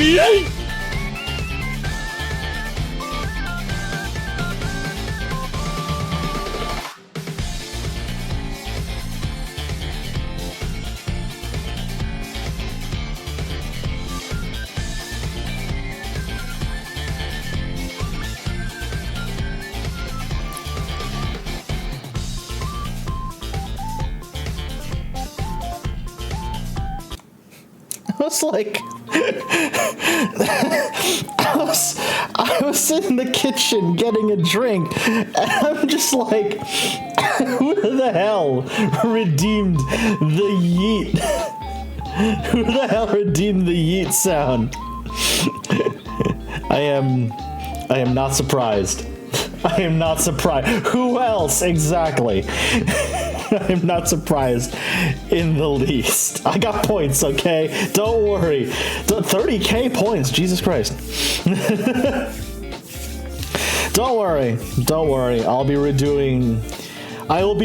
Yay! I was like, I was in the kitchen getting a drink, and I'm just like, who the hell redeemed the yeet? Who the hell redeemed the yeet sound? I am not surprised. I am not surprised. Who else exactly? I'm not surprised in the least. I got points, okay? Don't worry. 30k points, Jesus Christ. Don't worry. Don't worry. I will be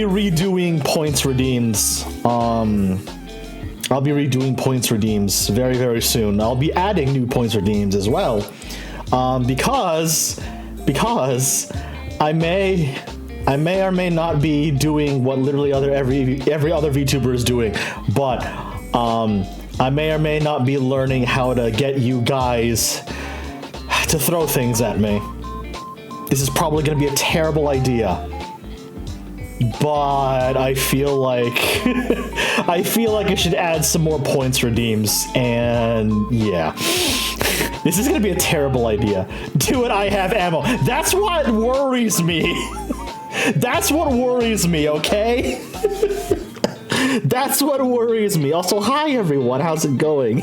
redoing points redeems. I'll be redoing points redeems very, very soon. I'll be adding new points redeems as well. Because I may or may not be doing what literally every other VTuber is doing, but I may or may not be learning how to get you guys to throw things at me. This is probably going to be a terrible idea, but I feel like I should add some more points redeems, and yeah. This is going to be a terrible idea. Do it, I have ammo. That's what worries me. That's what worries me, okay? That's what worries me. Also, hi everyone, how's it going?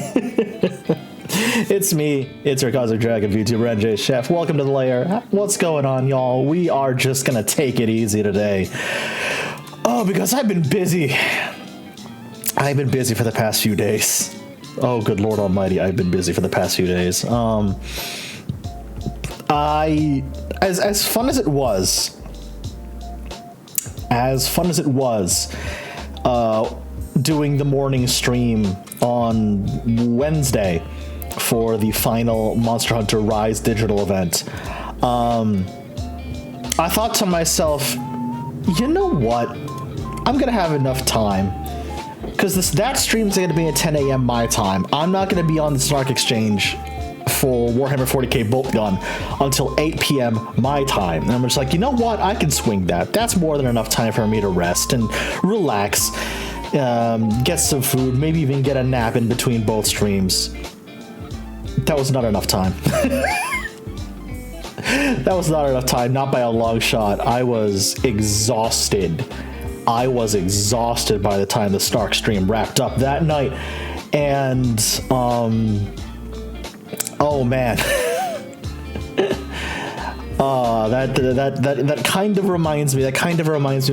It's me, it's your Cosmic Dragon VTuber, NJChef. Welcome to the Lair. What's going on, y'all? We are just gonna take it easy today. Oh, because I've been busy. I've been busy for the past few days. Oh, good Lord Almighty, I've been busy for the past few days. As fun as it was, doing the morning stream on Wednesday for the final Monster Hunter Rise digital event, I thought to myself, you know what? I'm gonna have enough time, because that stream's gonna be at 10 a.m. my time. I'm not gonna be on the Snark Exchange for Warhammer 40k Bolt Gun until 8 p.m. my time. And I'm just like, you know what? I can swing that. That's more than enough time for me to rest and relax, get some food, maybe even get a nap in between both streams. That was not enough time. That was not enough time, not by a long shot. I was exhausted. I was exhausted by the time the Snark stream wrapped up that night. And, oh man. That kind of reminds me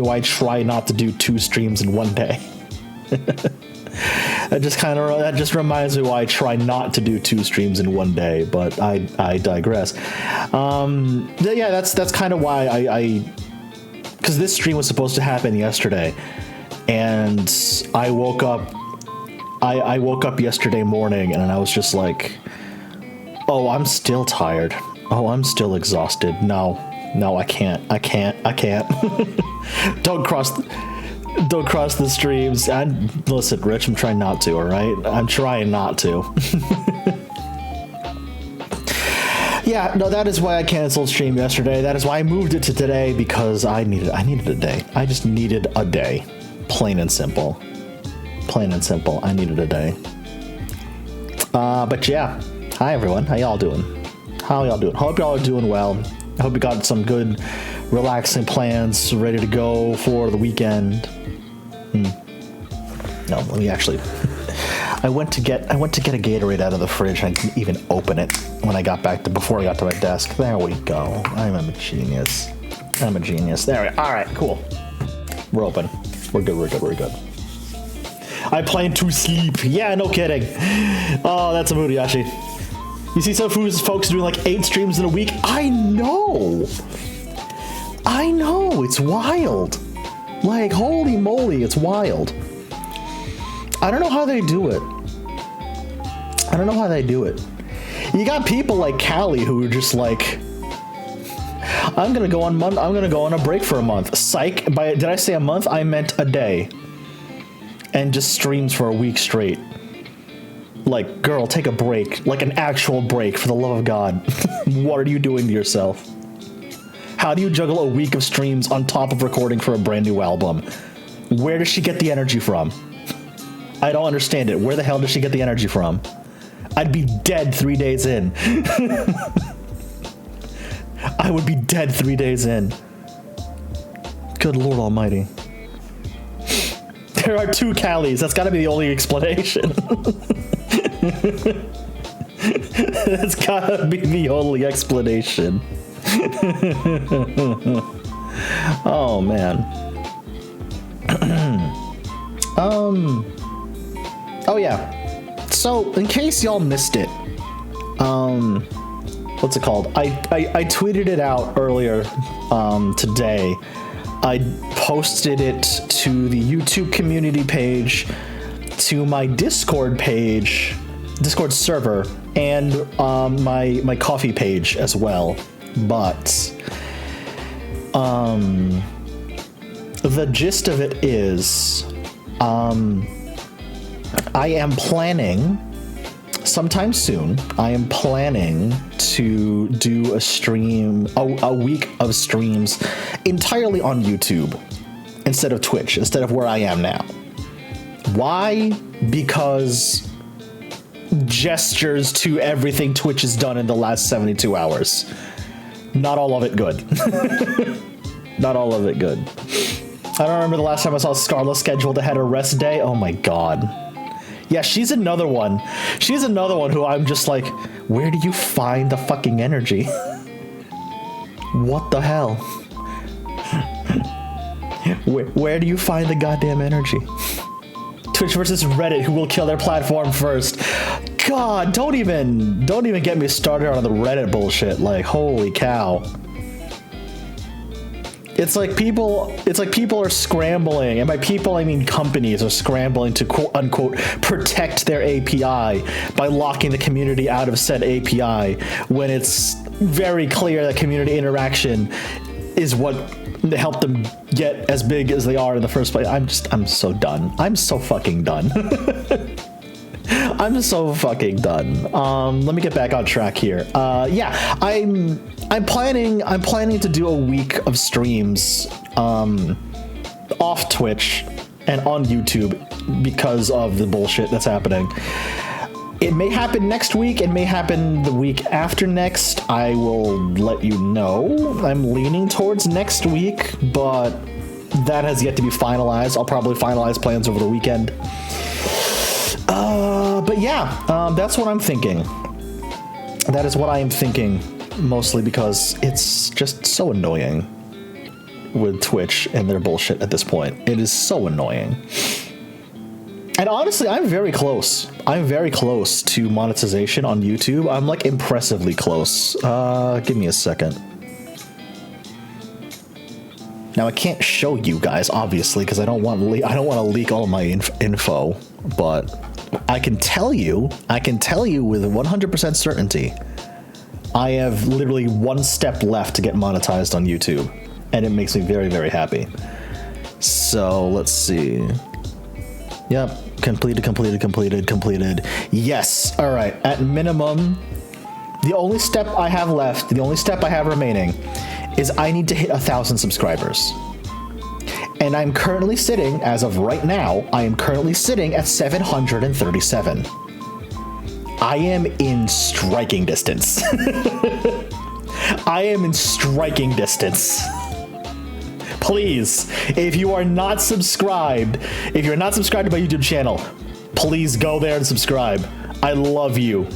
why I try not to do 2 streams in one day. That just reminds me why I try not to do 2 streams in one day, but I digress. Yeah, that's kind of why because this stream was supposed to happen yesterday, and I woke up yesterday morning and I was just like, oh, I'm still tired. Oh, I'm still exhausted. No, I can't. Don't cross the streams. And listen, Rich, I'm trying not to, all right? I'm trying not to. Yeah, no, that is why I canceled stream yesterday. That is why I moved it to today, because I needed a day. I just needed a day. Plain and simple. Plain and simple. I needed a day. But yeah. Hi everyone. How y'all doing? Hope y'all are doing well. I hope you got some good, relaxing plans ready to go for the weekend. No, let me actually. I went to get a Gatorade out of the fridge. I didn't even open it before I got to my desk. There we go. I'm a genius. There we go. All right, cool. We're open. We're good. I plan to sleep. Yeah, no kidding. Oh, that's a mood, Yashi. You see some folks doing like 8 streams in a week? I know. It's wild. Like, holy moly, it's wild. I don't know how they do it. You got people like Callie who are just like, I'm gonna go on a break for a month. Psych. Did I say a month? I meant a day. And just streams for a week straight. Like, girl, take a break. Like an actual break, for the love of God. What are you doing to yourself? How do you juggle a week of streams on top of recording for a brand new album? Where does she get the energy from? I don't understand it. Where the hell does she get the energy from? I'd be dead 3 days in. I would be dead 3 days in. Good Lord Almighty. There are 2 Callies. That's got to be the only explanation. That's got to be the only explanation. Oh, man. Oh, yeah. So, in case y'all missed it, what's it called? I tweeted it out earlier today. I posted it to the YouTube community page, to my Discord page, Discord server, and my Coffee page as well. But the gist of it is, I am planning sometime soon. I am planning to do a stream, a week of streams entirely on YouTube instead of Twitch, instead of where I am now. Why? Because gestures to everything Twitch has done in the last 72 hours. Not all of it good. Not all of it good. I don't remember the last time I saw Scarlet scheduled to have a rest day. Oh my God. Yeah, she's another one. She's another one who I'm just like, where do you find the fucking energy? What the hell? Where do you find the goddamn energy? Twitch versus Reddit, who will kill their platform first? God, don't even get me started on the Reddit bullshit. Like, holy cow. It's like people are scrambling, and by people I mean companies are scrambling to quote unquote protect their API by locking the community out of said API, when it's very clear that community interaction is what helped them get as big as they are in the first place. I'm so done. I'm so fucking done. I'm so fucking done. Let me get back on track here. Yeah, I'm planning to do a week of streams off Twitch and on YouTube because of the bullshit that's happening. It may happen next week, it may happen the week after next. I will let you know. I'm leaning towards next week, but that has yet to be finalized. I'll probably finalize plans over the weekend. But yeah, that's what I'm thinking. That is what I am thinking, mostly because it's just so annoying with Twitch and their bullshit at this point. It is so annoying. And honestly, I'm very close. I'm very close to monetization on YouTube. I'm like impressively close. Give me a second. Now I can't show you guys, obviously, because I don't want to leak all my info. But I can tell you with 100% certainty, I have literally one step left to get monetized on YouTube, and it makes me very, very happy. So let's see. Yep, completed. Yes, all right. At minimum, the only step I have left, the only step I have remaining, is I need to hit 1,000 subscribers. And I'm currently sitting, as of right now, I am currently sitting at 737. I am in striking distance. I am in striking distance. Please, if you are not subscribed, to my YouTube channel, please go there and subscribe. I love you.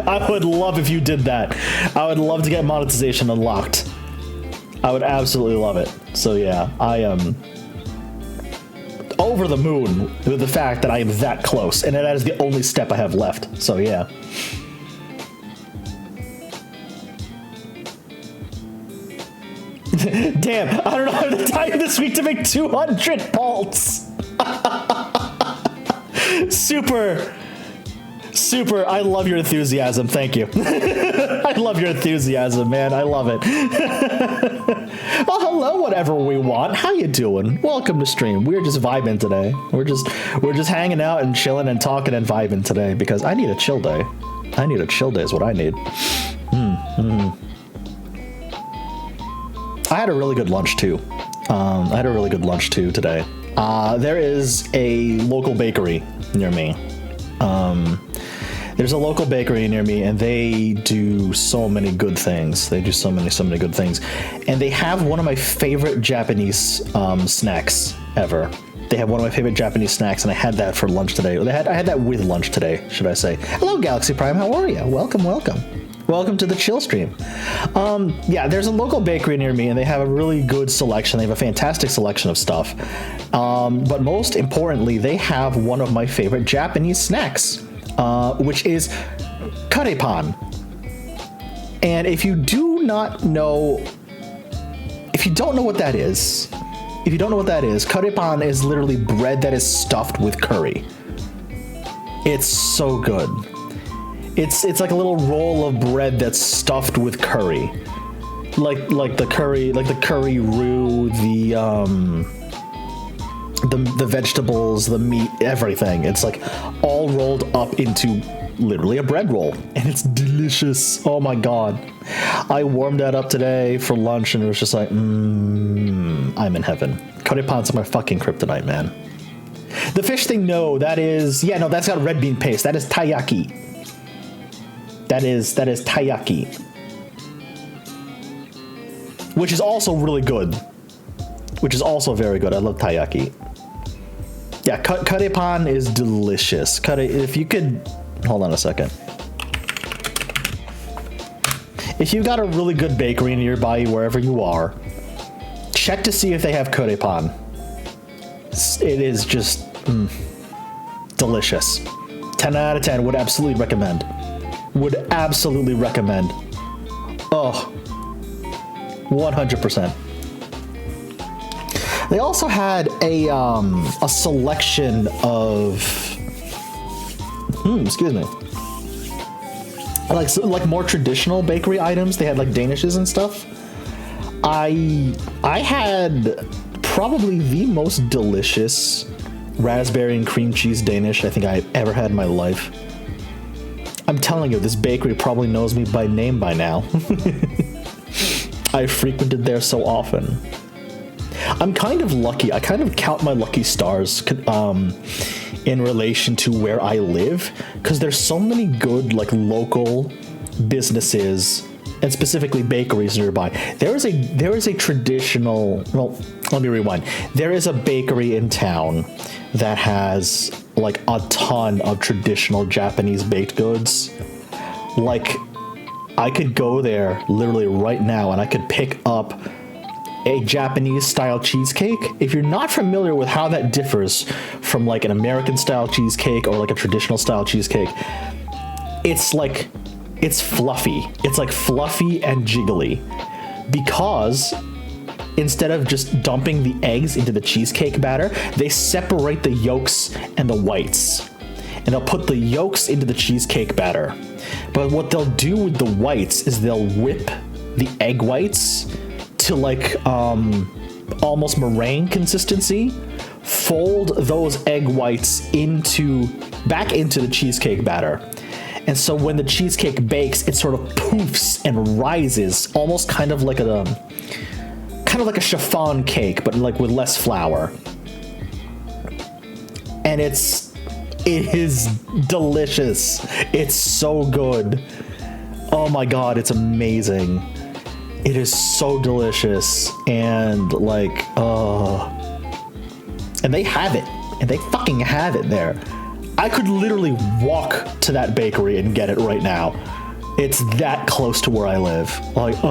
I would love if you did that. I would love to get monetization unlocked. I would absolutely love it. So yeah, I am over the moon with the fact that I am that close, and that is the only step I have left. So yeah. Damn, I don't know how to time this week to make 200 bolts. Super Super. I love your enthusiasm. Thank you. I love your enthusiasm, man. I love it. Well, hello, whatever we want. How you doing? Welcome to stream. We're just vibing today. We're just hanging out and chilling and talking and vibing today because I need a chill day. I need a chill day is what I need. I had a really good lunch too. Today. There is a local bakery near me. There's a local bakery near me, and they do so many good things. They do so many good things, and they have one of my favorite Japanese snacks ever. They have one of my favorite Japanese snacks, and I had that for lunch today. I had that with lunch today, should I say? Hello, Galaxy Prime. How are you? Welcome. Welcome to the chill stream. Yeah, there's a local bakery near me, and they have a really good selection. They have a fantastic selection of stuff. But most importantly, they have one of my favorite Japanese snacks, which is karepan. And if you don't know what that is, karepan is literally bread that is stuffed with curry. It's so good. It's like a little roll of bread that's stuffed with curry, like the curry roux, the vegetables, the meat, everything. It's like all rolled up into literally a bread roll, and it's delicious. Oh my god, I warmed that up today for lunch, and it was just like, I'm in heaven. Karepan's my fucking kryptonite, man. The fish thing, that's got red bean paste. That is taiyaki. That is taiyaki, which is also really good, which is also very good. I love taiyaki. Yeah, karepan is delicious. If you could, hold on a second. If you got a really good bakery nearby wherever you are, check to see if they have karepan. It is just delicious. 10 out of 10, would absolutely recommend. Oh, 100%. They also had a selection of excuse me, like more traditional bakery items. They had like danishes and stuff. I had probably the most delicious raspberry and cream cheese Danish I think I've ever had in my life. I'm telling you, this bakery probably knows me by name by now. I frequented there so often. I'm kind of lucky. I kind of count my lucky stars in relation to where I live, because there's so many good like local businesses and specifically bakeries nearby. There is a traditional, well, let me rewind. There is a bakery in town that has like a ton of traditional Japanese baked goods. Like, I could go there literally right now and I could pick up a Japanese style cheesecake. If you're not familiar with how that differs from like an American style cheesecake or like a traditional style cheesecake, it's fluffy. It's like fluffy and jiggly, because instead of just dumping the eggs into the cheesecake batter, they separate the yolks and the whites, and they'll put the yolks into the cheesecake batter. But what they'll do with the whites is they'll whip the egg whites to like almost meringue consistency, fold those egg whites back into the cheesecake batter. And so when the cheesecake bakes, it sort of poofs and rises, almost kind of like a chiffon cake, but like with less flour. And it is delicious. It's so good. Oh my god, it's amazing. It is so delicious, and like, and they have it, and they fucking have it there. I could literally walk to that bakery and get it right now. It's that close to where I live. Like,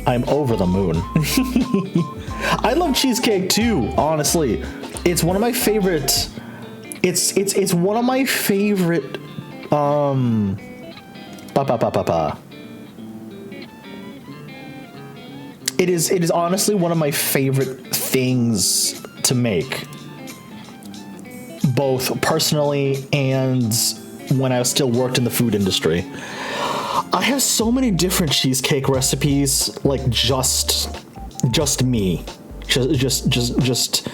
I'm over the moon. I love cheesecake too, honestly. It's one of my favorite. It's one of my favorite. It is honestly one of my favorite things to make, both personally and when I still worked in the food industry. I have so many different cheesecake recipes, like just me, just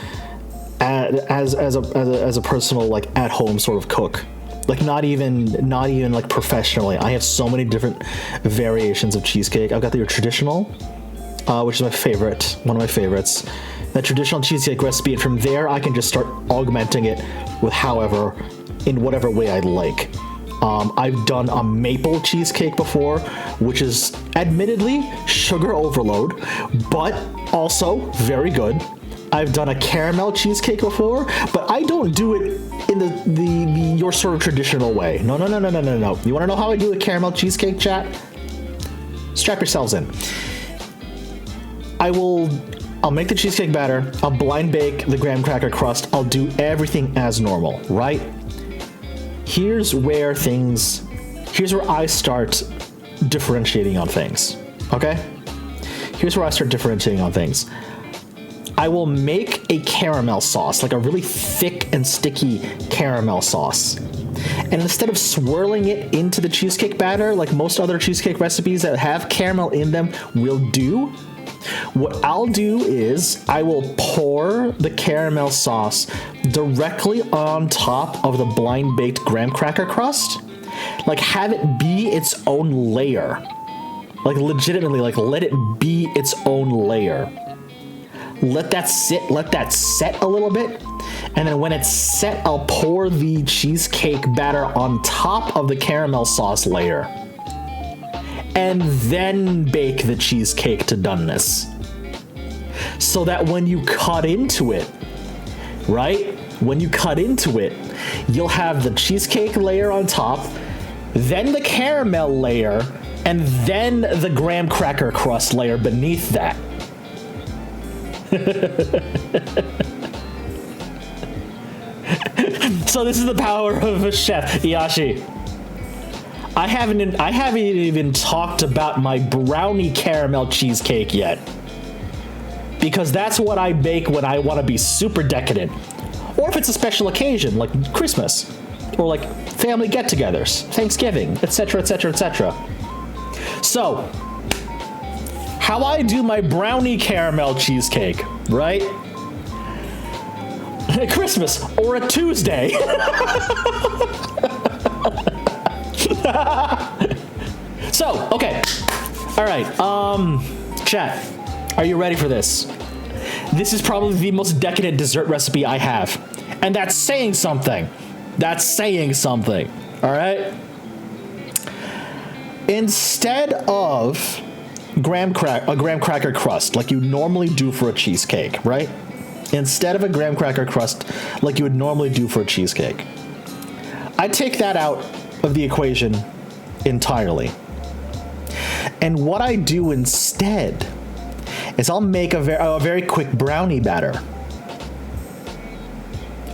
as a personal, like, at home sort of cook. Like, not even like professionally. I have so many different variations of cheesecake. I've got the traditional, which is my favorite, one of my favorites. That traditional cheesecake recipe, and from there I can just start augmenting it with in whatever way I'd like. I've done a maple cheesecake before, which is admittedly sugar overload, but also very good. I've done a caramel cheesecake before, but I don't do it in the your sort of traditional way. No. You want to know how I do a caramel cheesecake, chat? Strap yourselves in. I'll make the cheesecake batter. I'll blind bake the graham cracker crust. I'll do everything as normal, right? Here's where I start differentiating on things, okay? Here's where I start differentiating on things. I will make a caramel sauce, like a really thick and sticky caramel sauce. And instead of swirling it into the cheesecake batter, like most other cheesecake recipes that have caramel in them will do, what I'll do is I will pour the caramel sauce directly on top of the blind baked graham cracker crust. Like, have it be its own layer. Like, legitimately, like, let it be its own layer. Let that set a little bit. And then when it's set, I'll pour the cheesecake batter on top of the caramel sauce layer. And then bake the cheesecake to doneness. So that when you cut into it, right? When you cut into it, you'll have the cheesecake layer on top, then the caramel layer, and then the graham cracker crust layer beneath that. So this is the power of a chef, Iyashi. I haven't even talked about my brownie caramel cheesecake yet, because that's what I bake when I want to be super decadent, or if it's a special occasion like Christmas, or like family get-togethers, Thanksgiving, etc., etc., etc. So, how I do my brownie caramel cheesecake, right? Christmas or a Tuesday. So, okay. All right. Chat, are you ready for this? This is probably the most decadent dessert recipe I have. And that's saying something. That's saying something. All right? Instead of a graham cracker crust like you normally do for a cheesecake, right? Instead of a graham cracker crust like you would normally do for a cheesecake, I take that out of the equation entirely. And what I do instead is I'll make a very quick brownie batter.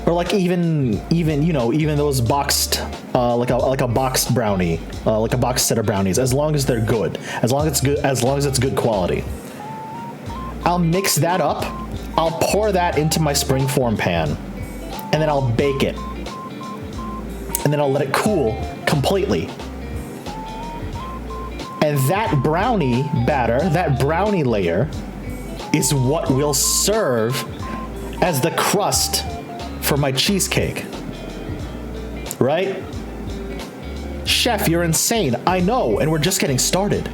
Or like even those boxed, like a boxed brownie, like a boxed set of brownies, as long as they're good, as long as it's good quality. I'll mix that up. I'll pour that into my springform pan, and then I'll bake it. And then I'll let it cool completely. And that brownie batter, that brownie layer, is what will serve as the crust for my cheesecake. Right? Chef, you're insane. I know, and we're just getting started.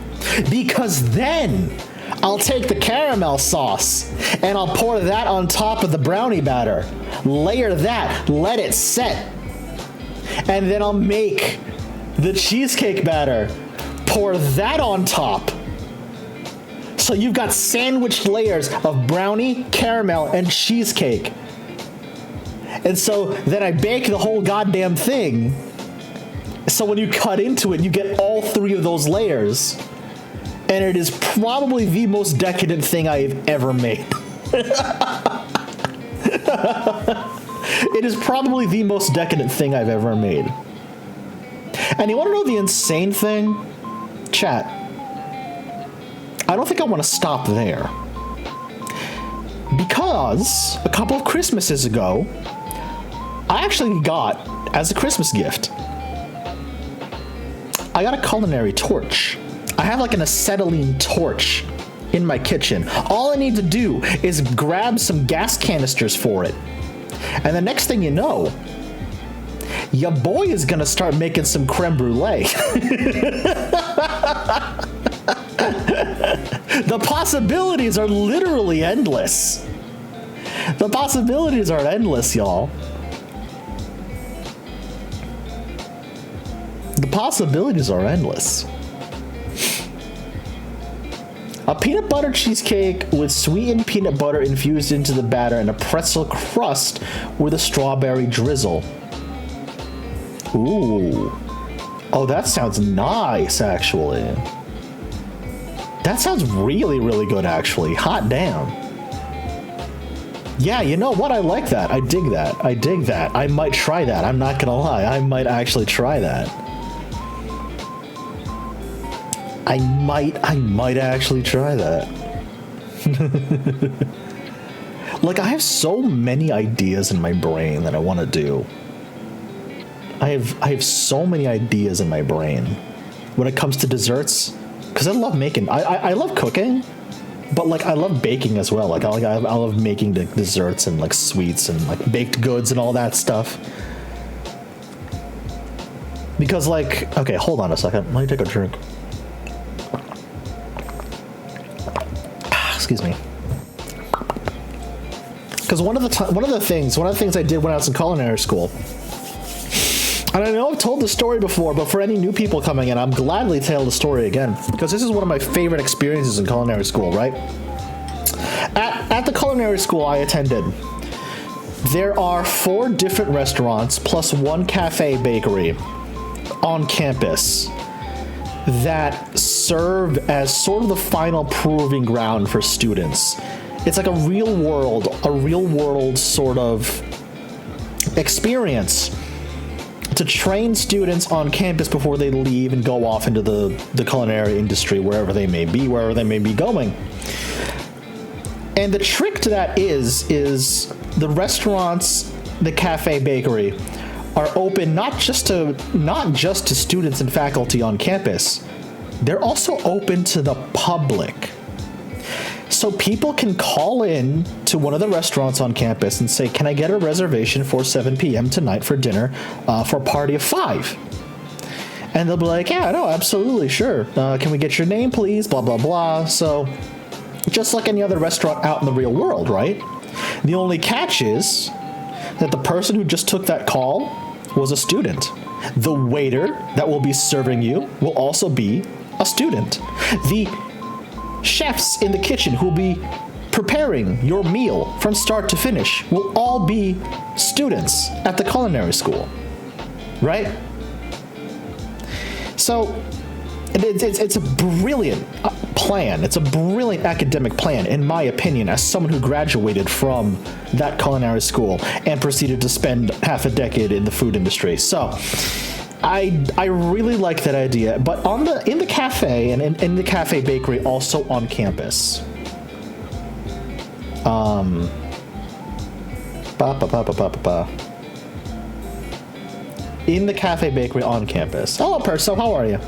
Because then I'll take the caramel sauce and I'll pour that on top of the brownie batter. Layer that, let it set. And then I'll make the cheesecake batter. Pour that on top. So you've got sandwiched layers of brownie, caramel, and cheesecake. And so then I bake the whole goddamn thing. So when you cut into it, you get all three of those layers. And it is probably the most decadent thing I've ever made. It is probably the most decadent thing I've ever made. And you want to know the insane thing? Chat, I don't think I want to stop there. Because a couple of Christmases ago, I actually got, as a Christmas gift, I got a culinary torch. I have like an acetylene torch in my kitchen. All I need to do is grab some gas canisters for it. And the next thing you know, your boy is gonna start making some creme brulee. The possibilities are literally endless. The possibilities are endless, y'all. The possibilities are endless. A peanut butter cheesecake with sweetened peanut butter infused into the batter and a pretzel crust with a strawberry drizzle. Ooh. Oh, that sounds nice, actually. That sounds really, really good, actually. Hot damn. Yeah, you know what? I like that. I dig that. I dig that. I might try that. I'm not gonna lie. I might actually try that. I might actually try that. Like, I have so many ideas in my brain that I want to do. I have so many ideas in my brain when it comes to desserts, because I love making. I love cooking, but like I love baking as well. Like I love making the desserts and like sweets and like baked goods and all that stuff. Because like, okay, hold on a second. Let me take a drink. Excuse me. Because one of the things I did when I was in culinary school, and I know I've told the story before, but for any new people coming in, I'm gladly tell the story again, because this is one of my favorite experiences in culinary school, right? At the culinary school I attended, there are 4 different restaurants plus 1 cafe bakery on campus that serve as sort of the final proving ground for students. It's like a real world sort of experience to train students on campus before they leave and go off into the culinary industry, wherever they may be going. And the trick to that is the restaurants, the cafe bakery, are open not just to students and faculty on campus. They're also open to the public. So people can call in to one of the restaurants on campus and say, can I get a reservation for 7 p.m. tonight for dinner for a party of 5? And they'll be like, yeah, no, absolutely, sure. Can we get your name, please? Blah, blah, blah. So just like any other restaurant out in the real world, right? The only catch is that the person who just took that call was a student. The waiter that will be serving you will also be a student. The chefs in the kitchen who will be preparing your meal from start to finish will all be students at the culinary school, right? So it's a brilliant plan. It's a brilliant academic plan, in my opinion, as someone who graduated from that culinary school and proceeded to spend half a decade in the food industry. So I really like that idea. But in the cafe and in the cafe bakery, also on campus, in the cafe bakery on campus. Hello, Perso, how are you?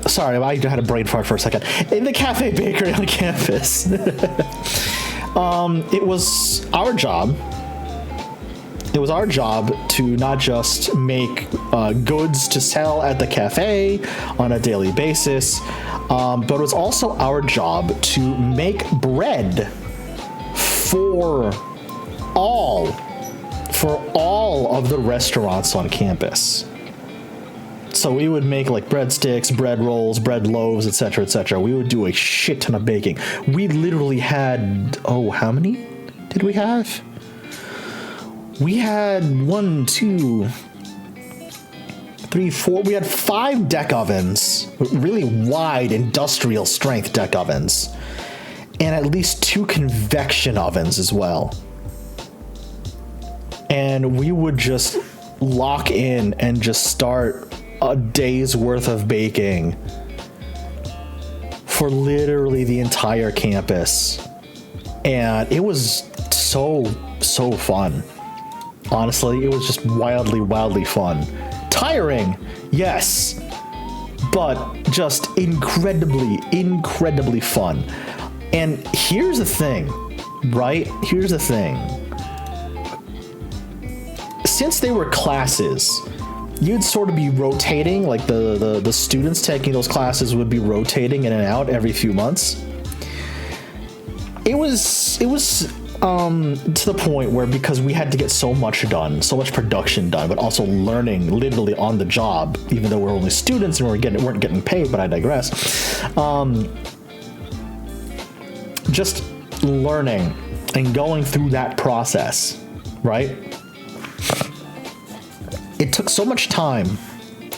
Sorry, I had a brain fart for a second. In the cafe bakery on campus, it was our job. It was our job to not just make goods to sell at the cafe on a daily basis, but it was also our job to make bread for all of the restaurants on campus. So we would make like breadsticks, bread rolls, bread loaves, etc., etc. We would do a shit ton of baking. We literally had, how many did we have? We had 1, 2, 3, 4. We had 5 deck ovens, really wide industrial strength deck ovens, and at least 2 convection ovens as well. And we would just lock in and just start a day's worth of baking for literally the entire campus. And it was so fun. Honestly, it was just wildly fun. Tiring, yes, but just incredibly fun. And here's the thing, right? Here's the thing. Since they were classes, you'd sort of be rotating, like the students taking those classes would be rotating in and out every few months. It was to the point where, because we had to get so much done, so much production done, but also learning literally on the job, even though we're only students and weren't getting paid, but I digress. Just learning and going through that process, right? It took so much time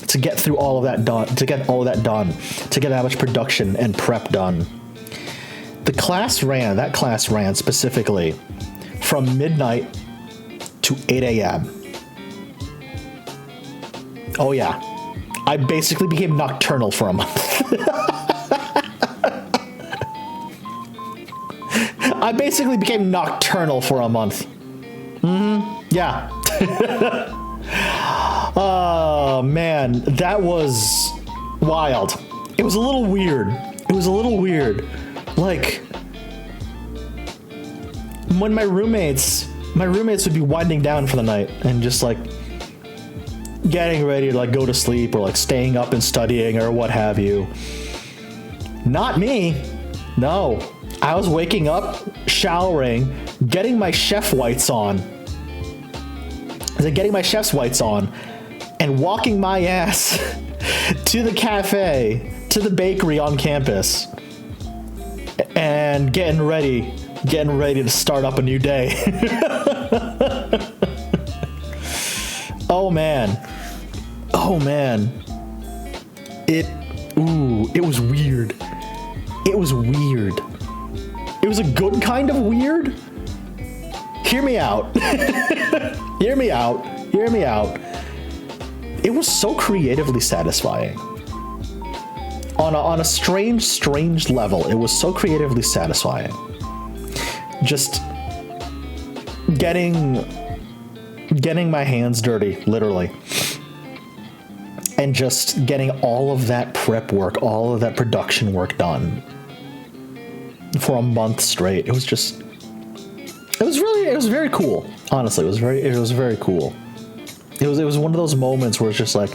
to get through all of that done, to get that much production and prep done. That class ran specifically from midnight to 8 a.m. Oh yeah, I basically became nocturnal for a month. I basically became nocturnal for a month. Yeah. Oh man, that was wild. It was a little weird. Like, when my roommates would be winding down for the night and just like getting ready to like go to sleep or like staying up and studying or what have you. Not me. No, I was waking up, showering, getting my chef whites on. And walking my ass to the cafe, to the bakery on campus, and getting ready to start up a new day. Oh man. It was weird. It was a good kind of weird. Hear me out. Hear me out. It was so creatively satisfying. On a strange level, it was so creatively satisfying. Just getting my hands dirty, literally. And just getting all of that prep work, all of that production work done for a month straight. It was very cool. Honestly, it was very cool. It was one of those moments where it's just like,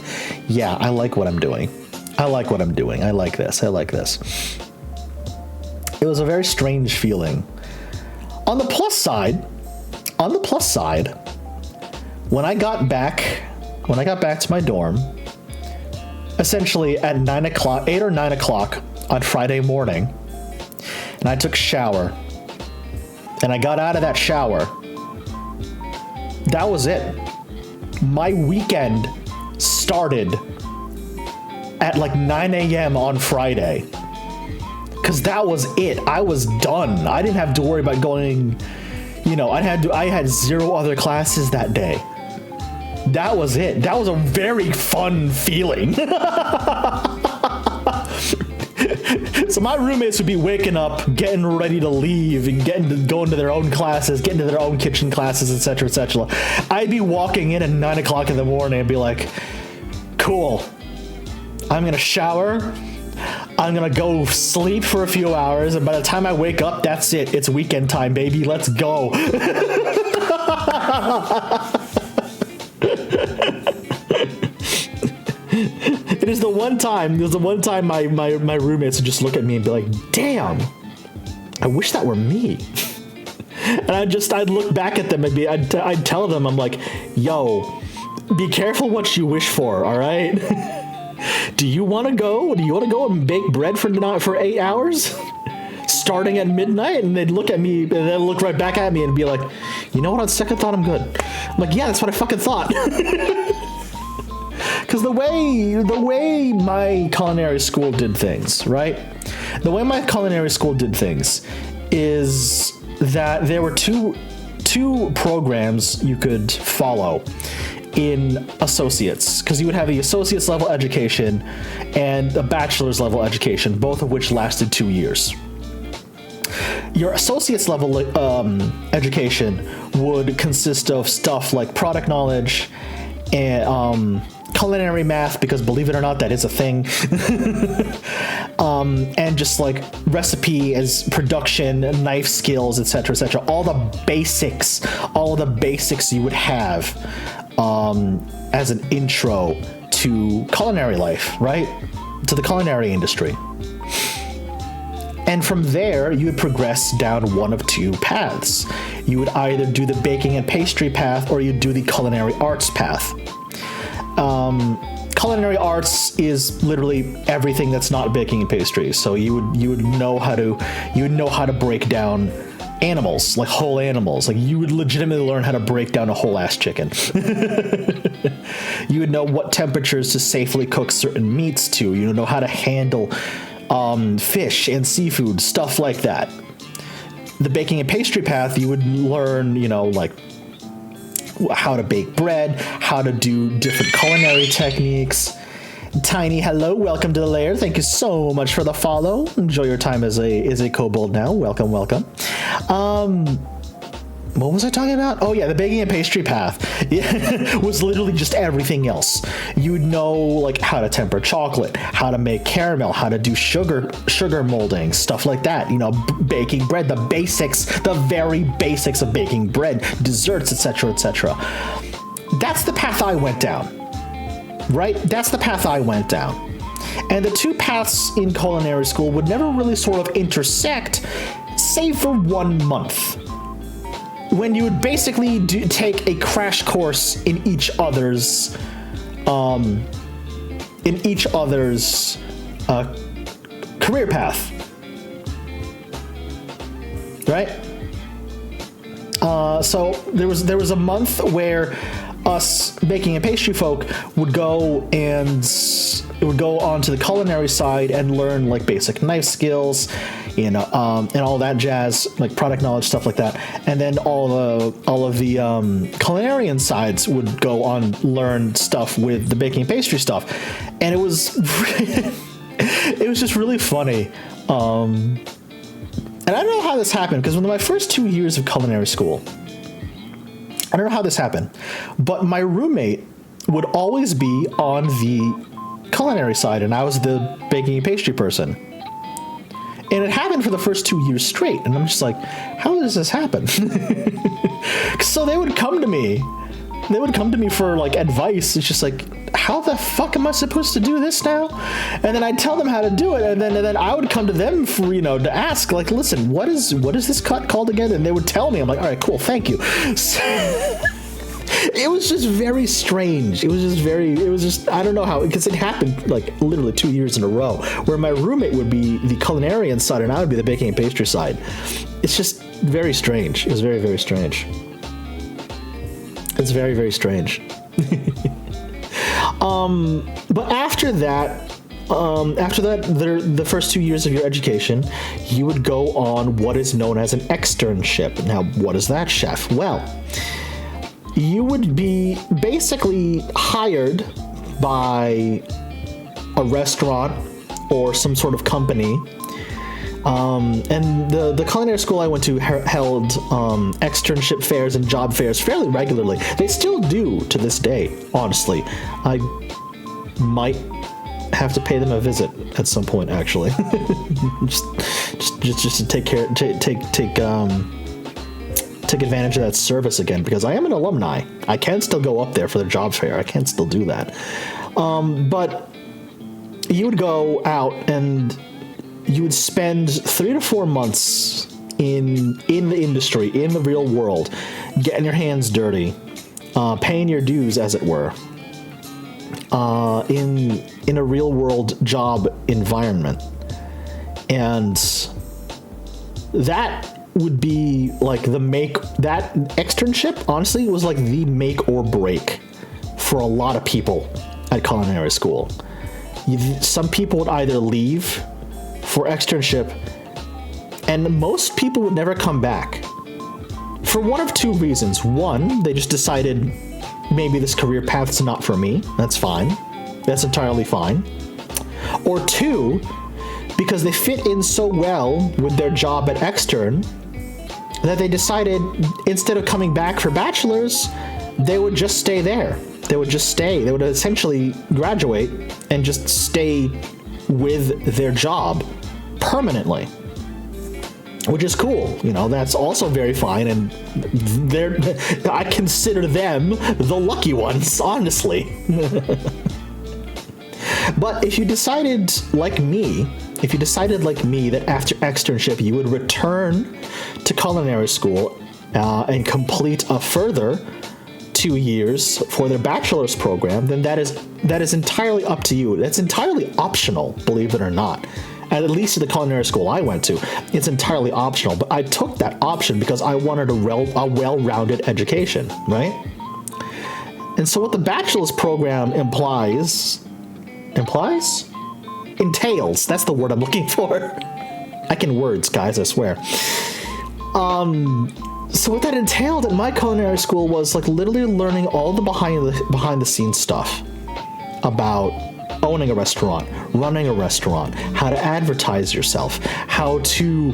yeah, I like what I'm doing. I like this. It was a very strange feeling. On the plus side, when I got back to my dorm, essentially at 8 or 9 o'clock on Friday morning, and I took a shower, and I got out of that shower, that was it. My weekend started at like 9 a.m. on Friday. Because that was it. I was done. I didn't have to worry about going, I had 0 other classes that day. That was it. That was a very fun feeling. So my roommates would be waking up, getting ready to leave, and going to their own classes, getting to their own kitchen classes, etc., etc. I'd be walking in at 9 o'clock in the morning and be like, cool. I'm gonna shower. I'm gonna go sleep for a few hours, and by the time I wake up, that's it. It's weekend time, baby. Let's go. It is the one time. There's the one time my roommates would just look at me and be like, "Damn, I wish that were me." And I'd look back at them and I'd tell them, I'm like, "Yo, be careful what you wish for, all right? Do you want to go and bake bread for 8 hours, starting at midnight?" And they'd look at me, and they'd look right back at me and be like, "You know what? On second thought, I'm good." I'm like, "Yeah, that's what I fucking thought." Because the way my culinary school did things, right? The way my culinary school did things is that there were two programs you could follow in associates, because you would have the associate's level education and a bachelor's level education, both of which lasted 2 years. Your associate's level education would consist of stuff like product knowledge and culinary math, because believe it or not, that is a thing. And just like recipe as production, knife skills, etc., etc. All the basics you would have as an intro to culinary life, right? To the culinary industry. And from there, you would progress down one of two paths. You would either do the baking and pastry path, or you'd do the culinary arts path. Culinary arts is literally everything that's not baking and pastry. So you would know how to break down animals, like whole animals. Like you would legitimately learn how to break down a whole ass chicken. You would know what temperatures to safely cook certain meats to. You would know how to handle fish and seafood, stuff like that. The baking and pastry path, you would learn, like how to bake bread, how to do different culinary techniques. Tiny, hello, welcome to the Lair. Thank you so much for the follow. Enjoy your time as a kobold now. Welcome. What was I talking about? Oh yeah, the baking and pastry path was literally just everything else. You would know like how to temper chocolate, how to make caramel, how to do sugar molding, stuff like that. Baking bread, the basics, the very basics of baking bread, desserts, etc., etc. That's the path I went down. Right? That's the path I went down. And the two paths in culinary school would never really sort of intersect, save for 1 month, when you would basically take a crash course in each other's career path, right? So there was a month where us baking and pastry folk would go onto the culinary side and learn like basic knife skills, and all that jazz, like product knowledge, stuff like that. And then all of the culinarian sides would go on learn stuff with the baking and pastry stuff, and it was just really funny. And I don't know how this happened, because in my first 2 years of culinary school, I don't know how this happened, but my roommate would always be on the culinary side, and I was the baking and pastry person. And it happened for the first 2 years straight, and I'm just like, how does this happen? So they would come to me for like advice. It's just like, how the fuck am I supposed to do this now? And then I'd tell them how to do it, and then I would come to them for to ask, like, listen, what is this cut called again? And they would tell me. I'm like, all right, cool, thank you. So, it was just very strange. It was just I don't know how, because it happened like literally 2 years in a row, where my roommate would be the culinarian side and I would be the baking and pastry side. It's just very strange. It was very, very strange. It's very, very strange. But after that, the first 2 years of your education, you would go on what is known as an externship. Now, what is that, chef? Well, you would be basically hired by a restaurant or some sort of company. And the culinary school I went to held externship fairs and job fairs fairly regularly. They still do to this day, honestly. I might have to pay them a visit at some point, actually. just to take advantage of that service again, because I am an alumni. I can still go up there for the job fair. I can still do that. But you would go out and you would spend 3 to 4 months in the industry, in the real world, getting your hands dirty, paying your dues, as it were, in a real world job environment. And that would be like that externship, honestly, was like the make or break for a lot of people at culinary school. Some people would either leave for externship, and most people would never come back for one of two reasons. One, they just decided maybe this career path's not for me. That's fine. That's entirely fine. Or two, because they fit in so well with their job at extern that they decided instead of coming back for bachelor's, they would just stay there. They would just stay. They would essentially graduate and just stay with their job permanently, which is cool. You know, that's also very fine, and I consider them the lucky ones, honestly. But if you decided like me that after externship you would return to culinary school and complete a further 2 years for their bachelor's program, then that is entirely up to you. That's entirely optional, believe it or not. At least at the culinary school I went to, it's entirely optional. But I took that option because I wanted a well-rounded education, right? And so what the bachelor's program entails, that's the word I'm looking for. I can words, guys, I swear. So what that entailed at my culinary school was like literally learning all the behind the scenes stuff about owning a restaurant, running a restaurant, how to advertise yourself, how to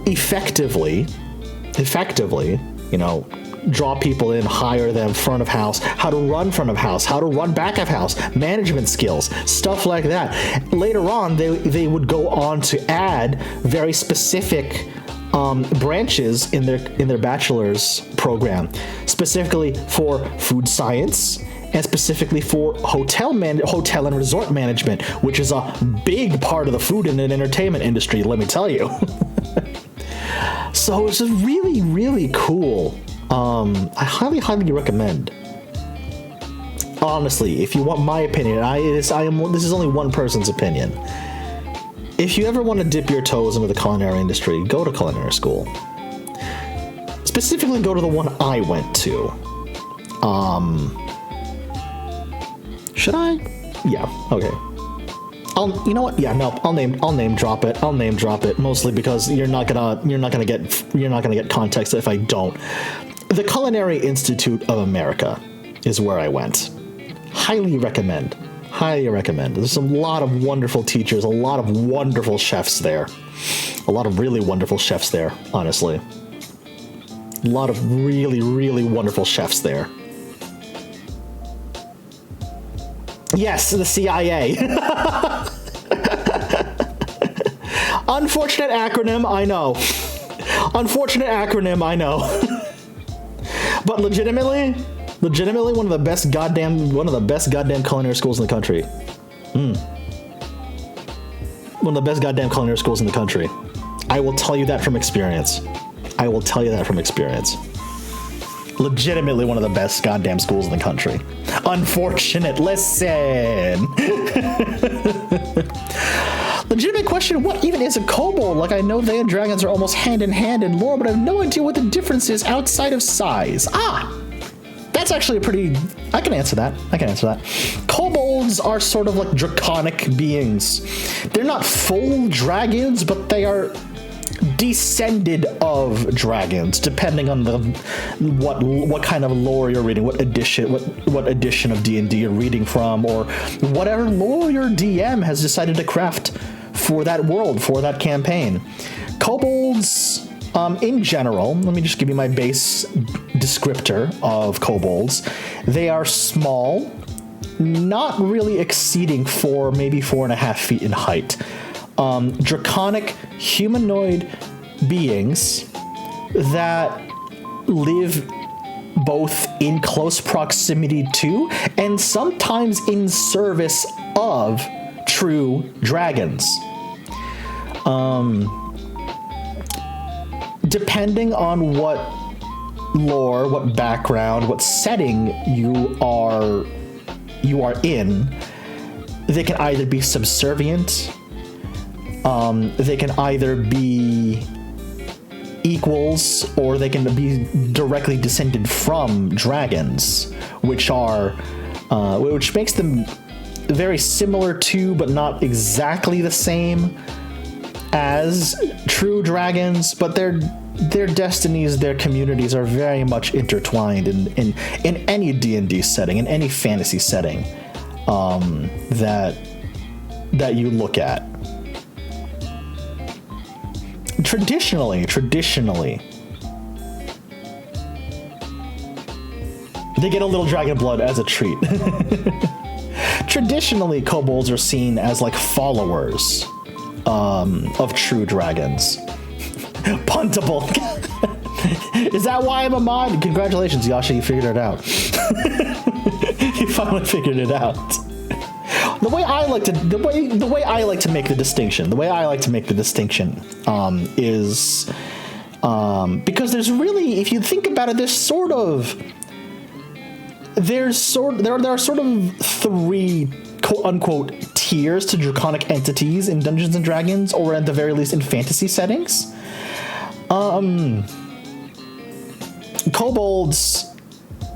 effectively, you know, draw people in, hire them, front of house, how to run front of house, how to run back of house, management skills, stuff like that. Later on, they would go on to add very specific branches in their bachelor's program, specifically for food science and specifically for hotel and resort management, which is a big part of the food and entertainment industry, let me tell you. So it's just really, really cool. I highly, highly recommend. Honestly, if you want my opinion, this is only one person's opinion. If you ever want to dip your toes into the culinary industry, go to culinary school. Specifically, go to the one I went to. Should I? Yeah. Okay. You know what? Yeah. No. I'll name drop it. I'll name drop it mostly because you're not gonna get context if I don't. The Culinary Institute of America is where I went. Highly recommend. Highly recommend. There's a lot of wonderful teachers, a lot of wonderful chefs there. A lot of really wonderful chefs there, honestly. A lot of really, really wonderful chefs there. Yes, the CIA. Unfortunate acronym, I know. Unfortunate acronym, I know. But legitimately one of the best goddamn culinary schools in the country. One of the best goddamn culinary schools in the country. I will tell you that from experience. Legitimately one of the best goddamn schools in the country. Unfortunate. Listen. Legitimate question, what even is a kobold? Like, I know they and dragons are almost hand in hand in lore, but I have no idea what the difference is outside of size. That's actually I can answer that. Kobolds are sort of like draconic beings. They're not full dragons, but they are descended of dragons, depending on what kind of lore you're reading, what edition of D&D you're reading from, or whatever lore your DM has decided to craft for that world, for that campaign. Kobolds, in general, let me just give you my base descriptor of kobolds. They are small, not really exceeding maybe 4.5 feet in height. Draconic humanoid beings that live both in close proximity to and sometimes in service of true dragons. Depending on what lore, what background, what setting you are in, they can either be subservient, they can either be equals, or they can be directly descended from dragons, which makes them very similar to, but not exactly the same as true dragons, but their destinies, their communities are very much intertwined in any D&D setting, in any fantasy setting that you look at. traditionally, they get a little dragon blood as a treat. Traditionally, kobolds are seen as like followers of true dragons. Puntable. Is that why I'm a mod? Congratulations, Yasha, you figured it out. You finally figured it out. The way I like to make the distinction is because there's really, if you think about it, there are sort of three quote unquote tiers to draconic entities in Dungeons and Dragons, or at the very least in fantasy settings. Kobolds,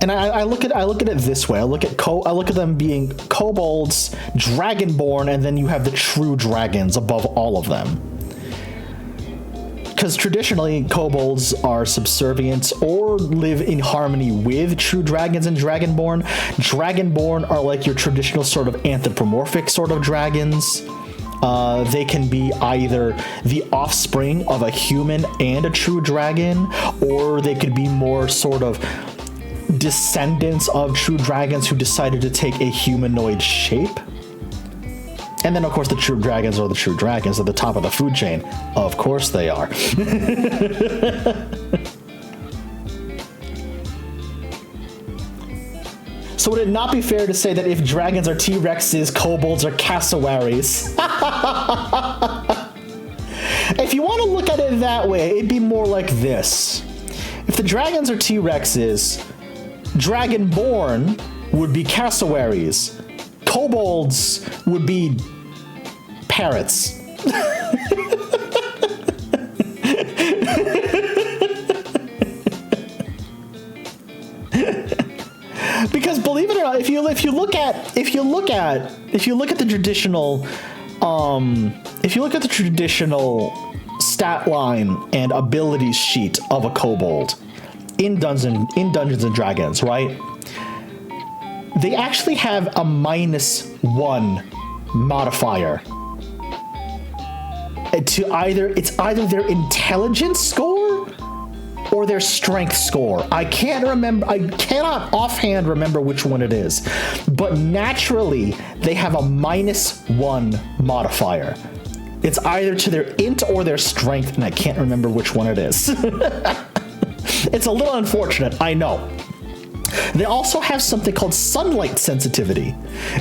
and I look at it this way. I look at them being kobolds, dragonborn, and then you have the true dragons above all of them. Because traditionally, kobolds are subservient or live in harmony with true dragons and dragonborn. Dragonborn are like your traditional sort of anthropomorphic sort of dragons. They can be either the offspring of a human and a true dragon, or they could be more sort of descendants of true dragons who decided to take a humanoid shape. And then, of course, the true dragons are the true dragons at the top of the food chain. Of course they are. So would it not be fair to say that if dragons are T-Rexes, kobolds are cassowaries? If you want to look at it that way, it'd be more like this. If the dragons are T-Rexes, dragonborn would be cassowaries. Kobolds would be parrots. Because believe it or not, if you look at the traditional stat line and abilities sheet of a kobold in Dungeons and Dragons, right? They actually have a -1 modifier to it's either their intelligence score or their strength score. I cannot offhand remember which one it is, but naturally they have a -1 modifier. It's either to their int or their strength, and I can't remember which one it is. It's a little unfortunate, I know. They also have something called sunlight sensitivity,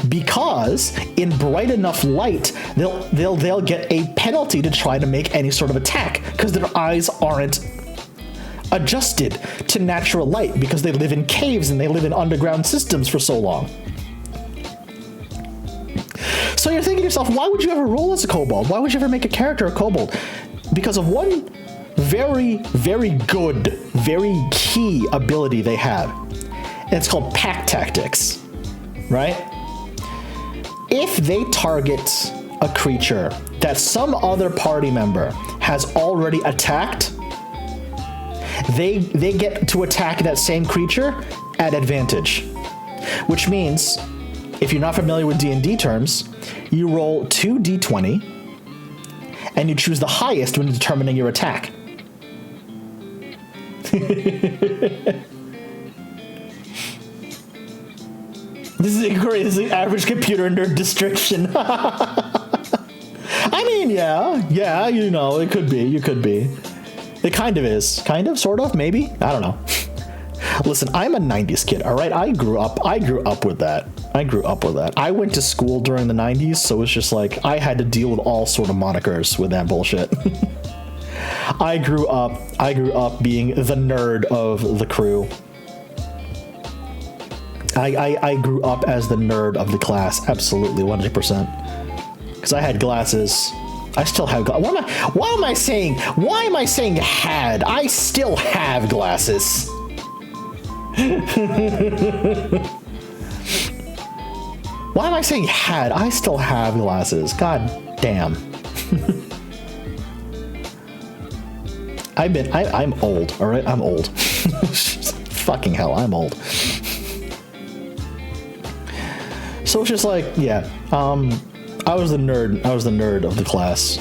because in bright enough light, they'll get a penalty to try to make any sort of attack, because their eyes aren't adjusted to natural light, because they live in caves and they live in underground systems for so long. So you're thinking to yourself, why would you ever roll as a kobold? Why would you ever make a character a kobold? Because of one very, very good, very key ability they have. And it's called pack tactics, right? If they target a creature that some other party member has already attacked, they get to attack that same creature at advantage. Which means, if you're not familiar with D&D terms, you roll 2d20 and you choose the highest when determining your attack. This is a crazy average computer nerd description. I mean, yeah, you know, it could be. It kind of is. Kind of, sort of, maybe? I don't know. Listen, I'm a 90s kid, all right? I grew up with that. I went to school during the 90s, so it's just like I had to deal with all sort of monikers with that bullshit. I grew up being the nerd of the crew. I grew up as the nerd of the class, absolutely, 100%. Because I had glasses. I still have glasses. Why am I saying had? I still have glasses. Why am I saying had? I still have glasses. God damn. I'm old, all right? I'm old. Fucking hell, I'm old. So it's just like, yeah, I was the nerd of the class.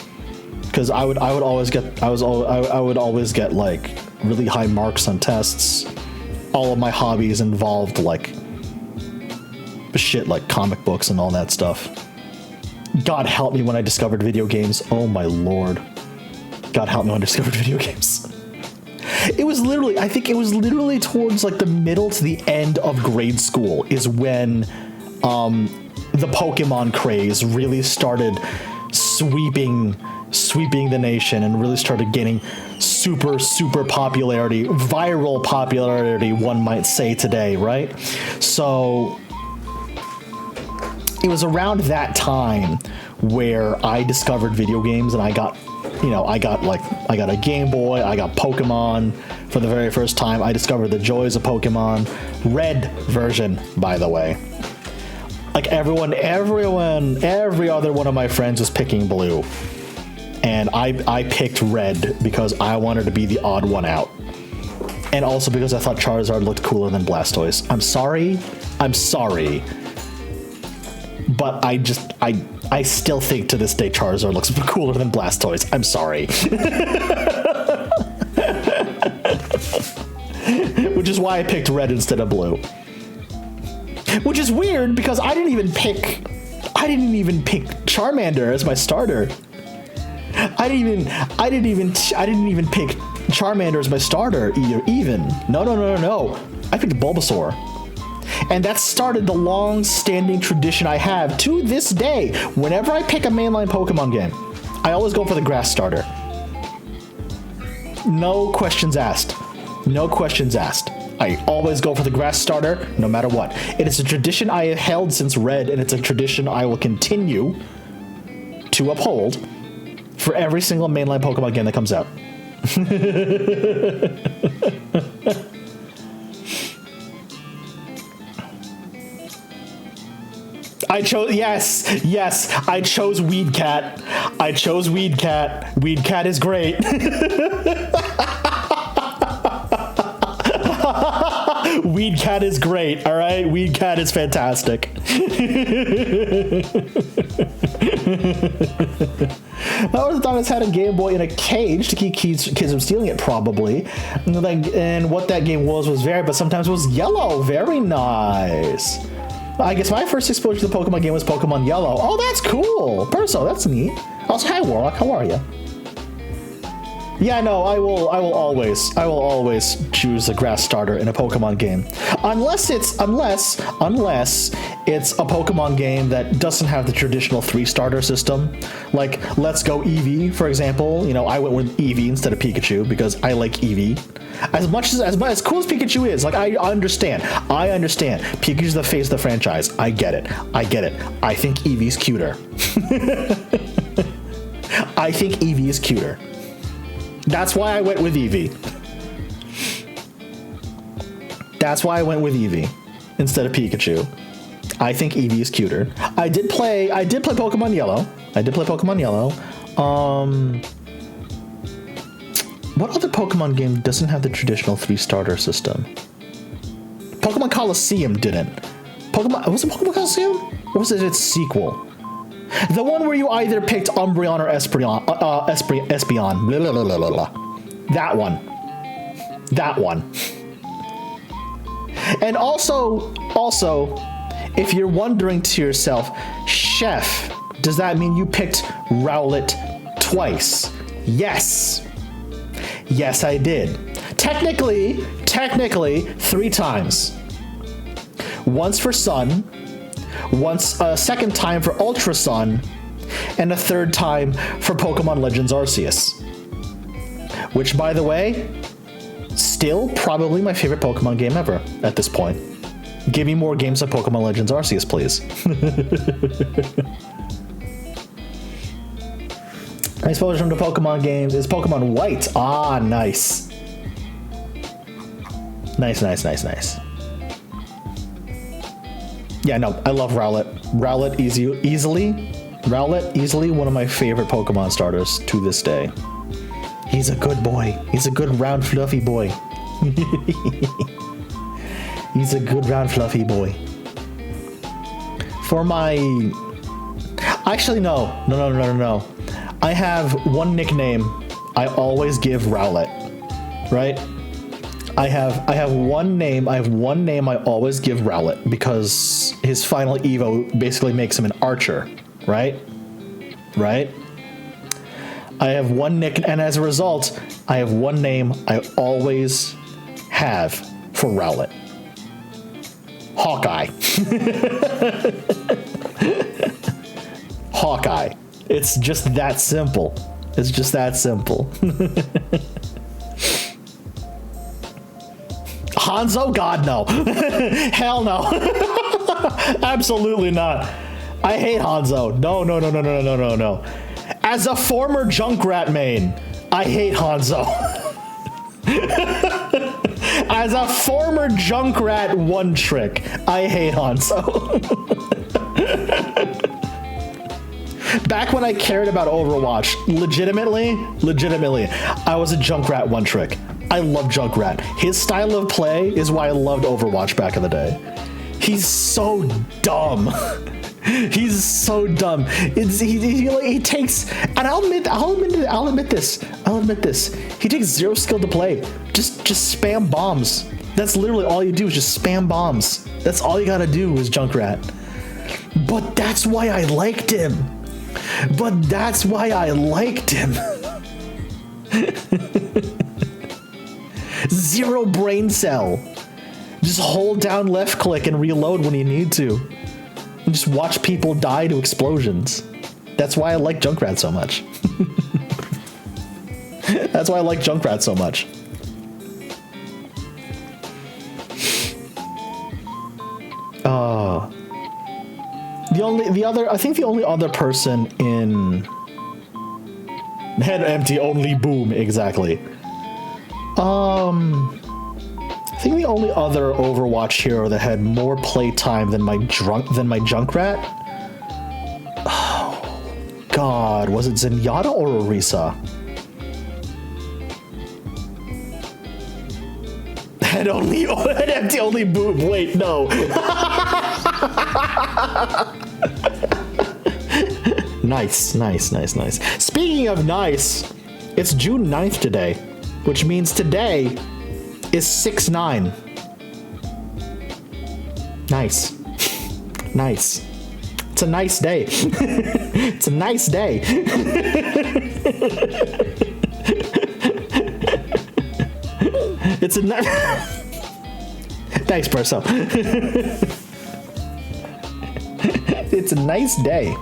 because I would always get I would always get like really high marks on tests. All of my hobbies involved like shit like comic books and all that stuff. God help me when I discovered video games. Oh my lord. God help me when I discovered video games. It was literally, I think it was literally towards like the middle to the end of grade school is when the Pokemon craze really started sweeping the nation and really started gaining super popularity, viral popularity, one might say today, right? So it was around that time where I discovered video games, and I got a Game Boy, I got Pokemon for the very first time. I discovered the joys of Pokemon. Red version, by the way. Like every other one of my friends was picking blue. And I picked red because I wanted to be the odd one out. And also because I thought Charizard looked cooler than Blastoise. I'm sorry. But I still think to this day Charizard looks cooler than Blastoise. I'm sorry. Which is why I picked red instead of blue. Which is weird because I didn't even pick Charmander as my starter. I didn't even pick Charmander as my starter even. No. I picked Bulbasaur. And that started the long-standing tradition I have to this day. Whenever I pick a mainline Pokemon game, I always go for the grass starter. No questions asked. I always go for the grass starter, no matter what. It is a tradition I have held since Red, and it's a tradition I will continue to uphold for every single mainline Pokemon game that comes out. I chose Weed Cat. Weed Cat is great. Weed Cat is great, all right? Weed Cat is fantastic. I always thought I had a Game Boy in a cage to keep kids from stealing it, probably. And what that game was varied, but sometimes it was yellow. Very nice. I guess my first exposure to the Pokemon game was Pokemon Yellow. Oh, that's cool. Perso, that's neat. Also, hi Warlock, how are you? Yeah, no, I will always choose a grass starter in a Pokemon game. Unless it's a Pokemon game that doesn't have the traditional 3-starter system. Like Let's Go Eevee, for example. You know, I went with Eevee instead of Pikachu because I like Eevee. As cool as Pikachu is, like I understand. Pikachu's the face of the franchise. I get it. I think Eevee's cuter. I think Eevee is cuter. That's why I went with Eevee. Instead of Pikachu. I think Eevee is cuter. I did play Pokemon Yellow. What other Pokemon game doesn't have the traditional 3-starter system? Pokemon Coliseum didn't. Was it Pokemon Coliseum? Or was it its sequel? The one where you either picked Umbreon or Espeon. Blah, blah, blah, blah, blah. That one. And also, if you're wondering to yourself, Chef, does that mean you picked Rowlet twice? Yes, I did. Technically, 3 times. Once for Sun, once a second time for Ultra Sun, and a third time for Pokemon Legends Arceus. Which, by the way, still probably my favorite Pokemon game ever at this point. Give me more games of Pokemon Legends Arceus, please. My exposure to Pokemon games is Pokemon White. Ah, nice. Nice. Yeah, no, I love Rowlet. Rowlet easily one of my favorite Pokemon starters to this day. He's a good boy. He's a good round fluffy boy. He's a good round fluffy boy. For my... Actually, no. I have one nickname I always give Rowlet, right? I have one name I always give Rowlet because his final Evo basically makes him an archer, right? Right? I have one nick, and as a result, I have one name I always have for Rowlet. Hawkeye. Hawkeye. It's just that simple. It's just that simple. Hanzo? God, no. Hell no. Absolutely not. I hate Hanzo. No. As a former Junkrat main, I hate Hanzo. As a former Junkrat one trick, I hate Hanzo. Back when I cared about Overwatch, legitimately, I was a Junkrat one trick. I love Junkrat. His style of play is why I loved Overwatch back in the day. He's so dumb. He's so dumb. He takes, and I'll admit this. He takes zero skill to play. Just spam bombs. That's literally all you do is just spam bombs. That's all you gotta do is Junkrat. But that's why I liked him. Zero brain cell. Just hold down left click and reload when you need to. And just watch people die to explosions. That's why I like Junkrat so much. That's why I like Junkrat so much. I think the only other person in head empty only boom exactly. I think the only other Overwatch hero that had more playtime than my Junkrat. Oh God, was it Zenyatta or Orisa? Head empty only boom. Wait, no. Nice. Speaking of nice, it's June 9th today, which means today is 6/9. Nice. It's a nice day. It's a nice day. It's a nice. Thanks, Perso. It's a nice day.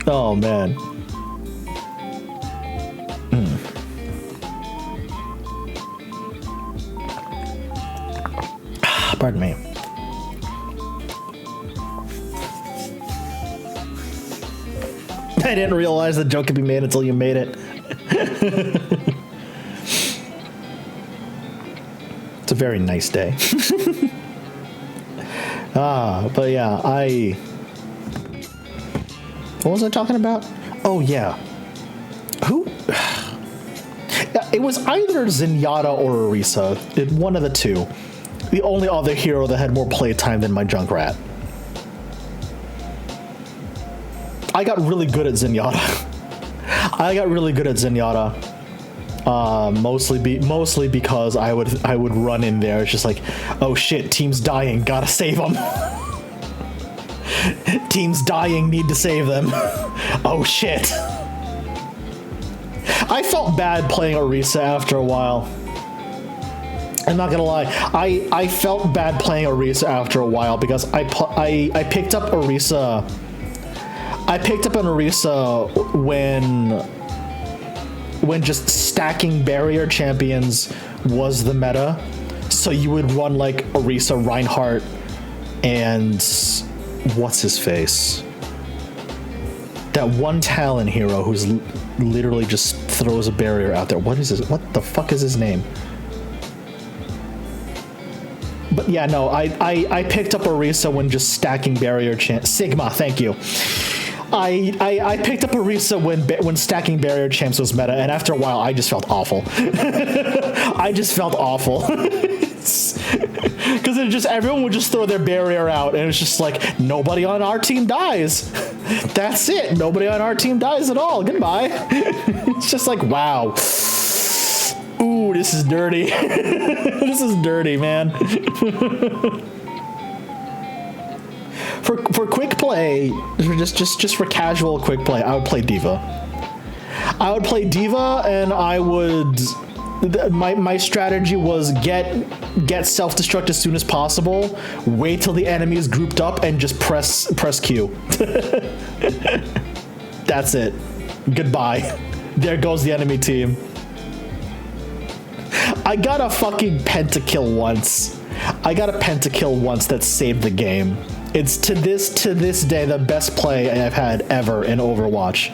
Oh man. Pardon me. I didn't realize the joke could be made until you made it. It's a very nice day. But yeah, what was I talking about? Oh yeah. Who? It was either Zenyatta or Orisa. One of the two. The only other hero that had more playtime than my Junkrat. I got really good at Zenyatta. Mostly because I would run in there. It's just like, oh shit, team's dying, gotta save them. Team's dying, need to save them. Oh shit. I felt bad playing Orisa after a while. I'm not gonna lie, I felt bad playing Orisa after a while because I picked up Orisa. I picked up an Orisa when just stacking barrier champions was the meta. So you would run like Orisa, Reinhardt, and what's his face? That one Talon hero who's literally just throws a barrier out there. What the fuck is his name? But yeah, no, I picked up Orisa when just stacking barrier champs. Sigma, thank you. I picked up Orisa when stacking barrier champs was meta, and after a while, I just felt awful. I just felt awful. Because it just everyone would just throw their barrier out, and it's just like nobody on our team dies. That's it. Nobody on our team dies at all. Goodbye. It's just like, wow. Ooh, this is dirty. This is dirty, man. For quick play, just for casual quick play, I would play Diva. I would play Diva, and I would. My strategy was get self-destruct as soon as possible, wait till the enemy is grouped up, and just press Q. That's it. Goodbye. There goes the enemy team. I got a fucking pentakill once. That saved the game. It's to this day the best play I've had ever in Overwatch.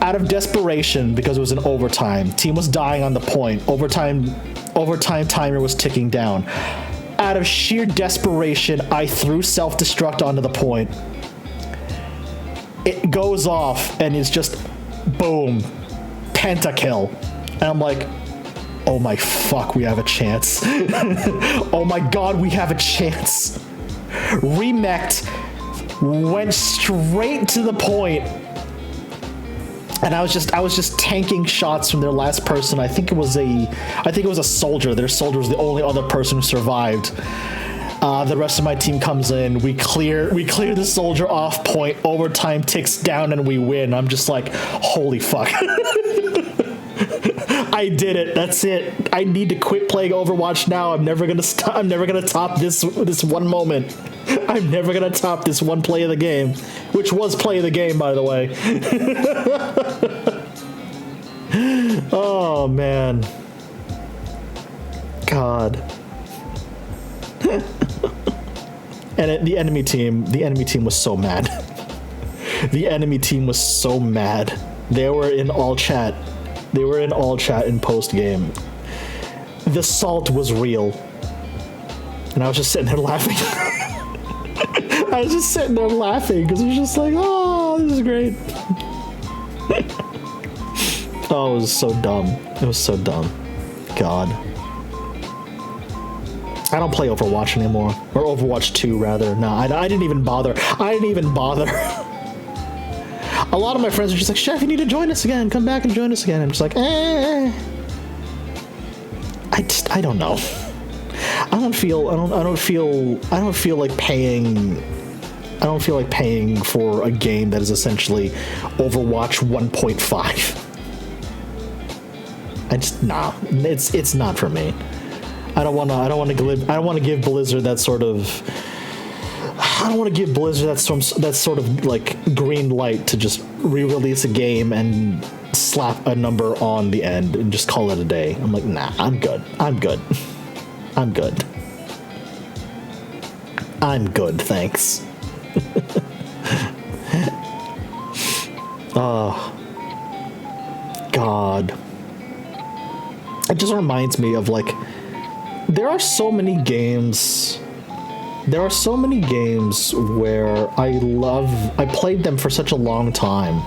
Out of desperation, because it was an overtime, team was dying on the point. Overtime timer was ticking down. Out of sheer desperation, I threw self-destruct onto the point. It goes off, and it's just boom, pentakill. And I'm like, oh my fuck, we have a chance. Oh my god, we have a chance. Remeked, went straight to the point. And I was just tanking shots from their last person. I think it was a soldier. Their soldier was the only other person who survived. The rest of my team comes in. We clear the soldier off point. Overtime ticks down and we win. I'm just like, holy fuck. I did it. That's it. I need to quit playing Overwatch now. I'm never gonna stop. I'm never gonna top this one moment. I'm never gonna top this one play of the game, which was play of the game, by the way. Oh man, God. And the enemy team was so mad. The enemy team was so mad. They were in all chat. In post game. The salt was real, and I was just sitting there laughing. I was just sitting there laughing because it was just like, oh, this is great. Oh, it was so dumb. It was so dumb. God. I don't play Overwatch anymore. Or Overwatch 2, rather. No, I didn't even bother. A lot of my friends are just like, Chef, you need to join us again. Come back and join us again. I'm just like, I don't know. I don't feel like paying for a game that is essentially Overwatch 1.5. It's not for me. I don't want to give Blizzard that sort of like green light to just re-release a game and slap a number on the end and just call it a day. I'm like, nah, I'm good, thanks. Oh, God. It just reminds me of, like, there are so many games where I played them for such a long time,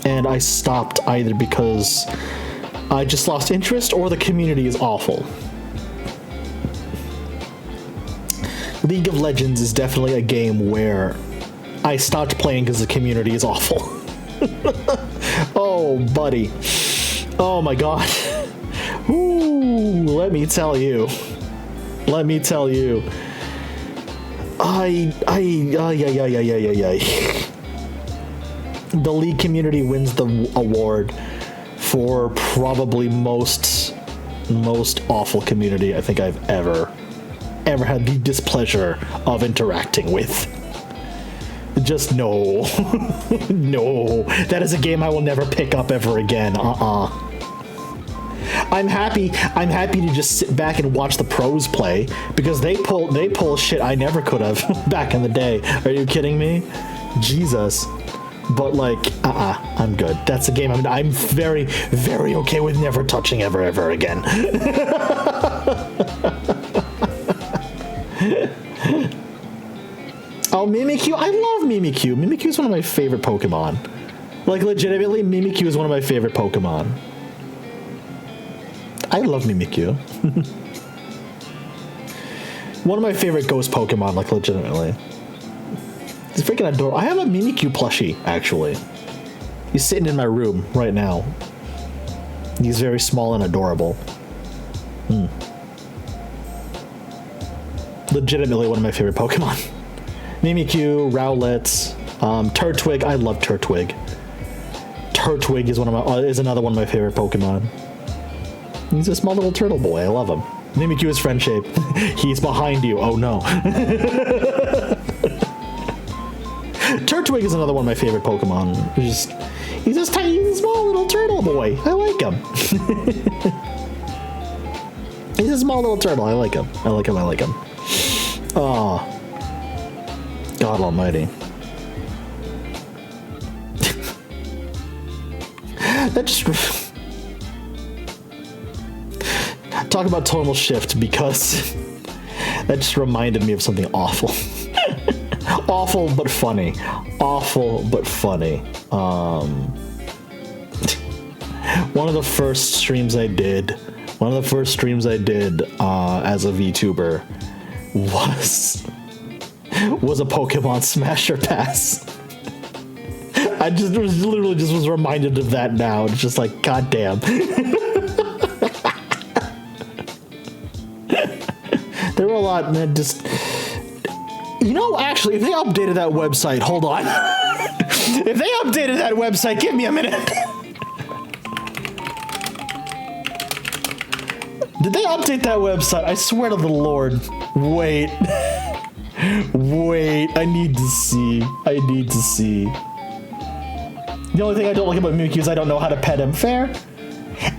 and I stopped either because I just lost interest or the community is awful. League of Legends is definitely a game where I stopped playing because the community is awful. Oh, buddy. Oh my god. Ooh, let me tell you. The League community wins the award for probably most awful community I think I've ever had the displeasure of interacting with. Just no. No. That is a game I will never pick up ever again. I'm happy to just sit back and watch the pros play because they pull shit I never could have back in the day. Are you kidding me? Jesus. But like, I'm good. That's a game I'm very, very okay with never touching ever again. Oh, Mimikyu. I love Mimikyu. Mimikyu is one of my favorite Pokemon. Like, legitimately, Mimikyu is one of my favorite Pokemon. I love Mimikyu. One of my favorite ghost Pokemon, like legitimately. He's freaking adorable. I have a Mimikyu plushie, actually. He's sitting in my room right now. He's very small and adorable. Legitimately one of my favorite Pokemon. Mimikyu, Rowlet, Turtwig. I love Turtwig. Turtwig is another one of my favorite Pokemon. He's a small little turtle boy. I love him. Mimikyu is friend shape. He's behind you. Oh no. Turtwig is another one of my favorite Pokemon. He's just tiny, small little turtle boy. I like him. He's a small little turtle. I like him. I like him. I like him. Oh, God Almighty. That just talk about tonal shift, because that just reminded me of something awful. Awful but funny. Awful but funny. One of the first streams I did as a VTuber was a Pokemon Smasher Pass. I just was reminded of that now. It's just like, goddamn. There were a lot, man. Just, you know, actually, if they updated that website, hold on. If they updated that website, give me a minute. Did they update that website? I swear to the Lord. Wait. Wait. I need to see. The only thing I don't like about Mimikyu is I don't know how to pet him. Fair.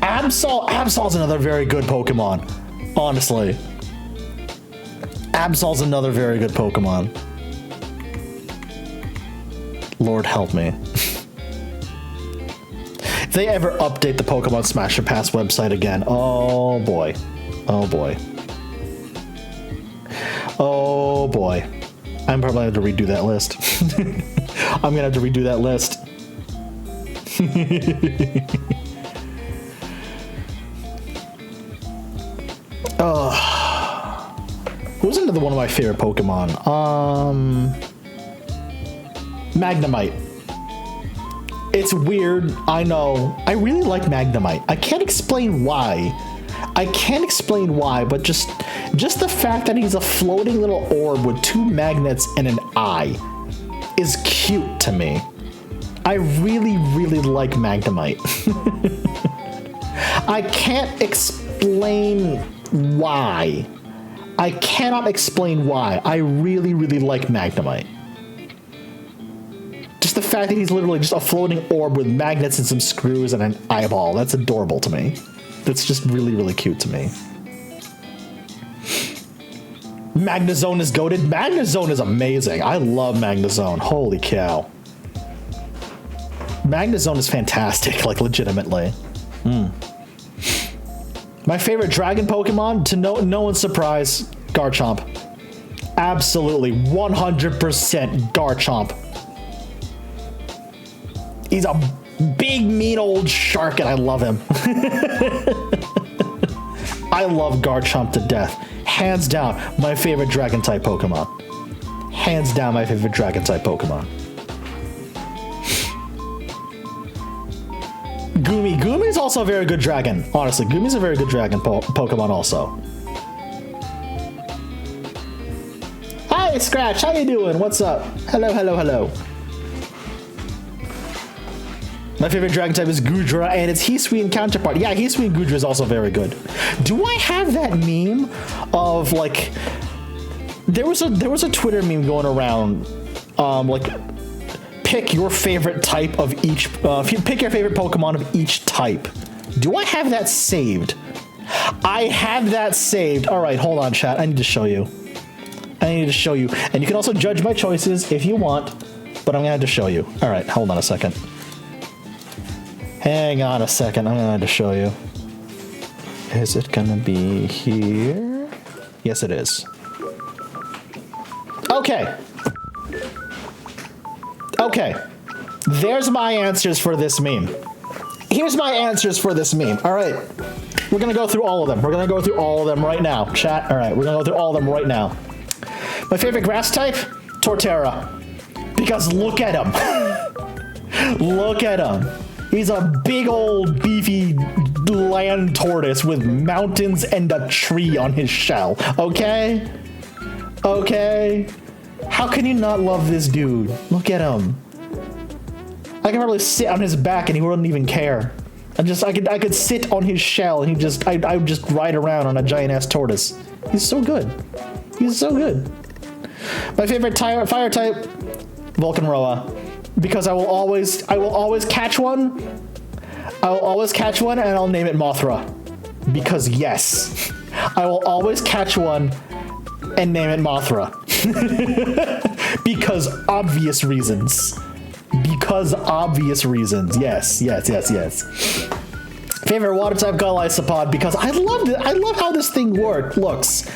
Absol's another very good Pokemon. Honestly. Absol's another very good Pokemon. Lord help me. If they ever update the Pokemon Smasher Pass website again, oh boy. Oh boy. Oh boy. I'm probably going to have to redo that list. I'm going to have to redo that list. Who's another one of my favorite Pokemon? Magnemite. It's weird, I know. I really like Magnemite. I can't explain why. But just the fact that he's a floating little orb with two magnets and an eye is cute to me. I really, really like Magnemite. I can't explain why. I cannot explain why. I really, really like Magnemite. Just the fact that he's literally just a floating orb with magnets and some screws and an eyeball. That's adorable to me. That's just really, really cute to me. Magnezone is goated. Magnezone is amazing. I love Magnezone. Holy cow. Magnezone is fantastic, like legitimately. My favorite dragon Pokemon, to no one's surprise, Garchomp. Absolutely, 100% Garchomp. He's a big, mean old shark, and I love him. I love Garchomp to death. Hands down, my favorite dragon-type Pokemon. Hands down, my favorite dragon-type Pokemon. Goomy. Goomy's also a very good dragon. Honestly, Goomy's a very good dragon Pokemon also. Hi, Scratch. How you doing? What's up? Hello, hello, hello. My favorite dragon type is Goodra, and its Heatween counterpart. Yeah, Heatween Goodra is also very good. Do I have that meme of, like... There was a Twitter meme going around, like... Pick your favorite type of each, pick your favorite Pokemon of each type. Do I have that saved? I have that saved. All right, hold on, chat. I need to show you. And you can also judge my choices if you want, but I'm gonna have to show you. All right, hold on a second. Hang on a second. I'm gonna have to show you. Is it gonna be here? Yes, it is. Okay. Okay, there's my answers for this meme. Here's my answers for this meme. All right. We're gonna go through all of them. We're gonna go through all of them right now. Chat. All right, we're gonna go through all of them right now. My favorite grass type, Torterra, because look at him. Look at him. He's a big old beefy land tortoise with mountains and a tree on his shell. Okay? Okay? How can you not love this dude? Look at him. I could probably sit on his back and he wouldn't even care. I could sit on his shell and I would just ride around on a giant ass tortoise. He's so good. He's so good. My favorite fire type, Vulcanroa, because I will always catch one. I will always catch one and I'll name it Mothra. Because yes, I will always catch one and name it Mothra. Because obvious reasons. Because obvious reasons. Yes. Favorite water type, Golisopod, because I love how this thing looks.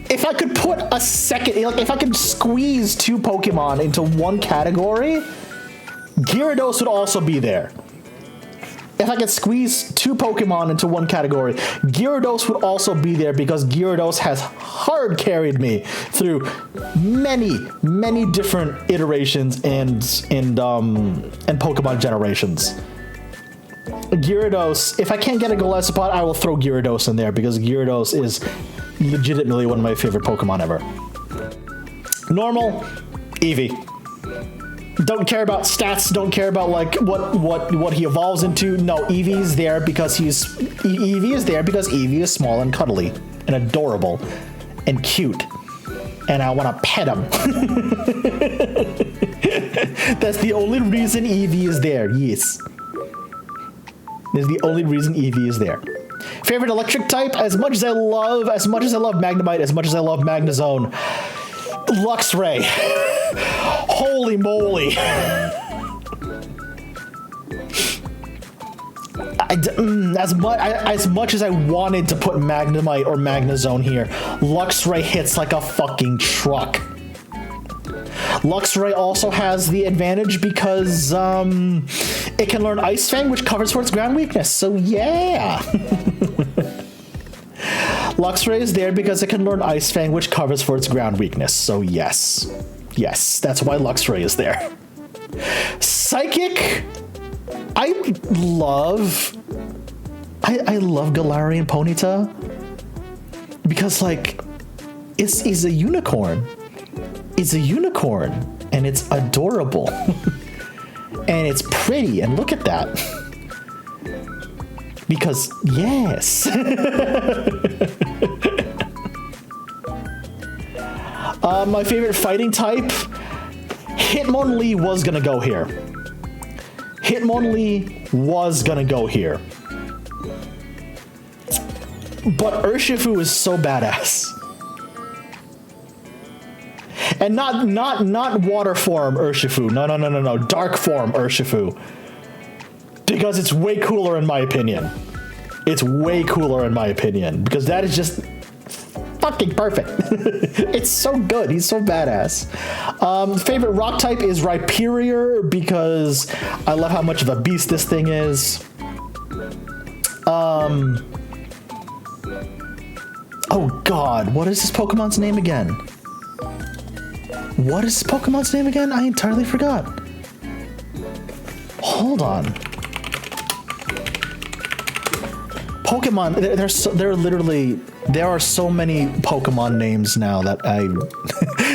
If I could put a second, like if I could squeeze two Pokemon into one category, Gyarados would also be there. If I could squeeze two Pokemon into one category, Gyarados would also be there because Gyarados has hard carried me through many different iterations and Pokemon generations. Gyarados, if I can't get a Golisopod, I will throw Gyarados in there because Gyarados is legitimately one of my favorite Pokemon ever. Normal, Eevee. Don't care about stats, don't care about like what he evolves into. No, Eevee is there because Eevee is small and cuddly and adorable and cute. And I want to pet him. That's the only reason Eevee is there. Yes. That's the only reason Eevee is there. Favorite electric type? As much as I love Magnemite, as much as I love Magnezone, Luxray. Holy moly. As much as I wanted to put Magnemite or Magnezone here, Luxray hits like a fucking truck. Luxray also has the advantage because it can learn Ice Fang, which covers for its ground weakness. So yeah. Luxray is there because it can learn Ice Fang, which covers for its ground weakness. So yes. Yes, that's why Luxray is there. Psychic, I love Galarian Ponyta because like it's a unicorn. It's a unicorn and it's adorable. And it's pretty and look at that. Because yes. My favorite fighting type, Hitmonlee was gonna go here. Hitmonlee was gonna go here. But Urshifu is so badass. And not water form Urshifu. No. Dark form Urshifu. Because it's way cooler in my opinion. It's way cooler in my opinion. Because that is just fucking perfect. It's so good. He's so badass. Favorite rock type is Rhyperior because I love how much of a beast this thing is. Oh god, what is this Pokemon's name again? What is this Pokemon's name again? I entirely forgot. Hold on. Pokemon, there are so many Pokemon names now that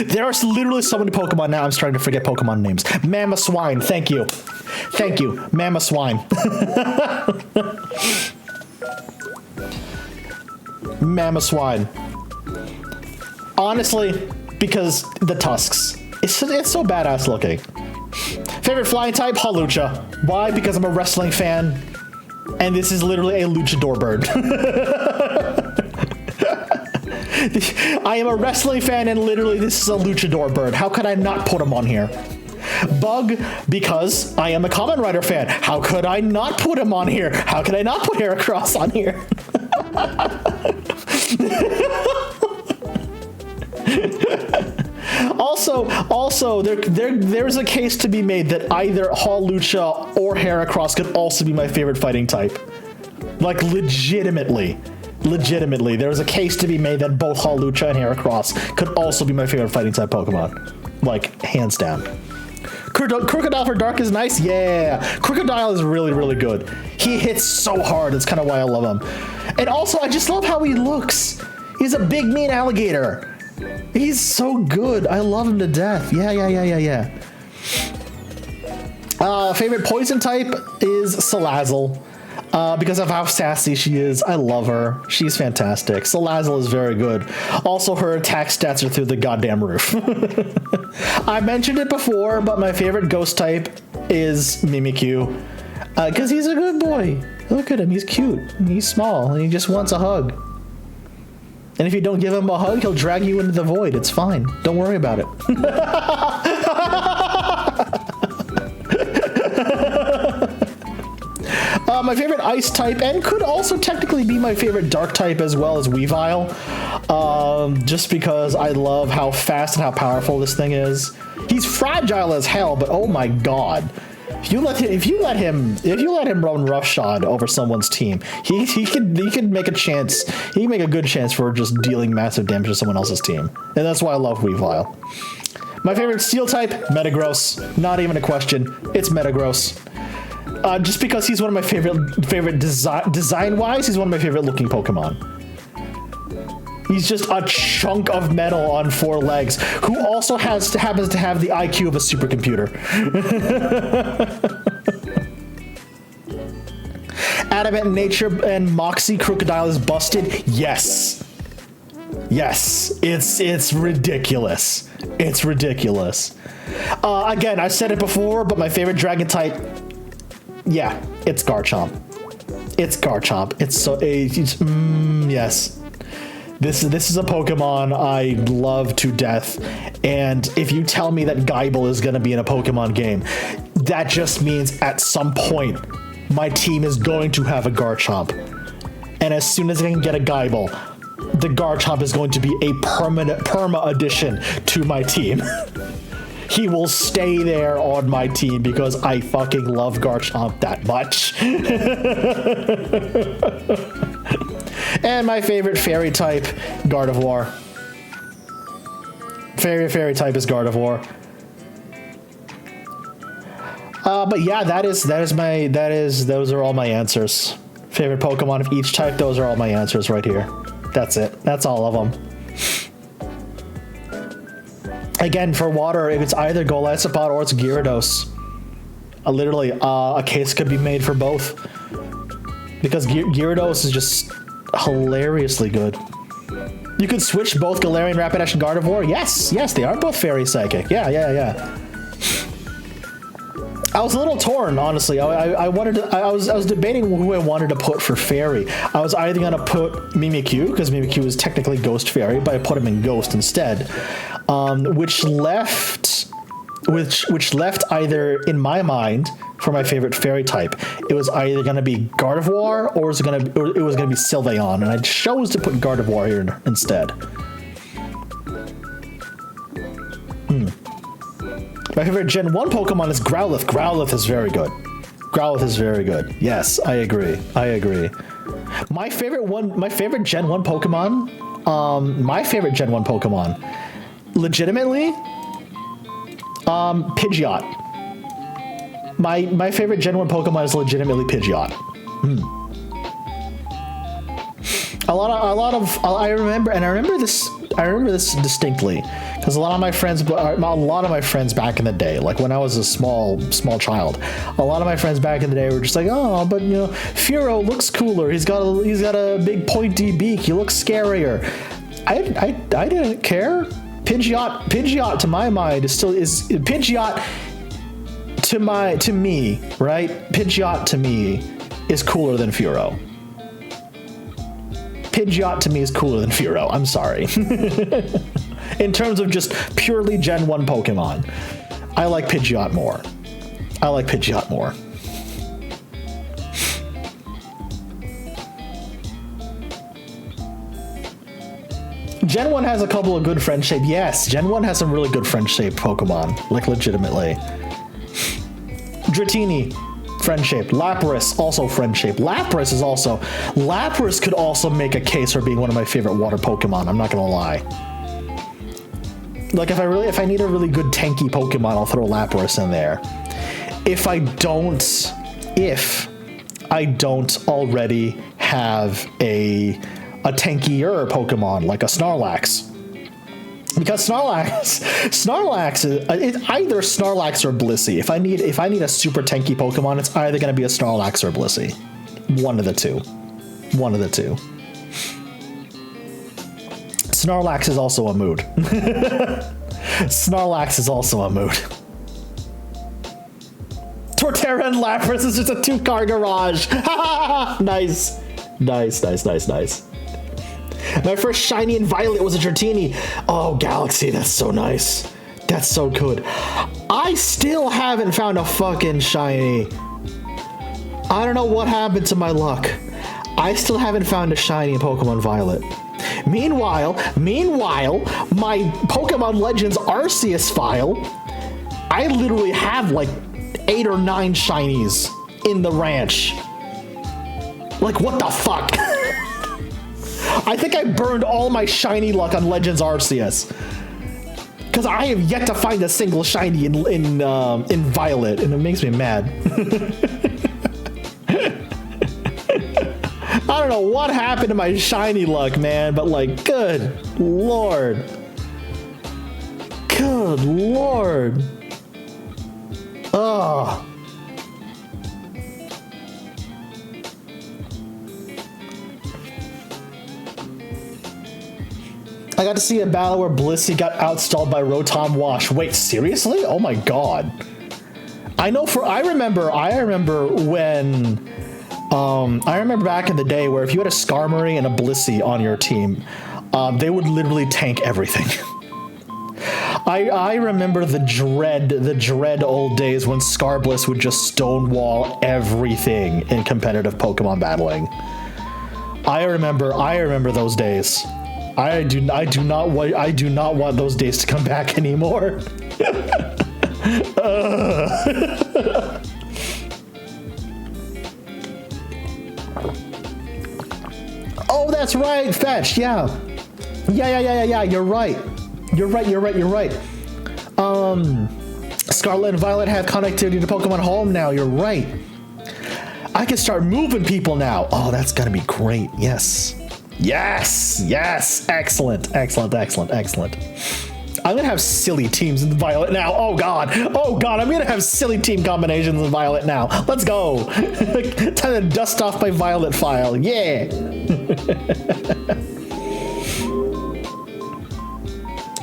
there are literally so many Pokemon now I'm starting to forget Pokemon names. Mamoswine, thank you. Thank you, Mamoswine. Mamoswine. Honestly, because the tusks. It's so badass looking. Favorite flying type, Hawlucha. Why? Because I'm a wrestling fan. And this is literally a luchador bird. I am a wrestling fan and literally this is a luchador bird. How could I not put him on here? Bug, because I am a Kamen Rider fan. How could I not put him on here? How could I not put Heracross on here? Also, there's a case to be made that either Hawlucha or Heracross could also be my favorite fighting type. Like, legitimately. Legitimately. There's a case to be made that both Hawlucha and Heracross could also be my favorite fighting type Pokemon. Like, hands down. Crocodile for Dark is nice? Yeah. Crocodile is really, really good. He hits so hard. That's kind of why I love him. And also, I just love how he looks. He's a big, mean alligator. He's so good. I love him to death. Yeah. Favorite poison type is Salazzle. Because of how sassy she is. I love her. She's fantastic. Salazzle is very good. Also, her attack stats are through the goddamn roof. I mentioned it before, but my favorite ghost type is Mimikyu. Because he's a good boy. Look at him. He's cute. He's small. And he just wants a hug. And if you don't give him a hug, he'll drag you into the void. It's fine. Don't worry about it. My favorite ice type, and could also technically be my favorite dark type as well as Weavile. Just because I love how fast and how powerful this thing is. He's fragile as hell, but oh my god. If you let him run roughshod over someone's team, he could make a chance. He can make a good chance for just dealing massive damage to someone else's team. And that's why I love Weavile. My favorite steel type, Metagross. Not even a question. It's Metagross. Just because he's one of my favorite design-wise, he's one of my favorite looking Pokemon. He's just a chunk of metal on 4 legs, who also happens to have the IQ of a supercomputer. Adamant Nature and Moxie Crocodile is busted. Yes. Yes, it's ridiculous. It's ridiculous. Again, I said it before, but my favorite dragon type, yeah, it's Garchomp. It's Garchomp. Yes. This is a Pokemon I love to death, and if you tell me that Geibel is going to be in a Pokemon game, that just means at some point my team is going to have a Garchomp. And as soon as I can get a Geibel, the Garchomp is going to be a perma addition to my team. He will stay there on my team because I fucking love Garchomp that much. And my favorite fairy type, Gardevoir. Fairy type is Gardevoir. But yeah, those are all my answers. Favorite Pokemon of each type, those are all my answers right here. That's it. That's all of them. Again, for water, it's either Golisopod or it's Gyarados. Literally, a case could be made for both. Because Gyarados is just hilariously good. You could switch both Galarian, Rapidash, and Gardevoir. Yes, they are both Fairy Psychic. Yeah. I was a little torn, honestly. I was debating who I wanted to put for Fairy. I was either gonna put Mimikyu, because Mimikyu is technically Ghost Fairy, but I put him in Ghost instead. Which left either, in my mind, for my favorite fairy type, it was either gonna be Gardevoir or it was gonna be Sylveon, and I chose to put Gardevoir here instead. My favorite Gen 1 Pokemon is Growlithe. Growlithe is very good. Growlithe is very good. Yes, I agree. My favorite Gen 1 Pokemon, legitimately, Pidgeot. My favorite Gen 1 Pokemon is legitimately Pidgeot. I remember this distinctly, because a lot of my friends back in the day, like when I was a small child, a lot of my friends back in the day were just like, oh, but you know, Furo looks cooler. He's got a big pointy beak. He looks scarier. I didn't care. Pidgeot to my mind is Pidgeot to me, right? Pidgeot to me is cooler than Furo. Pidgeot to me is cooler than Furo. I'm sorry. In terms of just purely Gen 1 Pokemon, I like Pidgeot more. Gen 1 has a couple of good friend-shaped. Yes, Gen 1 has some really good friend-shaped Pokemon, like legitimately. Dratini, friend-shaped. Lapras, also friend-shaped. Lapras could also make a case for being one of my favorite water Pokemon, I'm not gonna lie. Like, if I need a really good tanky Pokemon, I'll throw Lapras in there. If I don't already have a tankier Pokemon, like a Snorlax. Because Snorlax is either Snorlax or Blissey. If I need a super tanky Pokemon, it's either going to be a Snorlax or Blissey. One of the two. Snorlax is also a mood. Torterra and Lapras is just a 2-car garage. Nice. My first shiny in Violet was a Dratini. Oh, Galaxy, that's so nice. That's so good. I still haven't found a fucking shiny. I don't know what happened to my luck. I still haven't found a shiny in Pokemon Violet. Meanwhile, my Pokemon Legends Arceus file, I literally have like 8 or 9 shinies in the ranch. Like, what the fuck? I think I burned all my shiny luck on Legends Arceus. Because I have yet to find a single shiny in Violet, and it makes me mad. I don't know what happened to my shiny luck, man, but like, good lord. Ugh. I got to see a battle where Blissey got outstalled by Rotom Wash. Wait, seriously? Oh my god. I remember back in the day where if you had a Skarmory and a Blissey on your team, they would literally tank everything. I remember the dread old days when Scarbliss would just stonewall everything in competitive Pokemon battling. I remember those days. I do not want those days to come back anymore. Oh, that's right, Fetch. Yeah. You're right. Scarlet and Violet have connectivity to Pokemon Home now. You're right. I can start moving people now. Oh, that's gonna be great. Yes. Excellent. I'm gonna have silly teams in Violet now. Oh god, I'm gonna have silly team combinations in Violet now. Let's go. Time to dust off my Violet file. Yeah.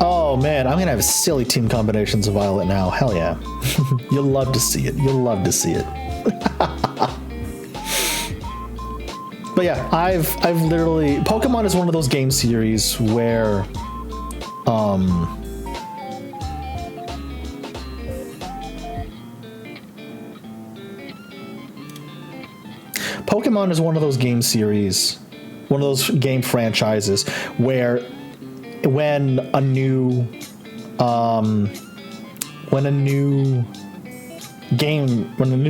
Oh man, I'm gonna have silly team combinations of Violet now. Hell yeah. You'll love to see it. But yeah, I've literally, Pokemon is one of those game series where Pokemon is one of those game series, one of those game franchises where when a new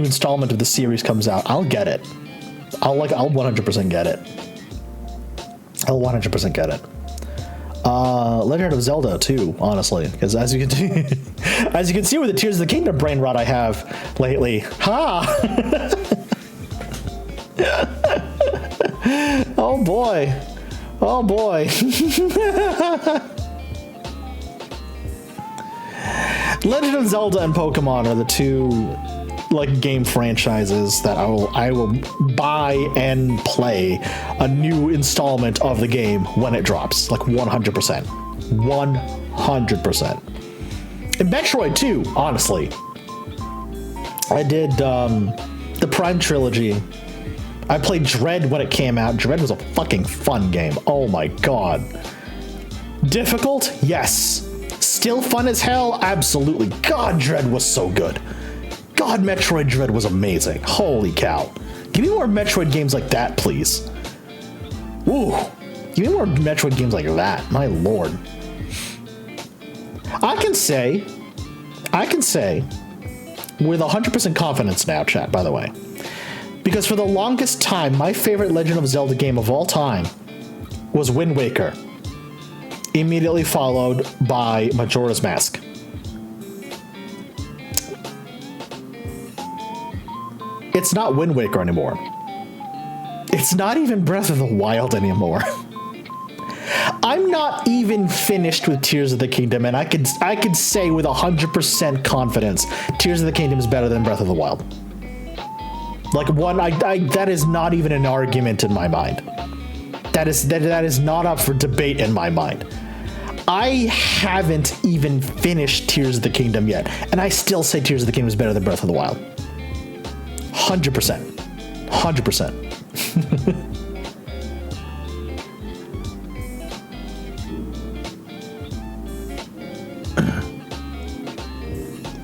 installment of the series comes out, I'll get it. I'll 100% get it. Legend of Zelda too, honestly, because as you can see with the Tears of the Kingdom brain rot I have lately. Ha! Oh boy. Legend of Zelda and Pokemon are the two like game franchises that I will buy and play a new installment of the game when it drops, like 100%. And Metroid too, honestly. I did the Prime Trilogy. I played Dread when it came out. Dread was a fucking fun game. Oh my god. Difficult? Yes. Still fun as hell? Absolutely. God, Dread was so good. God, Metroid Dread was amazing. Holy cow. Give me more Metroid games like that, please. Ooh. Give me more Metroid games like that. My lord. I can say with 100% confidence now, chat, by the way. Because for the longest time, my favorite Legend of Zelda game of all time was Wind Waker, immediately followed by Majora's Mask. It's not Wind Waker anymore. It's not even Breath of the Wild anymore. I'm not even finished with Tears of the Kingdom, and I could say with 100% confidence, Tears of the Kingdom is better than Breath of the Wild. Like that is not even an argument in my mind. That is not up for debate in my mind. I haven't even finished Tears of the Kingdom yet, and I still say Tears of the Kingdom is better than Breath of the Wild. 100%. 100%.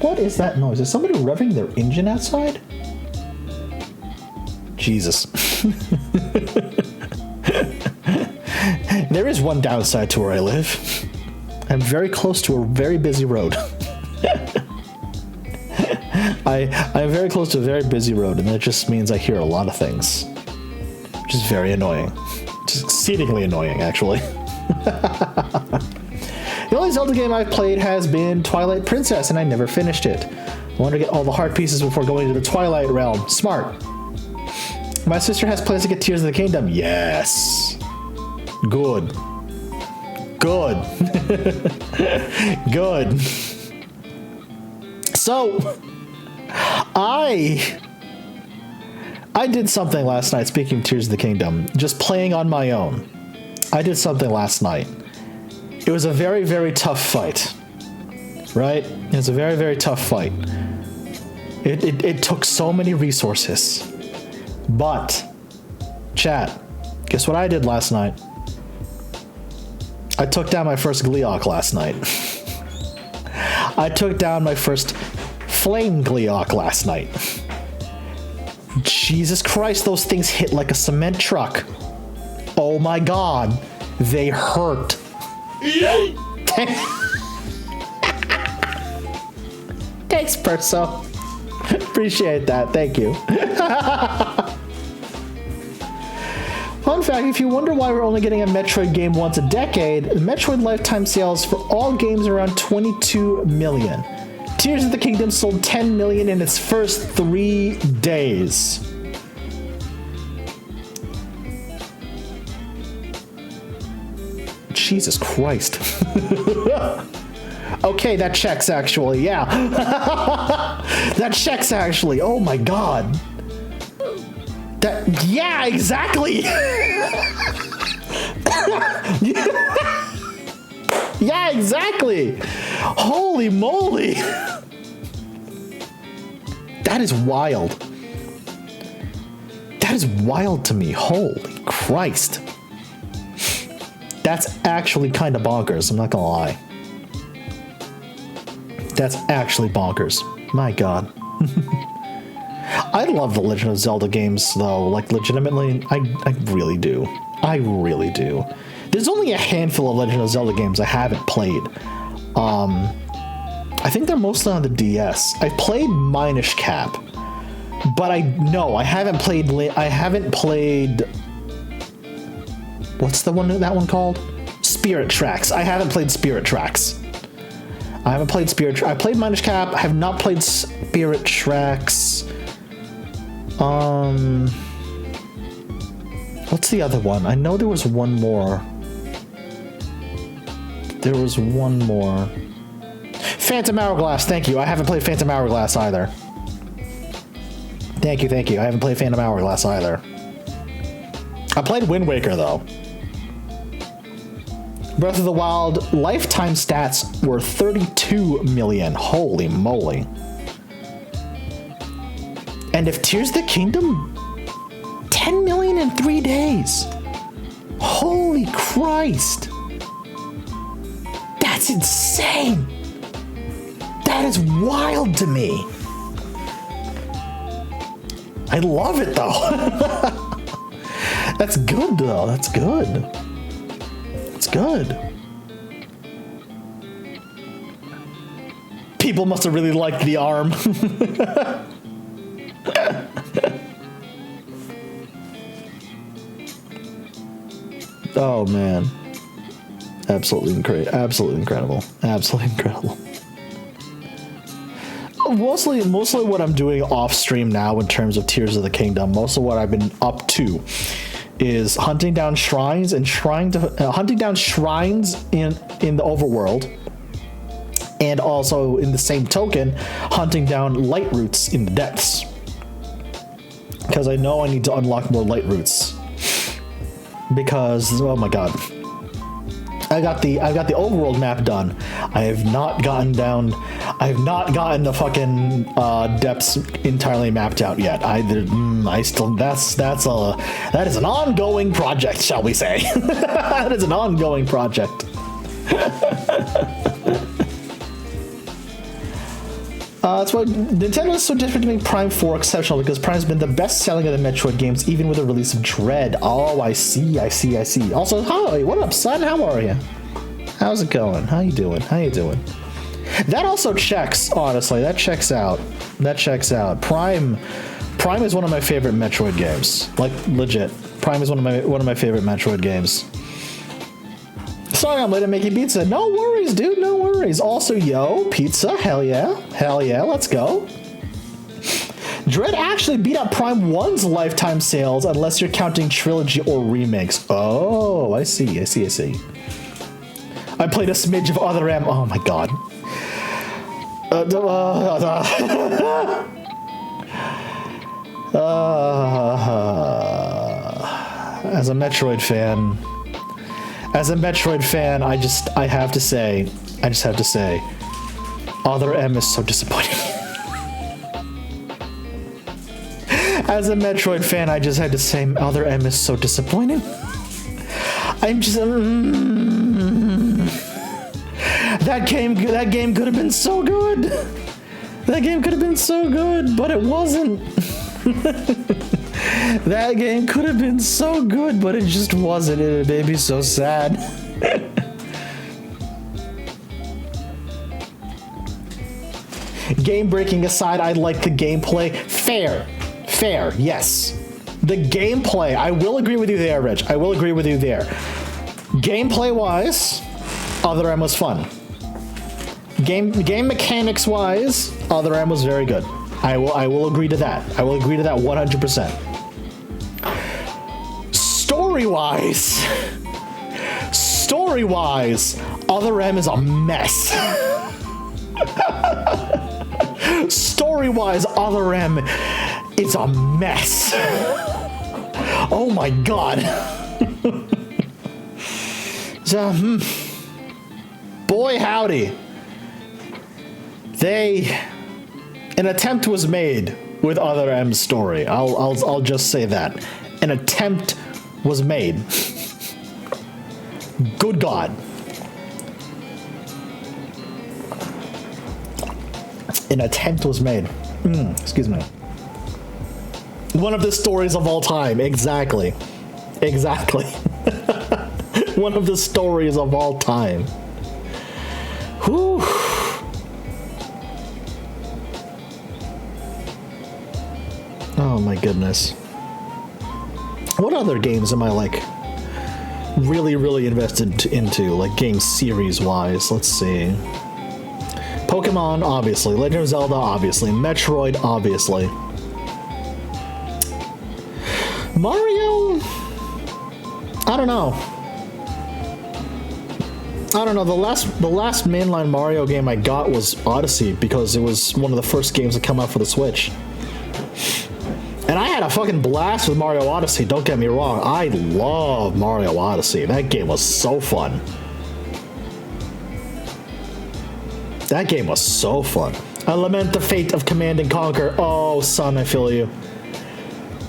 What is that noise? Is somebody revving their engine outside? Jesus. There is one downside to where I live. I'm very close to a very busy road. I'm very close to a very busy road, and that just means I hear a lot of things, which is very annoying. Just exceedingly annoying, actually. The only Zelda game I've played has been Twilight Princess, and I never finished it. I want to get all the heart pieces before going to the Twilight Realm. Smart. My sister has plans to get Tears of the Kingdom. Yes. Good. Good. Good. So, I did something last night, speaking of Tears of the Kingdom, just playing on my own. I did something last night. It was a very, very tough fight. Right? It was a very, very tough fight. It took so many resources. But, chat, guess what I did last night? I took down my first Gleeok last night. I took down my first Flame Gleeok last night. Jesus Christ, those things hit like a cement truck. Oh my god, they hurt. Thanks, Perso. Appreciate that, thank you. Fun fact, if you wonder why we're only getting a Metroid game once a decade, Metroid lifetime sales for all games are around 22 million. Tears of the Kingdom sold 10 million in its first 3 days. Jesus Christ. Okay, that checks actually, yeah. That checks actually, oh my god. Yeah, exactly. Yeah, exactly. Holy moly. That is wild. That is wild to me. Holy Christ. That's actually kind of bonkers, I'm not gonna lie. That's actually bonkers. My god. I love the Legend of Zelda games, though. Like, legitimately, I really do. I really do. There's only a handful of Legend of Zelda games I haven't played. I think they're mostly on the DS. I've played Minish Cap, but I haven't played. What's that one called? Spirit Tracks. I haven't played Spirit Tracks. I haven't played Spirit. I played Minish Cap. I have not played Spirit Tracks. What's the other one? I know there was one more. There was one more. Phantom Hourglass, thank you. I haven't played Phantom Hourglass either. Thank you. I haven't played Phantom Hourglass either. I played Wind Waker, though. Breath of the Wild lifetime stats were 32 million. Holy moly. And if Tears of the Kingdom, 10 million in 3 days. Holy Christ. That's insane. That is wild to me. I love it, though. That's good, though. That's good. It's good. People must have really liked the arm. Oh man, absolutely incredible, absolutely incredible, absolutely incredible. Mostly what I'm doing off stream now in terms of Tears of the Kingdom, most of what I've been up to is hunting down shrines and hunting down shrines in the overworld, and also in the same token, hunting down light roots in the depths. Because I know I need to unlock more light roots. Because oh my god, I got the overworld map done. I have not gotten the fucking depths entirely mapped out yet. That is an ongoing project, shall we say? That is an ongoing project. That's why Nintendo is so different to make Prime 4 exceptional, because Prime's been the best selling of the Metroid games, even with the release of Dread. Oh, I see. Also, hi, what up, son? How are you? How's it going? How you doing? That also checks, honestly. That checks out. Prime is one of my favorite Metroid games. Like, legit. Prime is one of my favorite Metroid games. Sorry I'm late at making pizza. No worries, dude. No worries. Also, yo, pizza. Hell yeah. Let's go. Dread actually beat out Prime 1's lifetime sales, unless you're counting trilogy or remakes. Oh, I see. I played a smidge of Other M. Oh my god. As a Metroid fan, I just have to say, Other M is so disappointing. As a Metroid fan, I just had to say, Other M is so disappointing. I'm just, that game could have been so good. That game could have been so good, but it wasn't. That game could have been so good, but it just wasn't. It made me so sad. Game breaking aside, I like the gameplay. Fair, yes. The gameplay, I will agree with you there, Rich. I will agree with you there. Gameplay wise, Other M was fun. Game mechanics wise, Other M was very good. I will agree to that. 100%. Story wise, Other M is a mess. Story wise, Other M is a mess. Oh my god. So, boy howdy. An attempt was made with Other M's story. I'll just say that. An attempt was made. Good God. An attempt was made. Excuse me. One of the stories of all time. Exactly. One of the stories of all time. Whew. Oh my goodness. What other games am I like really invested into, like game series wise? Let's see. Pokemon, obviously. Legend of Zelda, obviously. Metroid, obviously. Mario? I don't know. The last mainline Mario game I got was Odyssey, because it was one of the first games to come out for the Switch. And I had a fucking blast with Mario Odyssey, don't get me wrong. I love Mario Odyssey. That game was so fun. I lament the fate of Command and Conquer. Oh, son, I feel you.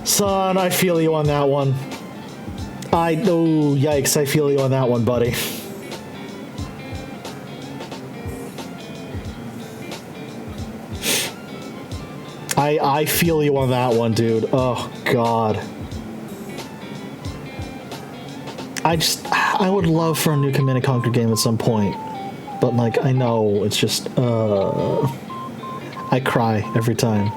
Son, I feel you on that one. Yikes, I feel you on that one, buddy. I feel you on that one, dude. Oh, God. I would love for a new Command & Conquer game at some point. But, like, I know it's just, I cry every time.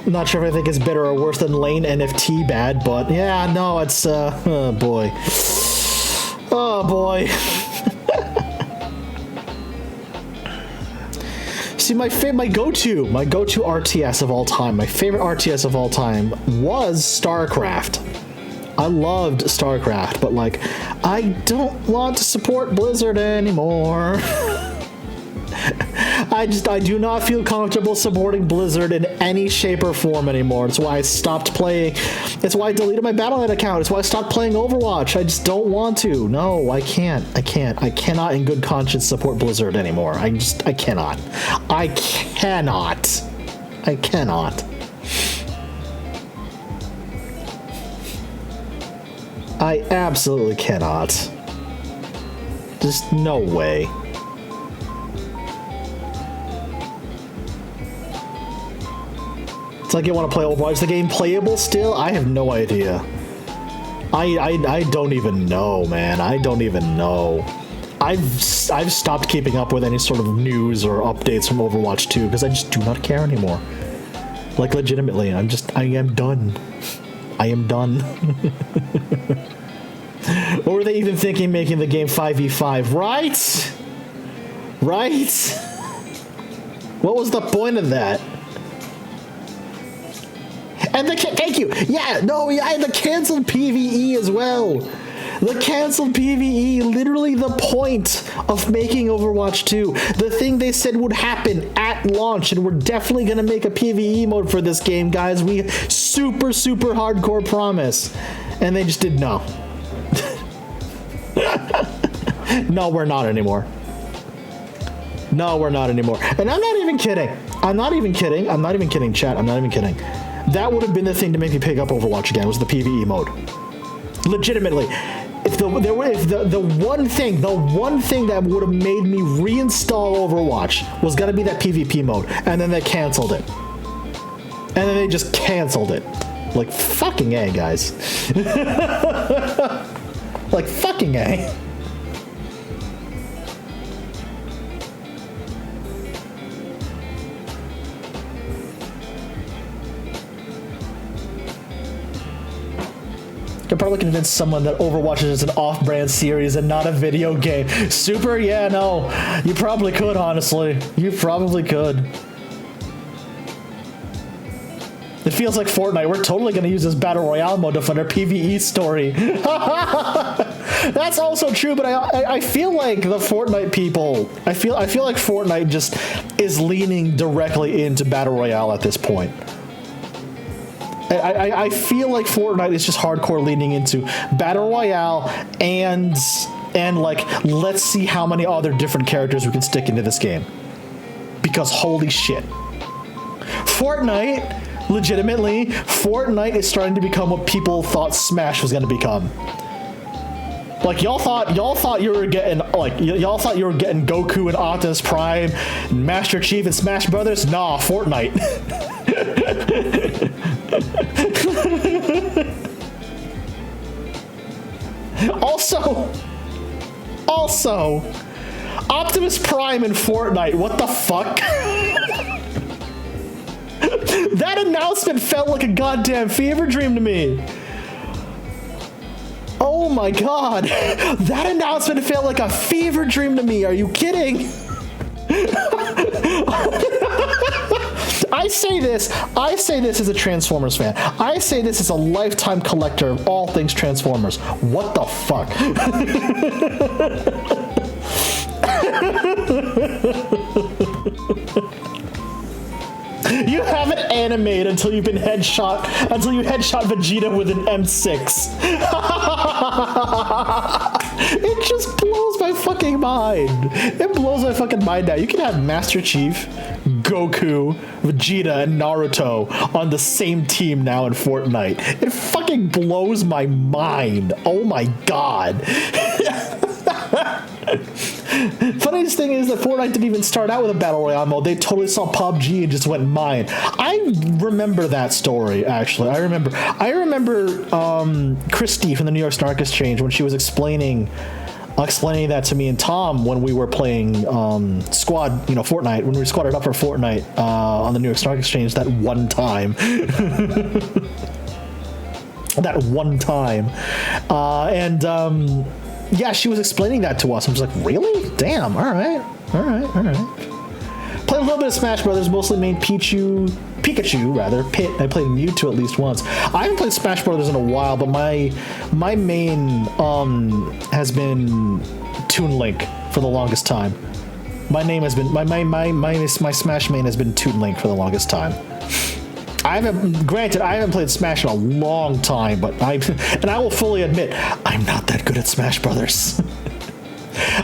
I'm not sure if I think it's better or worse than Lane NFT bad, but yeah, no, it's, oh boy. Oh boy. See, my go-to RTS of all time, my favorite RTS of all time was StarCraft. I loved StarCraft, but like, I don't want to support Blizzard anymore. I do not feel comfortable supporting Blizzard in any shape or form anymore. That's why I stopped playing. That's why I deleted my Battle.net account. It's why I stopped playing Overwatch. I just don't want to. No, I can't. I cannot in good conscience support Blizzard anymore. I cannot. I cannot. I absolutely cannot. Just no way. It's like you want to play Overwatch. Is the game playable still? I have no idea. I don't even know, man. I don't even know. I've stopped keeping up with any sort of news or updates from Overwatch 2 because I just do not care anymore. Like, legitimately, I am done. I am done. Or were they even thinking making the game 5v5? Right? Right? What was the point of that? And thank you. Yeah, no, yeah, and the canceled PvE as well. The canceled PvE, literally the point of making Overwatch 2. The thing they said would happen at launch, and we're definitely gonna make a PvE mode for this game, guys. We super hardcore promise. And they just did no. No, we're not anymore. No, we're not anymore. And I'm not even kidding. I'm not even kidding, chat. I'm not even kidding. That would have been the thing to make me pick up Overwatch again, was the PvE mode. Legitimately. If the one thing that would have made me reinstall Overwatch was gonna be that PvP mode, and then they canceled it. And then they just canceled it. Like, fucking A, guys. Like, fucking A. Could probably convince someone that Overwatch is an off-brand series and not a video game. Super? Yeah, no. You probably could, honestly. You probably could. It feels like Fortnite. We're totally going to use this Battle Royale mode to fund our PvE story. That's also true, but I feel like the Fortnite people... I feel like Fortnite just is leaning directly into Battle Royale at this point. I feel like Fortnite is just hardcore leaning into Battle Royale and like, let's see how many other different characters we can stick into this game. Because holy shit. Fortnite, legitimately, Fortnite is starting to become what people thought Smash was going to become. Like, y'all thought you were getting Goku and Optimus Prime, and Master Chief and Smash Brothers? Nah, Fortnite. Also, Optimus Prime in Fortnite, what the fuck? That announcement felt like a goddamn fever dream to me. Oh my god, that announcement felt like a fever dream to me. Are you kidding? I say this as a Transformers fan. I say this as a lifetime collector of all things Transformers. What the fuck? You haven't animated until you headshot Vegeta with an M6. It just blows my fucking mind. It blows my fucking mind now. You can have Master Chief, Goku, Vegeta, and Naruto on the same team now in Fortnite. It fucking blows my mind. Oh my god. Funniest thing is that Fortnite didn't even start out with a Battle Royale mode. They totally saw PUBG and just went mine. I remember that story, actually. I remember Christy from the New York Snark Exchange when she was explaining explaining that to me and Tom when we were playing Squad, Fortnite, when we squatted up for Fortnite on the New York Stock Exchange that one time. That one time. Yeah, she was explaining that to us. I'm just like, really? Damn, all right. Played a little bit of Smash Brothers, mostly main Pikachu, Pit. I played Mewtwo at least once. I haven't played Smash Brothers in a while, but my main has been Toon Link for the longest time. My name has been my Smash main has been Toon Link for the longest time. I haven't played Smash in a long time, but I will fully admit I'm not that good at Smash Brothers.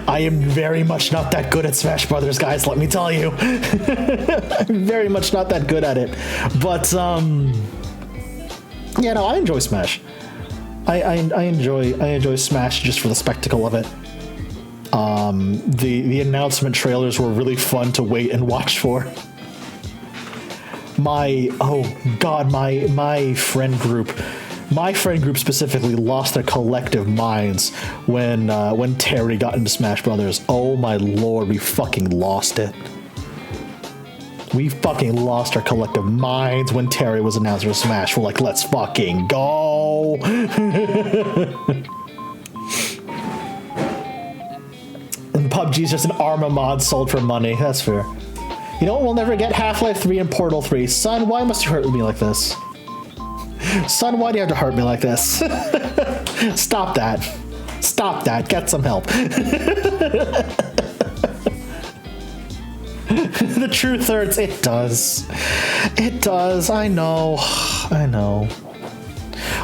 I am very much not that good at Smash Brothers, guys, let me tell you. I'm very much not that good at it. But, yeah, no, I enjoy Smash. I enjoy Smash just for the spectacle of it. The announcement trailers were really fun to wait and watch for. My friend group specifically lost their collective minds when Terry got into Smash Brothers. Oh my lord, we fucking lost it. We fucking lost our collective minds when Terry was announced for Smash. We're like, let's fucking go. And PUBG's just an Arma mod sold for money. That's fair. You know what we'll never get? Half-Life 3 and Portal 3. Son, why must you hurt me like this? Son, why do you have to hurt me like this? Stop that. Stop that. Get some help. The truth hurts. It does. It does. I know.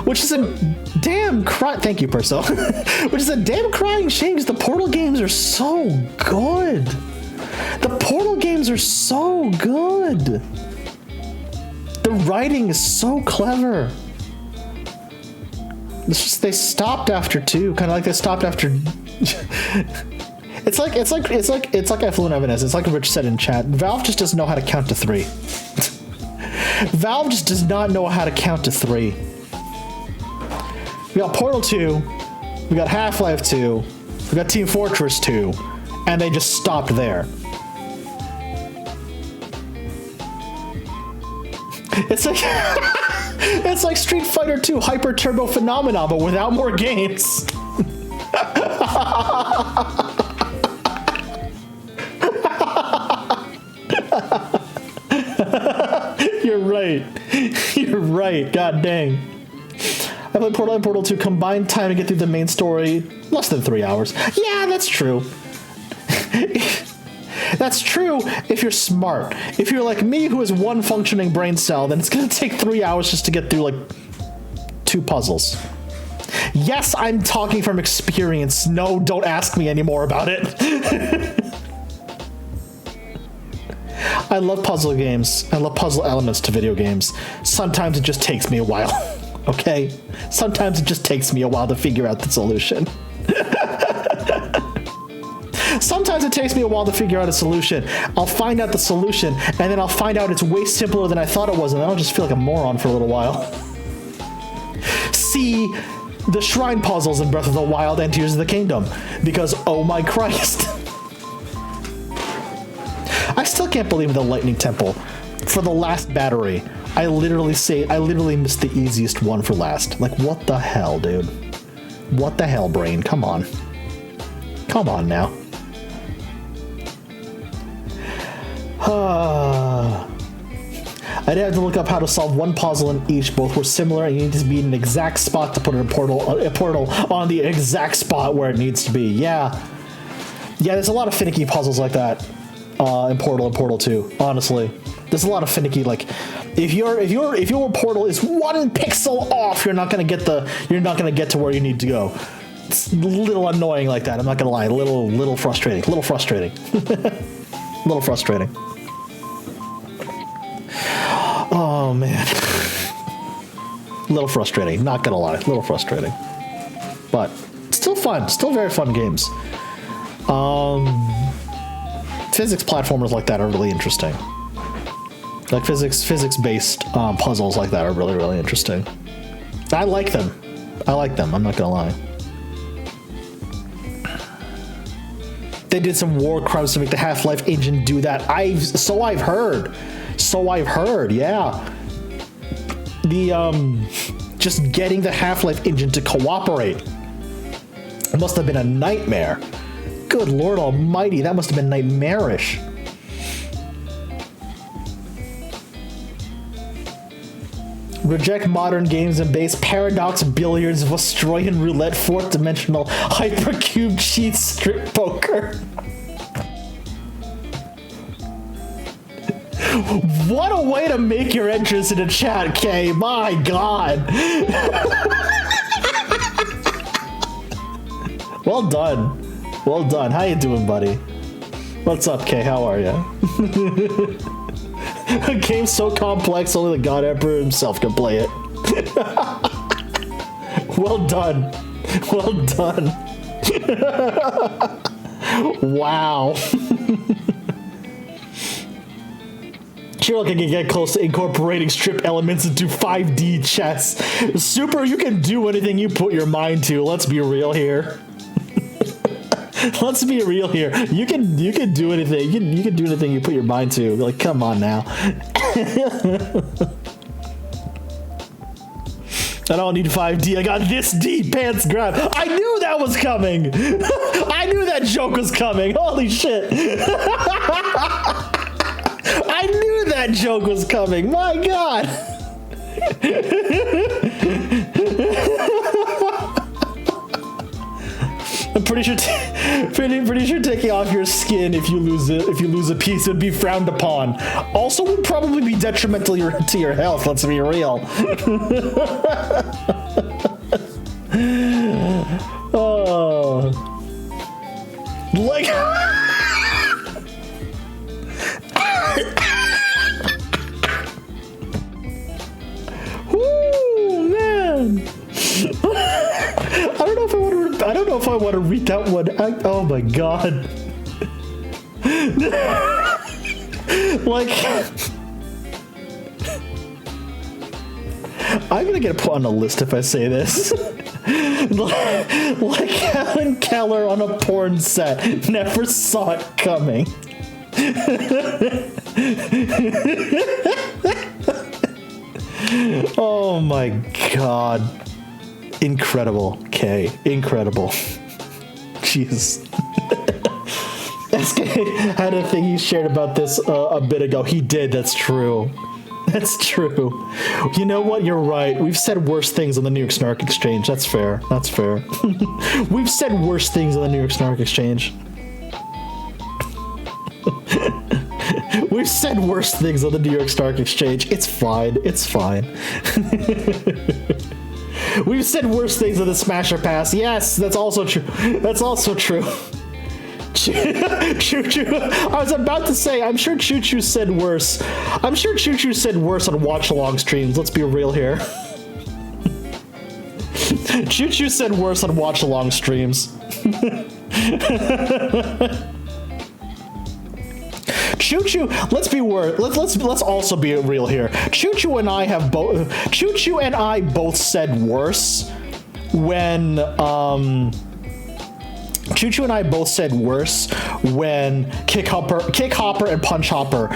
Which is a damn thank you, Perso. Which is a damn crying shame because the Portal games are so good. The Portal games are so good. The writing is so clever. It's just they stopped after 2, kind of like they stopped after. It's like Effluent Evidence. It's like Rich said in chat. Valve just doesn't know how to count to 3. Valve just does not know how to count to 3. We got Portal 2, we got Half-Life 2, we got Team Fortress 2, and they just stopped there. It's like it's like Street Fighter 2 Hyper Turbo Phenomena, but without more games. You're right. You're right. God dang. I played Portal and Portal 2 combined time to get through the main story, less than 3 hours. Yeah, that's true. That's true if you're smart. If you're like me who has one functioning brain cell, then it's gonna take 3 hours just to get through like 2 puzzles. Yes, I'm talking from experience. No, don't ask me anymore about it. I love puzzle games. I love puzzle elements to video games. Sometimes it just takes me a while, okay? Sometimes it just takes me a while to figure out the solution. Sometimes it takes me a while to figure out a solution. I'll find out the solution, and then I'll find out it's way simpler than I thought it was, and then I'll just feel like a moron for a little while. See the shrine puzzles in Breath of the Wild and Tears of the Kingdom, because oh my Christ. I still can't believe the Lightning Temple. For the last battery, I literally missed the easiest one for last. Like, what the hell, dude? What the hell, brain? Come on. Come on now. I'd have to look up how to solve one puzzle in each. Both were similar, and you need to be in an exact spot to put a portal on the exact spot where it needs to be. Yeah, there's a lot of finicky puzzles like that in Portal and Portal 2. Honestly, there's a lot of finicky. Like, if your portal is 1 pixel off, you're not gonna get to where you need to go. It's a little annoying like that. I'm not gonna lie. Little frustrating. Little frustrating. Oh man. Little frustrating, not gonna lie. Little frustrating. But still fun. Still very fun games. Physics platformers like that are really interesting. Like physics-based puzzles like that are really, really interesting. I like them. I'm not gonna lie. They did some war crimes to make the Half-Life engine do that. So I've heard. Yeah. Just getting the Half-Life engine to cooperate. It must have been a nightmare. Good Lord Almighty, that must have been nightmarish. Reject modern games and base Paradox Billiards, Vostroyan Roulette, 4th Dimensional, Hypercube Cheat Strip Poker. What a way to make your entrance in the chat, Kay. My God. Well done. Well done. How you doing, buddy? What's up, Kay? How are you? A game so complex, only the God Emperor himself can play it. Well done. Well done. Wow. Sure, can get close to incorporating strip elements into 5D chess. Super, you can do anything you put your mind to. Let's be real here. Let's be real here. You can do anything. You can do anything you put your mind to. Like, come on now. I don't need 5D. I got this D pants grab. I knew that was coming. I knew that joke was coming. Holy shit. I knew that joke was coming. My God. I'm pretty sure taking off your skin if you lose a piece would be frowned upon. Also would probably be detrimental to your health, let's be real. Oh. Like Woo, man. I don't know if I want to read that one. Oh my God. Like, I'm gonna get put on a list if I say this. Like Helen Keller on a porn set. Never saw it coming. Oh my God. Incredible, Kay. Incredible. Jeez. SK had a thing he shared about this a bit ago. He did, that's true. That's true. You know what? You're right. We've said worse things on the New York Snark Exchange. That's fair. That's fair. We've said worse things on the New York Snark Exchange. We've said worse things on the New York Snark Exchange. It's fine. It's fine. We've said worse things on the Smasher Pass. Yes, that's also true. That's also true. Choo Choo. I was about to say, I'm sure Choo Choo said worse. I'm sure Choo Choo said worse on watch along streams. Let's be real here. Choo Choo said worse on watch along streams. Choo Choo, let's also be real here. Choo Choo and I both said worse when Choo Choo and I both said worse when Kick Hopper and Punch Hopper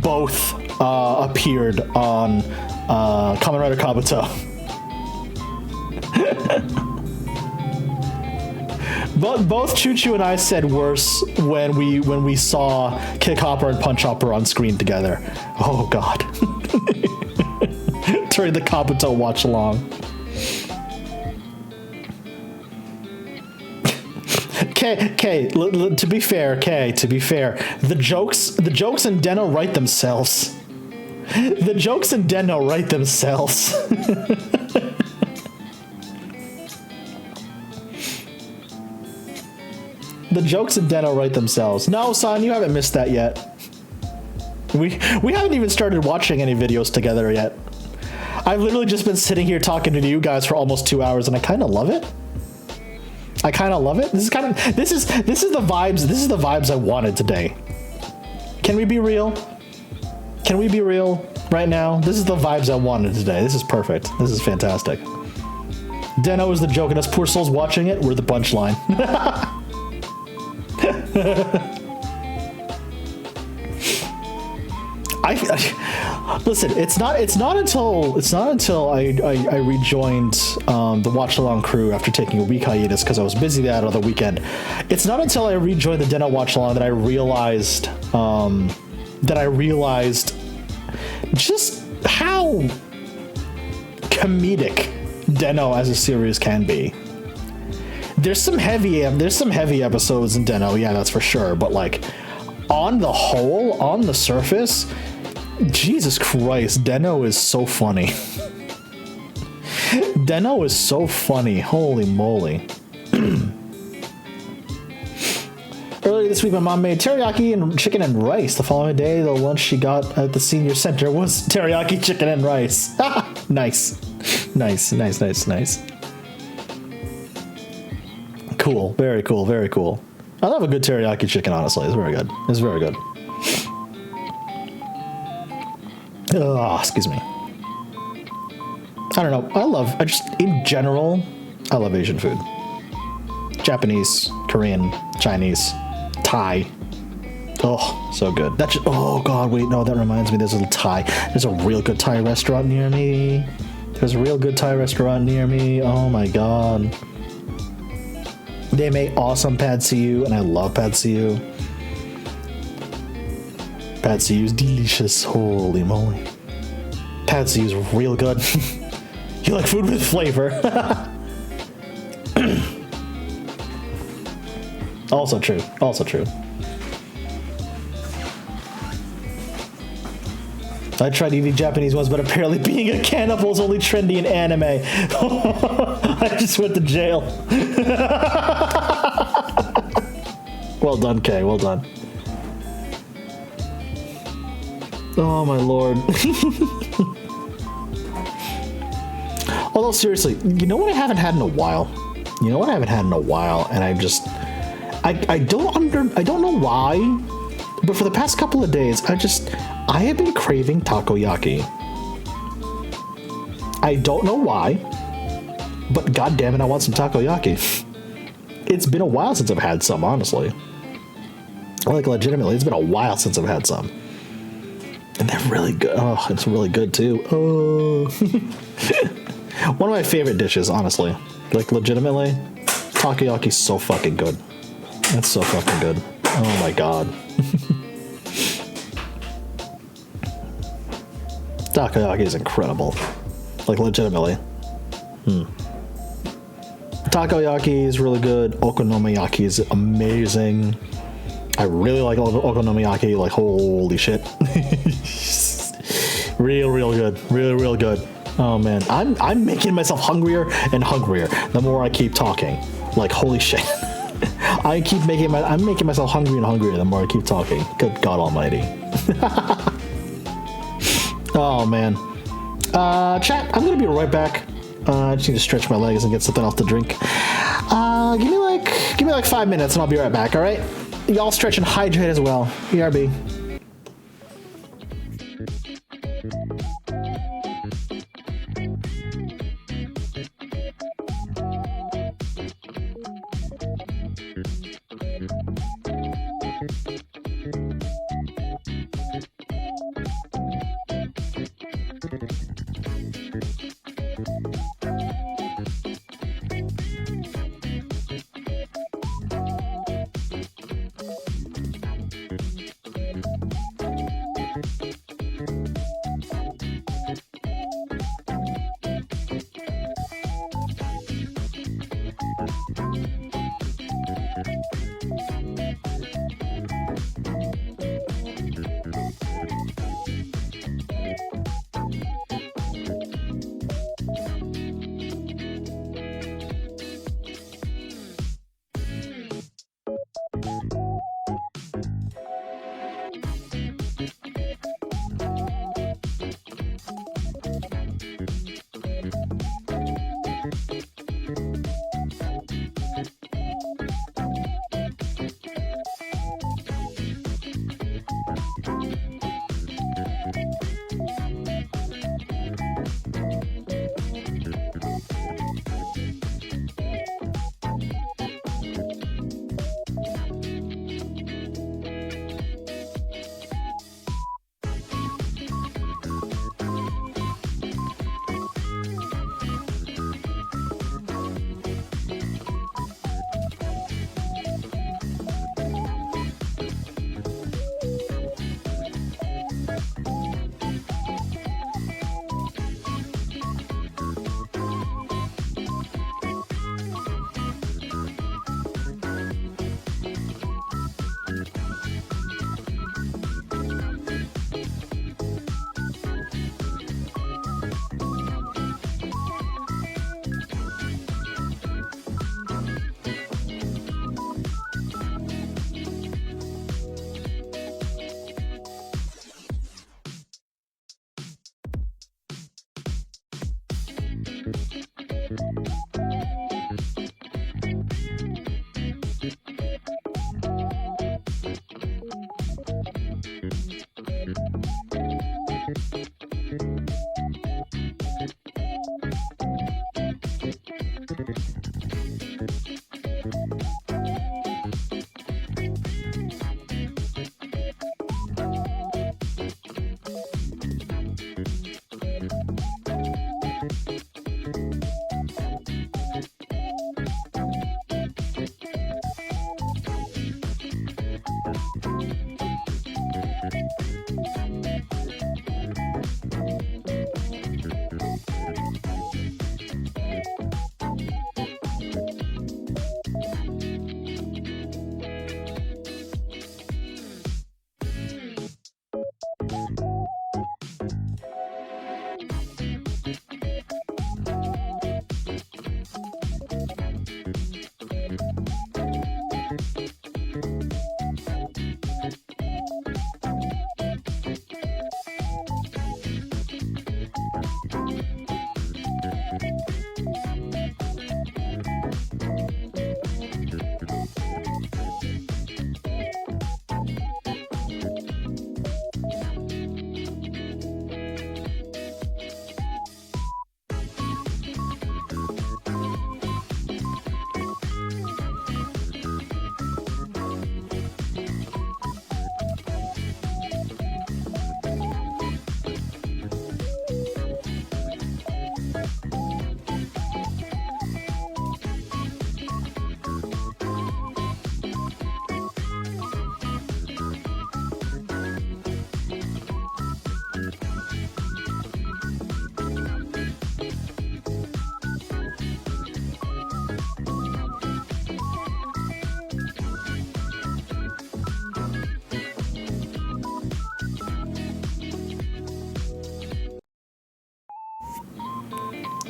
both appeared on Kamen Rider Kabuto. But both Choo Choo and I said worse when we saw Kick Hopper and Punch Hopper on screen together. Oh God. During the Kabuto watch along. To be fair, the jokes in Den-O write themselves. The jokes in Den-O write themselves. The jokes in Den-O write themselves. No, son, you haven't missed that yet. We haven't even started watching any videos together yet. I've literally just been sitting here talking to you guys for almost 2 hours, and I kind of love it. I kind of love it. This is the vibes I wanted today. Can we be real? Can we be real right now? This is the vibes I wanted today. This is perfect. This is fantastic. Den-O is the joke, and us poor souls watching it, we're the punchline. Listen. It's not until I rejoined the watch along crew after taking a week hiatus because I was busy that other weekend. It's not until I rejoined the Den-O watch along that I realized just how comedic Den-O as a series can be. There's some heavy episodes in Den-O, yeah, that's for sure. But like, on the whole, on the surface, Jesus Christ, Den-O is so funny. Den-O is so funny. Holy moly. Earlier this week, my mom made teriyaki and chicken and rice. The following day, the lunch she got at the senior center was teriyaki chicken and rice. Nice. Nice. Cool. Very cool. Very cool. I love a good teriyaki chicken, honestly. It's very good. Oh, excuse me. I don't know. In general, I love Asian food. Japanese, Korean, Chinese, Thai. Oh, so good. Oh God, wait, no, that reminds me. There's a real good Thai restaurant near me. Oh my God. They make awesome pad see ew, and I love pad see ew. Pad see ew is delicious. Holy moly. Pad see ew is real good. You like food with flavor. Also true. I tried eating Japanese ones, but apparently being a cannibal is only trendy in anime. I just went to jail. Well done, Kay. Well done. Oh my lord. Although seriously, you know what I haven't had in a while? And I don't know why, but for the past couple of days, I have been craving takoyaki. I don't know why, but god damn it, I want some takoyaki. It's been a while since I've had some, honestly. Like, legitimately, it's been a while since I've had some. And they're really good. Oh, it's really good, too. Oh. One of my favorite dishes, honestly. Like, legitimately, takoyaki's so fucking good. That's so fucking good. Oh my god. Takoyaki is incredible. Like, legitimately. Takoyaki is really good. Okonomiyaki is amazing. I really like okonomiyaki. Like, holy shit. real good. Real good. Oh man, I'm making myself hungrier and hungrier the more I keep talking. Like, holy shit. I'm making myself hungrier and hungrier the more I keep talking. Good God Almighty. Oh man. Chat, I'm gonna be right back. I just need to stretch my legs and get something else to drink. Give me like 5 minutes and I'll be right back, alright? Y'all stretch and hydrate as well. BRB.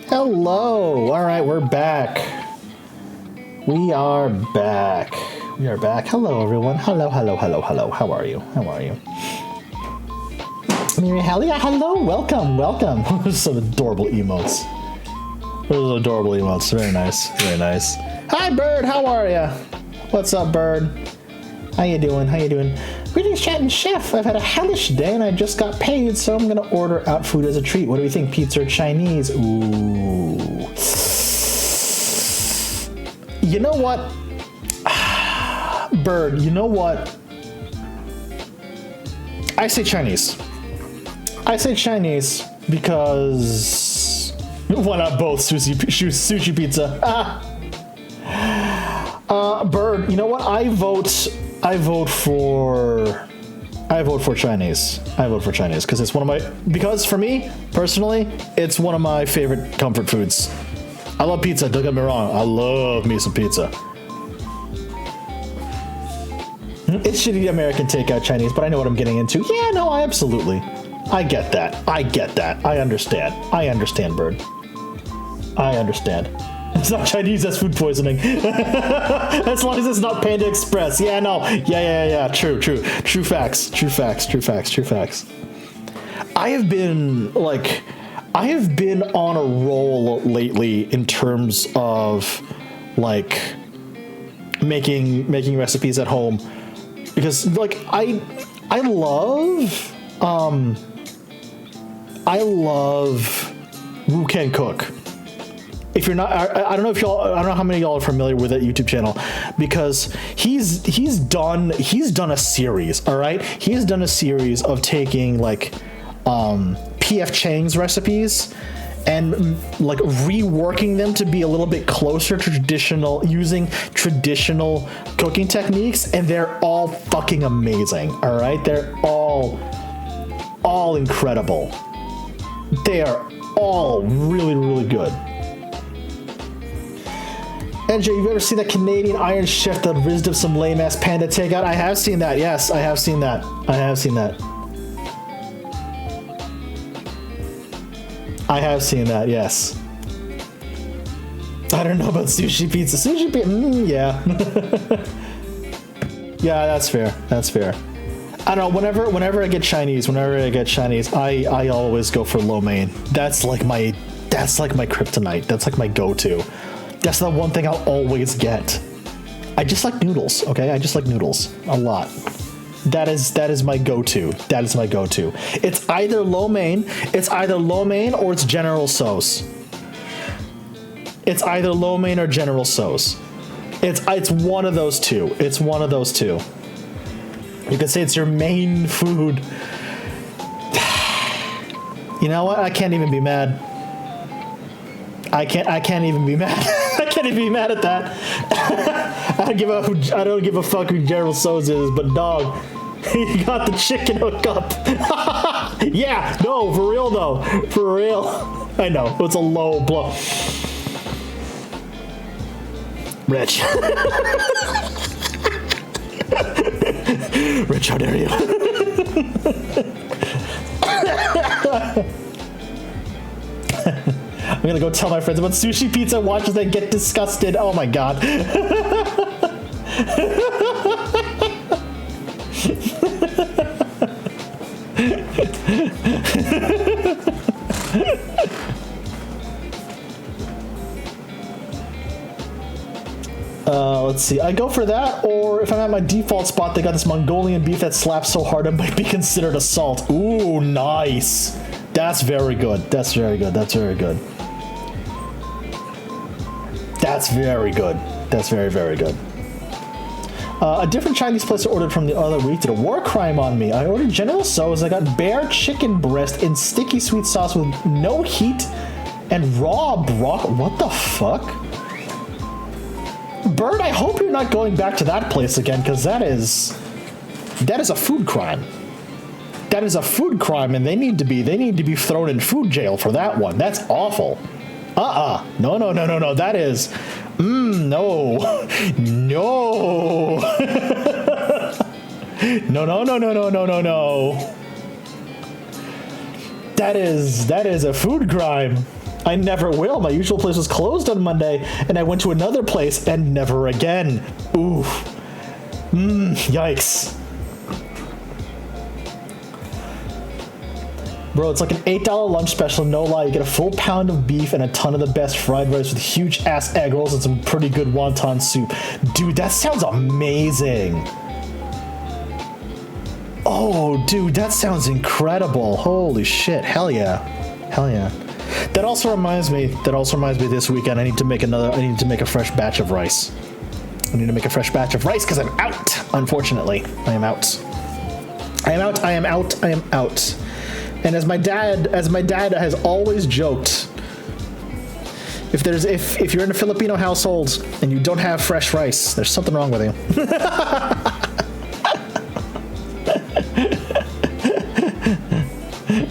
Hello. All right, we're back. We are back. We are back. Hello, everyone. Hello, hello, hello, hello. How are you? How are you? Miri Halia, hello. Welcome, welcome. Some adorable emotes. Those adorable emotes. Very nice. Very nice. Hi, Bird. How are ya? What's up, Bird? How you doing? How you doing? Greetings, chat and chef. I've had a hellish day and I just got paid, so I'm gonna order out food as a treat. What do we think? Pizza or Chinese? Ooh. You know what? Bird, you know what? I say Chinese. I say Chinese because why not both? Sushi pizza. Bird, you know what? I vote for Chinese. I vote for Chinese because it's because for me personally, it's one of my favorite comfort foods. I love pizza, don't get me wrong. I love me some pizza. It's shitty American takeout Chinese, but I know what I'm getting into. Yeah, no, I absolutely. I get that. I get that. I understand. I understand, Bird. I understand. It's not Chinese, that's food poisoning. As long as it's not Panda Express. Yeah, no. Yeah. True facts. True facts. I have been on a roll lately in terms of like making recipes at home because like I love Woo Can Cook. If you're not, I don't know how many of y'all are familiar with that YouTube channel, because he's done a series. All right, he's done a series of taking like P.F. Chang's recipes and like reworking them to be a little bit closer to using traditional cooking techniques, and they're all fucking amazing. All right, they're all incredible. They are all really good. NJ, you've ever seen that Canadian Iron Chef that rizzed up some lame-ass Panda takeout? I have seen that, yes. I have seen that. I have seen that, yes. I don't know about sushi pizza. Sushi pizza, yeah. Yeah, that's fair. I don't know, whenever I get Chinese, I always go for lo mein. That's like my kryptonite. That's like my go-to. That's the one thing I'll always get. I just like noodles, okay? I just like noodles a lot. That is my go-to. That is my go-to. It's either lo mein or it's General Tso's. It's either lo mein or General Tso's. It's one of those two. It's one of those two. You could say it's your main food. You know what? I can't even be mad. I can't even be mad. I can't even be mad at that. I don't give a fuck who General Tso's is, but dog, he got the chicken hookup. Yeah, no, for real though. For real. I know, it's a low blow. Rich. Rich, how dare you? I'm gonna go tell my friends about sushi pizza. Watch as they get disgusted. Oh my god. Let's see. I go for that, or if I'm at my default spot, they got this Mongolian beef that slaps so hard it might be considered assault. Ooh, nice. That's very good. That's very good. That's very good. That's very good. That's very, very good. A different Chinese place I ordered from the other week did a war crime on me. I ordered General Tso's. I got bare chicken breast in sticky sweet sauce with no heat and raw broccoli. What the fuck? Bird, I hope you're not going back to that place again, because that is a food crime. That is a food crime, and they need to be thrown in food jail for that one. That's awful. No. That is, no, no, no. That is a food crime. I never will. My usual place was closed on Monday, and I went to another place, and never again. Oof. Yikes. Bro, it's like an $8 lunch special, no lie. You get a full pound of beef and a ton of the best fried rice with huge-ass egg rolls and some pretty good wonton soup. Dude, that sounds amazing. Oh, dude, that sounds incredible. Holy shit. Hell yeah. Hell yeah. That also reminds me this weekend I need to make a fresh batch of rice. I need to make a fresh batch of rice because I'm out, unfortunately. I am out. And as my dad has always joked, if you're in a Filipino household and you don't have fresh rice, there's something wrong with you.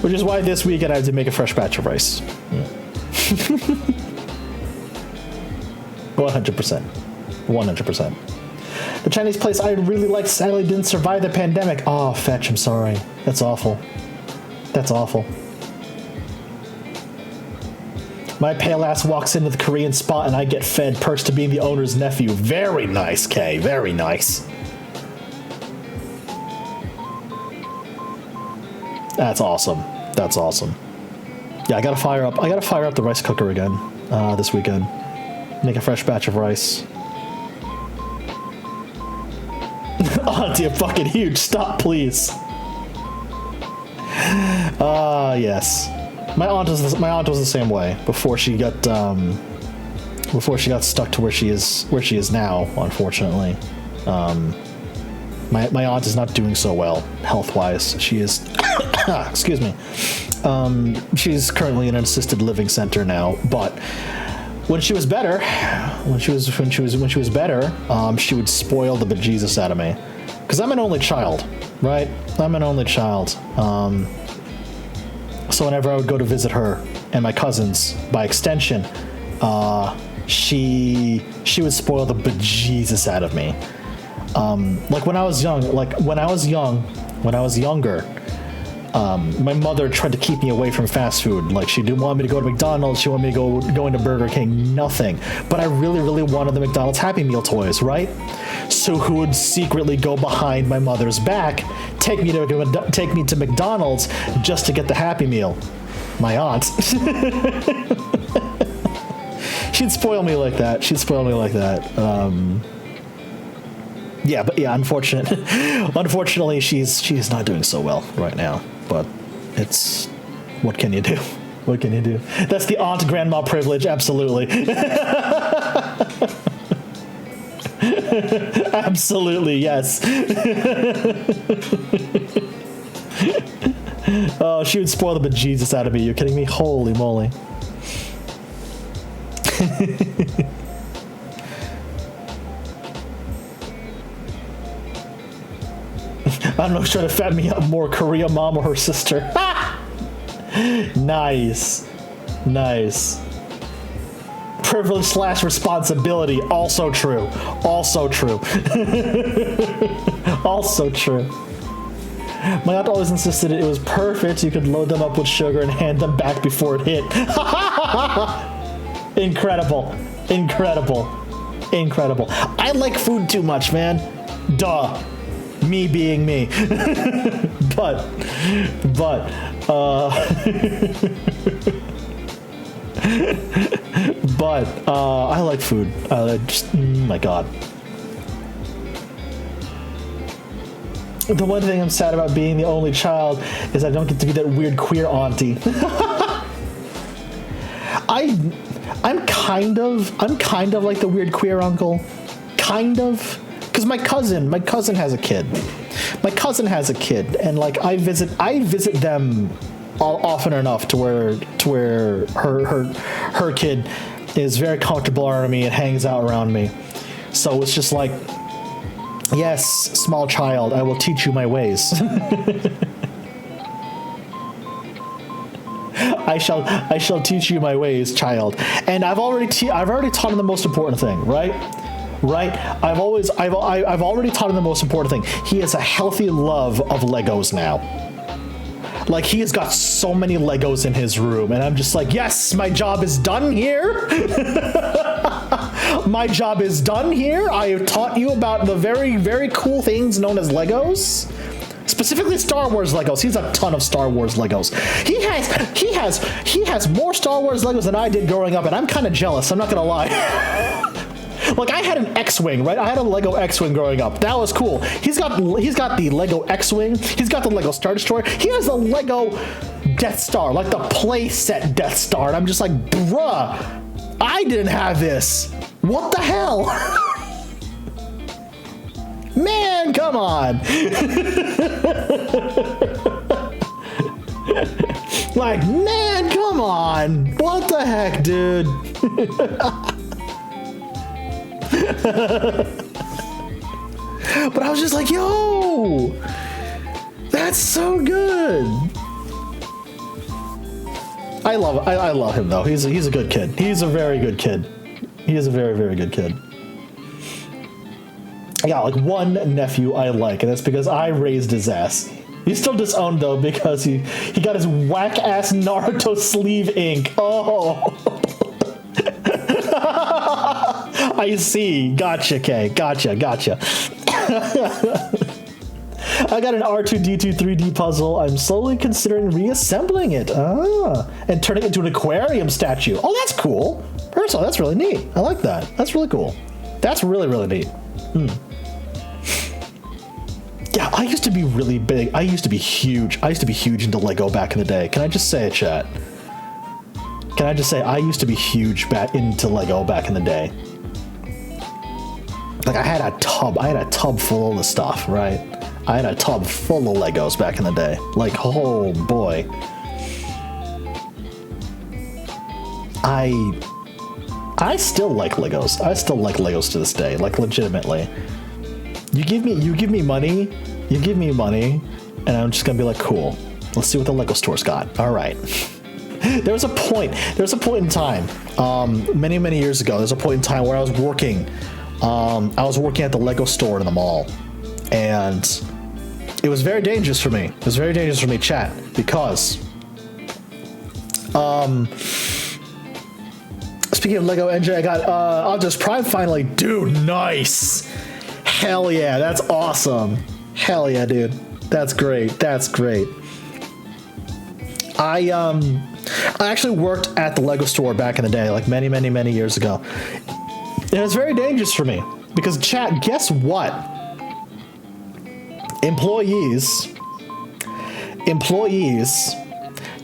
Which is why this weekend I had to make a fresh batch of rice. 100%. 100%. The Chinese place I really liked sadly didn't survive the pandemic. Oh, fetch, I'm sorry. That's awful. That's awful. My pale ass walks into the Korean spot and I get fed, perks to being the owner's nephew. Very nice, Kay. Very nice. That's awesome. That's awesome. Yeah, I gotta fire up the rice cooker again this weekend. Make a fresh batch of rice. Auntie, you're fucking huge. Stop, please. Yes. My aunt was the same way before she got stuck to where she is now. Unfortunately, my aunt is not doing so well health-wise. She is. Excuse me. She's currently in an assisted living center now, but when she was better, she would spoil the bejesus out of me, because I'm an only child, right? I'm an only child. So whenever I would go to visit her and my cousins, by extension, she would spoil the bejesus out of me. Like when I was younger. My mother tried to keep me away from fast food. Like, she didn't want me to go to McDonald's. She wanted me to go into Burger King. Nothing. But I really, really wanted the McDonald's Happy Meal toys, right? So who would secretly go behind my mother's back, take me to McDonald's just to get the Happy Meal? My aunt. She'd spoil me like that. Unfortunately, she's not doing so well right now. But what can you do? What can you do? That's the aunt grandma privilege, absolutely. Absolutely, yes. Oh, she would spoil the bejesus out of me. You're kidding me? Holy moly. I don't know who's trying to fat me up more, Korea mom or her sister. Nice. Nice. Privilege / responsibility. Also true. Also true. Also true. My aunt always insisted it was perfect. You could load them up with sugar and hand them back before it hit. Incredible. Incredible. Incredible. I like food too much, man. Duh. Me being me. but I like food. My god. The one thing I'm sad about being the only child is I don't get to be that weird queer auntie. I'm kind of like the weird queer uncle. Kind of. Because my cousin has a kid. And like I visit them often enough to where her kid is very comfortable around me and hangs out around me. So it's just like, yes, small child, I will teach you my ways. I shall teach you my ways, child. And I've already taught him the most important thing, right? I've already taught him the most important thing. He has a healthy love of Legos now. Like, he has got so many Legos in his room, and I'm just like, yes, my job is done here. My job is done here. I have taught you about the very, very cool things known as Legos. Specifically Star Wars Legos. He's a ton of Star Wars Legos. He has more Star Wars Legos than I did growing up, and I'm kind of jealous, I'm not gonna lie. Like, I had an X-Wing, right? I had a Lego X-Wing growing up. That was cool. He's got the Lego X-Wing. He's got the Lego Star Destroyer. He has the Lego Death Star, like the play set Death Star. And I'm just like, bruh, I didn't have this. What the hell? Man, come on. Like, man, come on. What the heck, dude? But I was just like, yo, that's so good. I love him though. He's a good kid. He's a very good kid. He is a very, very good kid. I got like one nephew I like, and that's because I raised his ass. He's still disowned though because he got his whack ass Naruto sleeve ink. Oh. I see. Gotcha, Kay. Gotcha. I got an R2-D2 3D puzzle. I'm slowly considering reassembling it. And turning it into an aquarium statue. Oh, that's cool. Personally, that's really neat. I like that. That's really cool. That's really, really neat. Yeah, I used to be really big. I used to be huge. I used to be huge into Lego back in the day. Can I just say it, chat? Can I just say I used to be huge into Lego back in the day? Like, I had a tub full of the stuff, right? I had a tub full of Legos back in the day. Like, oh boy. I still like Legos. I still like Legos to this day, like legitimately. You give me money, and I'm just gonna be like, cool. Let's see what the Lego store's got. All right. There was a point in time, many, many years ago, there's a point in time where I was working at the Lego store in the mall, and it was very dangerous for me. It was very dangerous for me, chat, because, speaking of Lego NJ, I got, Optimus Prime finally. Dude, nice. Hell yeah, that's awesome. Hell yeah, dude. That's great. That's great. I actually worked at the Lego store back in the day, like many, many, many years ago. And it was very dangerous for me because, chat, guess what? Employees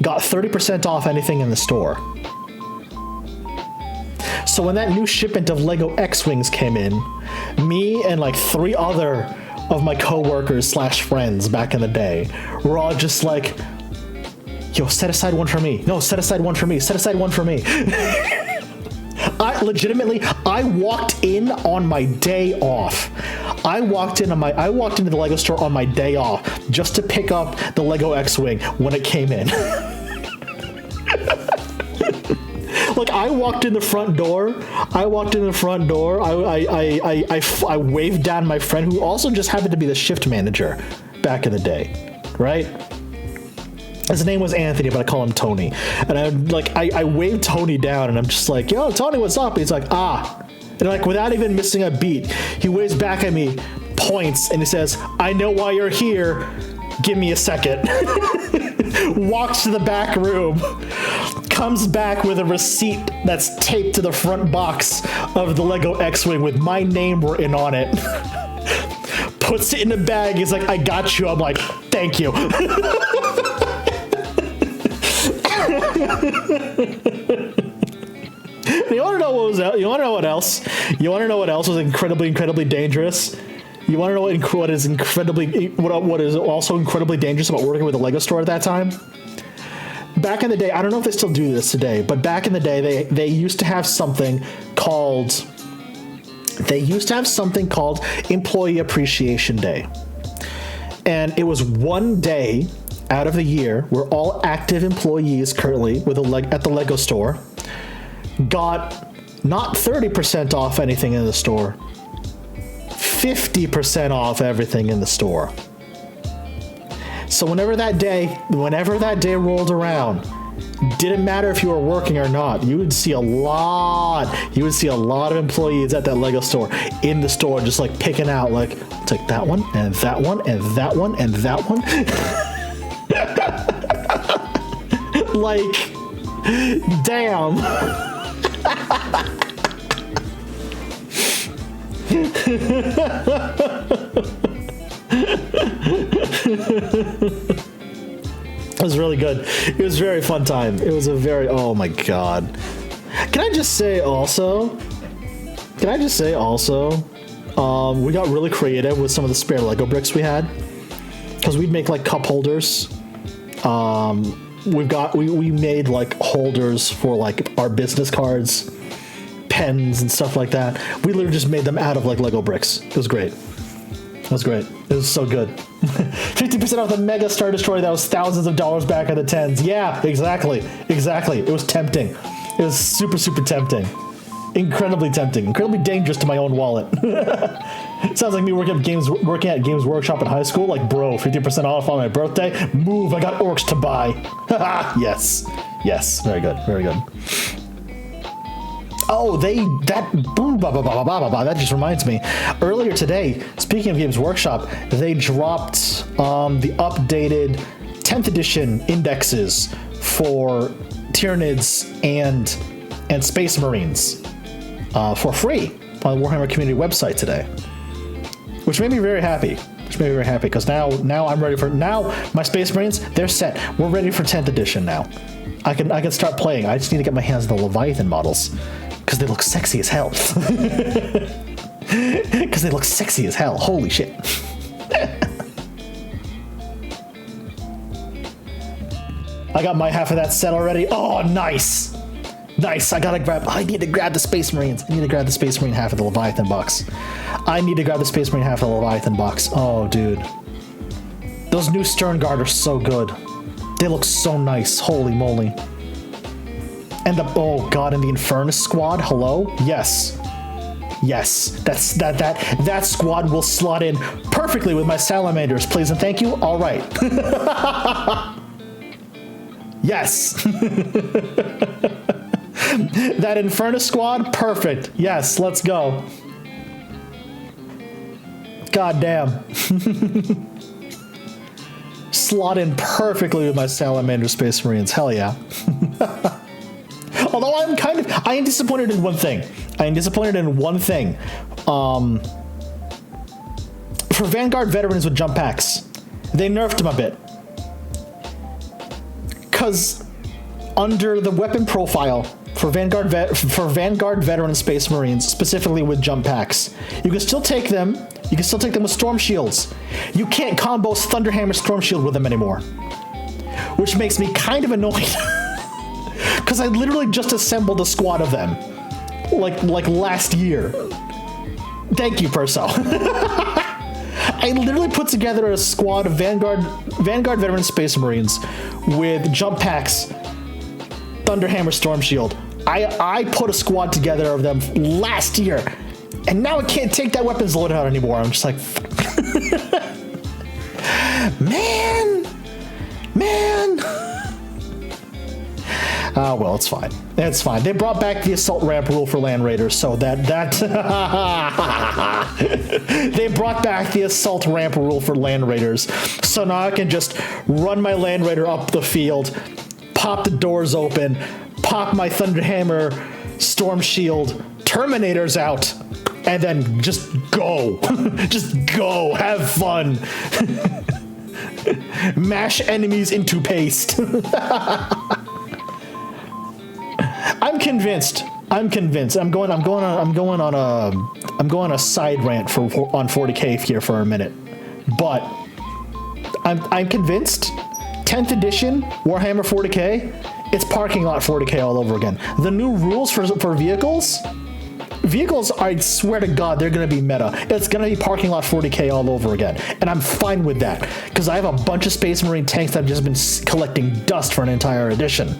got 30% off anything in the store. So when that new shipment of Lego X-Wings came in, me and like 3 other of my co-workers / friends back in the day were all just like, yo, set aside one for me. No, set aside one for me. Set aside one for me. I walked in on my day off. I walked into the Lego store on my day off just to pick up the Lego X-Wing when it came in. Like, I walked in the front door. I waved down my friend, who also just happened to be the shift manager back in the day, right? His name was Anthony, but I call him Tony. And I waved Tony down, and I'm just like, yo, Tony, what's up? And he's like, ah. And like, without even missing a beat, he waves back at me, points, and he says, I know why you're here. Give me a second. Walks to the back room, comes back with a receipt that's taped to the front box of the Lego X-Wing with my name written on it. Puts it in the bag. He's like, I got you. I'm like, thank you. You want to know what was out? You want to know what else? You want to know what else was incredibly, incredibly dangerous? You want to know what is also incredibly dangerous about working with a Lego store at that time? Back in the day, I don't know if they still do this today, but back in the day, they used to have something called Employee Appreciation Day. And it was one day out of the year where all active employees currently at the Lego store got not 30% off anything in the store, 50% off everything in the store. So whenever that day rolled around, didn't matter if you were working or not, you would see a lot of employees at that Lego store in the store just like picking out, like, I'll take that one and that one and that one and that one. Like, damn. It was really good. It was a very fun time. It was a very, oh my god. Can I just say also, we got really creative with some of the spare Lego bricks we had, because we'd make like cup holders. We made like holders for like our business cards, pens and stuff like that. We literally just made them out of like Lego bricks. It was great. It was great. It was so good. 50% off the Mega Star Destroyer that was thousands of dollars back at the tens. Yeah, exactly. It was tempting. It was super, super tempting. Incredibly tempting. Incredibly dangerous to my own wallet. Sounds like me working at Games Workshop in high school. Like, bro, 50% off on my birthday. Move, I got orcs to buy. Yes. Yes. Very good. Very good. Oh, that just reminds me. Earlier today, speaking of Games Workshop, they dropped the updated 10th edition indexes for Tyranids and Space Marines for free on the Warhammer community website today, which made me very happy. Because now I'm ready for my Space Marines, they're set. We're ready for 10th edition now. I can start playing. I just need to get my hands on the Leviathan models. Because they look sexy as hell. Holy shit. I got my half of that set already. Oh, nice. Nice. I need to grab the Space Marines. I need to grab the Space Marine half of the Leviathan box. Oh, dude. Those new Stern Guard are so good. They look so nice. Holy moly. And oh god, and the Infernus squad, hello? Yes. That squad will slot in perfectly with my salamanders, please and thank you. All right. Yes. That Infernus squad, perfect. Yes, let's go. God damn. Slot in perfectly with my salamander Space Marines, hell yeah. Although I am disappointed in one thing. For Vanguard veterans with jump packs, they nerfed them a bit. Because under the weapon profile for Vanguard veteran Space Marines, specifically with jump packs, you can still take them. You can still take them with Storm Shields. You can't combo Thunderhammer Storm Shield with them anymore, which makes me kind of annoyed. Because I literally just assembled a squad of them, like last year. Thank you, Perso. I literally put together a squad of Vanguard veteran Space Marines with jump packs, Thunderhammer Storm Shield. I put a squad together of them last year, and now I can't take that weapons loadout anymore. I'm just like, man. Oh, well, it's fine. It's fine. They brought back the assault ramp rule for Land Raiders, so that they brought back the assault ramp rule for Land Raiders, so now I can just run my Land Raider up the field, pop the doors open, pop my Thunderhammer Storm Shield, Terminators out, and then just go. Just go. Have fun. Mash enemies into paste. I'm convinced. I'm going on a side rant on 40K here for a minute, but I'm convinced. 10th edition Warhammer 40K, it's parking lot 40K all over again. The new rules for vehicles, I swear to God, they're going to be meta. It's going to be parking lot 40K all over again, and I'm fine with that because I have a bunch of Space Marine tanks that have just been collecting dust for an entire edition.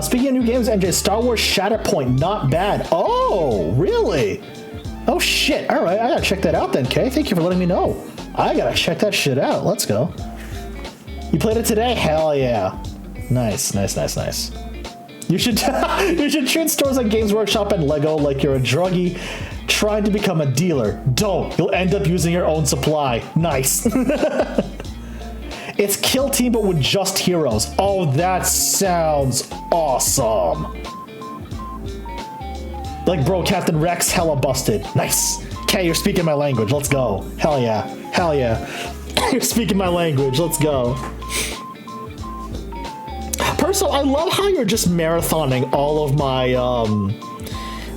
Speaking of new games, NJ, Star Wars Shatterpoint, not bad. Oh, really? Oh shit! All right, I gotta check that out then, Kay. Thank you for letting me know. I gotta check that shit out. Let's go. You played it today? Hell yeah! Nice, nice, nice, nice. You should you should treat stores like Games Workshop and Lego like you're a druggie trying to become a dealer. Don't. You'll end up using your own supply. Nice. It's Kill Team but with just heroes. Oh, that sounds awesome. Like, bro, Captain Rex hella busted. Nice. Okay, you're speaking my language. Let's go. Hell yeah. Hell yeah. You're speaking my language. Let's go. Perso, I love how you're just marathoning all of my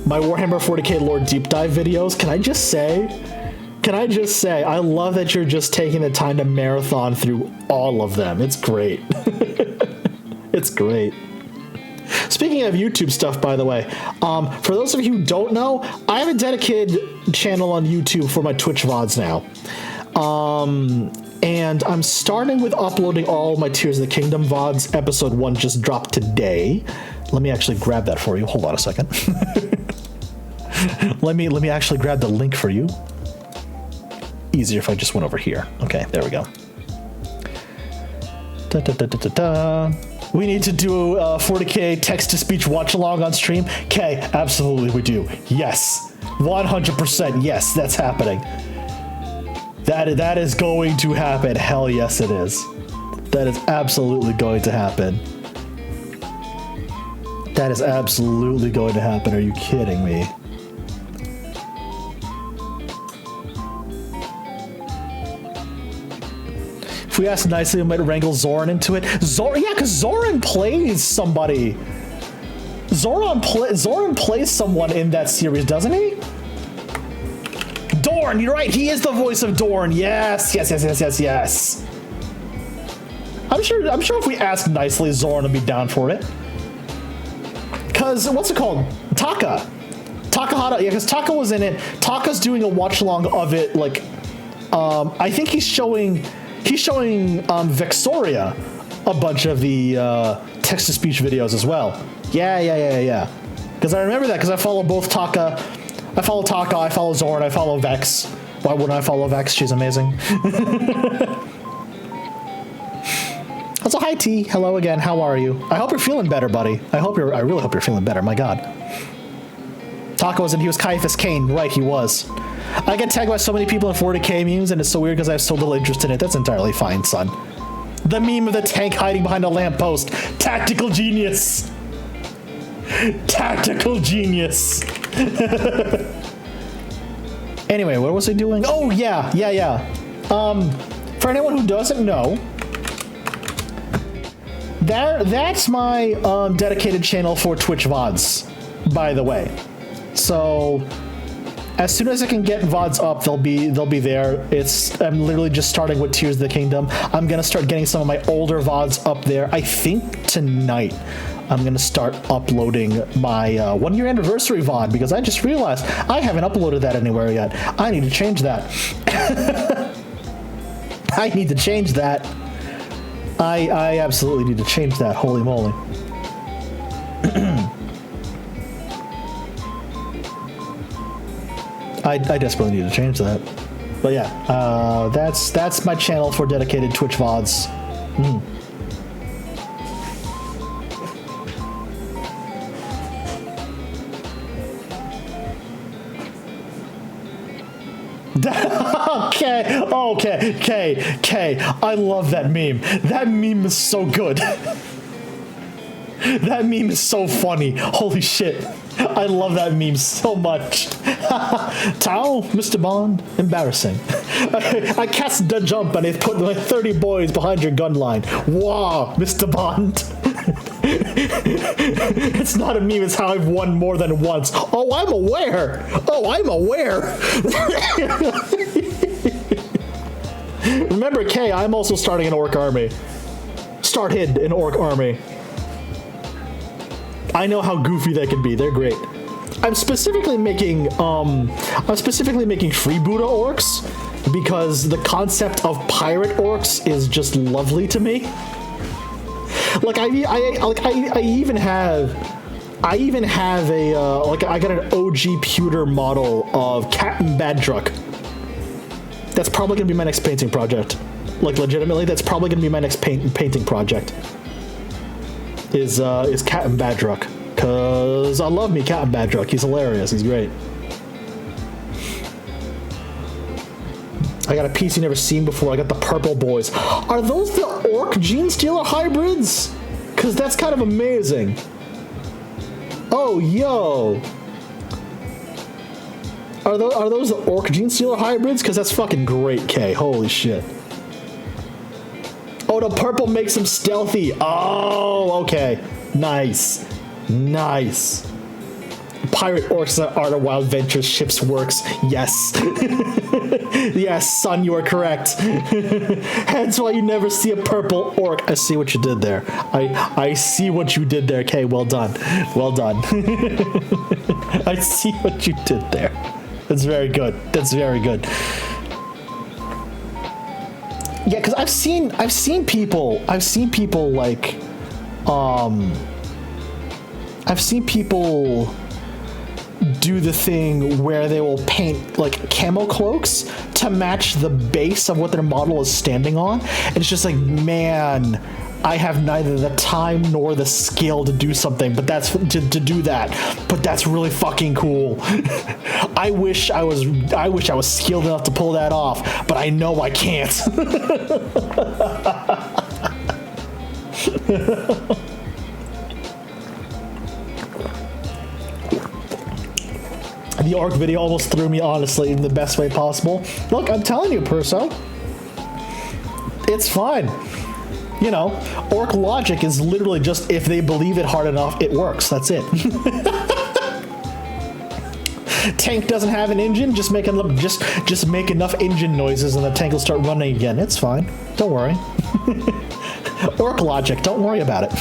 my Warhammer 40k lore deep dive videos. Can I just say, I love that you're just taking the time to marathon through all of them. It's great. It's great. Speaking of YouTube stuff, by the way, for those of you who don't know, I have a dedicated channel on YouTube for my Twitch VODs now. And I'm starting with uploading all my Tears of the Kingdom VODs. Episode 1 just dropped today. Let me actually grab that for you. Hold on a second. Let me actually grab the link for you. Easier if I just went over here. Okay, there we go. We need to do a 40k text-to-speech watch-along on stream. Okay, absolutely we do. Yes, 100%. Yes, that's happening. That is going to happen. Hell yes, it is. That is absolutely going to happen. That is absolutely going to happen. Are you kidding me? If we ask nicely, we might wrangle Zoran into it. Yeah, because Zoran plays somebody. Zoran plays someone in that series, doesn't he? Dorn, you're right. He is the voice of Dorn. Yes, yes, yes, yes, yes, yes. I'm sure if we ask nicely, Zoran will be down for it. Cause what's it called? Takahata. Yeah, because Taka was in it. Taka's doing a watch along of it. Like, I think he's showing Vexoria a bunch of the text-to-speech videos as well. Yeah. Because I remember that because I follow both Taka. I follow Taka, I follow Zoran, I follow Vex. Why wouldn't I follow Vex? She's amazing. Also, hi T. Hello again. How are you? I hope you're feeling better, buddy. I really hope you're feeling better. My God. Taka was in. He was Caiaphas Cain. Right, he was. I get tagged by so many people in 40k memes, and it's so weird because I have so little interest in it. That's entirely fine, son. The meme of the tank hiding behind a lamppost. Tactical genius. Tactical genius. Anyway, what was I doing? Oh, yeah. For anyone who doesn't know, that's my dedicated channel for Twitch VODs, by the way. So as soon as I can get VODs up, they'll be there. I'm literally just starting with Tears of the Kingdom. I'm gonna start getting some of my older VODs up there. I think tonight I'm gonna start uploading my 1-year anniversary VOD because I just realized I haven't uploaded that anywhere yet. I need to change that. I need to change that. I absolutely need to change that. Holy moly. I desperately need to change that. But yeah, that's my channel for dedicated Twitch VODs. Okay. I love that meme. That meme is so good. That meme is so funny. Holy shit. I love that meme so much. Tao, Mr. Bond, embarrassing. I cast the jump and they put like 30 boys behind your gun line. Wow, Mr. Bond. It's not a meme, it's how I've won more than once. Oh, I'm aware. Remember, Kay, I'm also starting an orc army. Started an orc army. I know how goofy they can be. They're great. I'm specifically making freebooter orcs because the concept of pirate orcs is just lovely to me. Like I even have I even have a like I got an OG pewter model of Captain Badruck. That's probably gonna be my next painting project. Like legitimately, that's probably gonna be my next painting project. Is Captain Badruck, cause I love me Captain Badruck. He's hilarious. He's great. I got a piece you never seen before. I got the purple boys. Are those the Orc Gene Stealer hybrids? Cause that's kind of amazing. Oh, yo. Are those the Orc Gene Stealer hybrids? Cause that's fucking great, K. Holy shit. Oh, the purple makes them stealthy. Oh, okay. Nice. Nice. Pirate Orcs that Art of Wild Ventures ships works. Yes. Yes, son, you are correct. Hence why you never see a purple orc. I see what you did there. I see what you did there, okay? Well done. Well done. I see what you did there. That's very good. That's very good. Yeah, because I've seen people like I've seen people do the thing where they will paint like camo cloaks to match the base of what their model is standing on. And it's just like, man, I have neither the time nor the skill to do something, but that's to do that. But that's really fucking cool. I wish I was skilled enough to pull that off, but I know I can't. The orc video almost threw me, honestly, in the best way possible. Look, I'm telling you, Perso. It's fine. You know, orc logic is literally just if they believe it hard enough, it works. That's it. Tank doesn't have an engine, just make enough engine noises and the tank will start running again. It's fine. Don't worry. Orc logic, don't worry about it.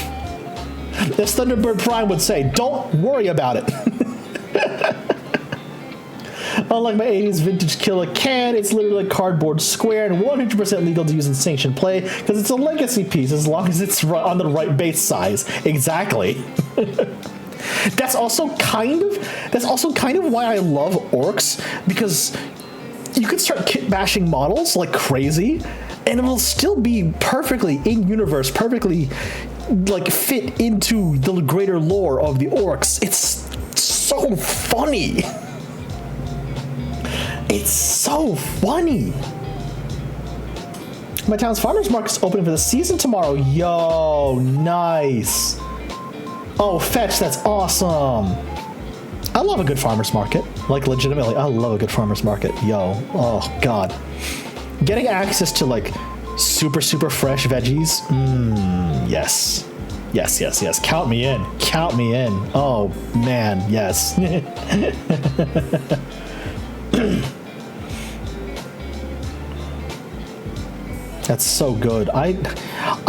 As Thunderbird Prime would say, don't worry about it. Unlike my 80s vintage killer can, it's literally a cardboard square and 100% legal to use in sanctioned play because it's a legacy piece as long as it's on the right base size. Exactly. That's also kind of why I love orcs, because you can start kit bashing models like crazy and it'll still be perfectly in universe, perfectly like fit into the greater lore of the orcs. It's so funny. It's so funny. My town's farmers market's opening for the season tomorrow. Yo, nice. Oh, fetch, that's awesome. I love a good farmers market. Like, legitimately, I love a good farmers market. Yo, oh, God. Getting access to, like, super fresh veggies. Yes. Yes. Count me in. Count me in. Oh, man, yes. That's so good. I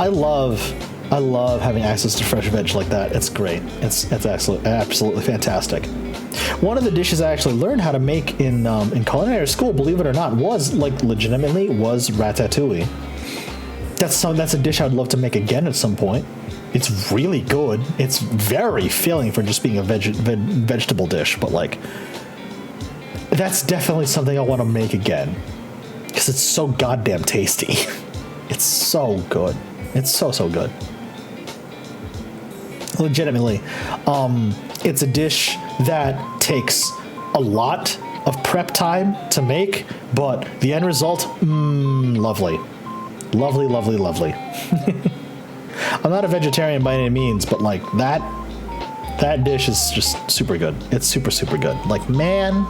love having access to fresh veg like that. It's great. It's absolutely fantastic. One of the dishes I actually learned how to make in culinary school, believe it or not, was legitimately ratatouille. That's a dish I'd love to make again at some point. It's really good. It's very filling for just being a vegetable dish, but like that's definitely something I want to make again because it's so goddamn tasty. It's so good. It's so good. Legitimately, it's a dish that takes a lot of prep time to make, but the end result, lovely. Lovely. I'm not a vegetarian by any means, but like that dish is just super good. It's super good. Like, man.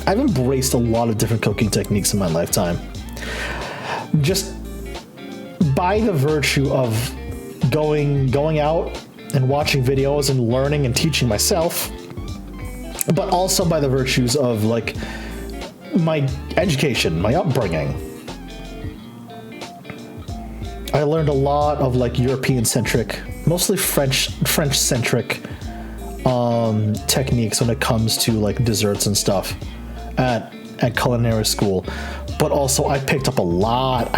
I've embraced a lot of different cooking techniques in my lifetime. Just by the virtue of going out and watching videos and learning and teaching myself, but also by the virtues of like my education, my upbringing. I learned a lot of like European-centric, mostly French-centric techniques when it comes to like desserts and stuff at culinary school. but also I picked up a lot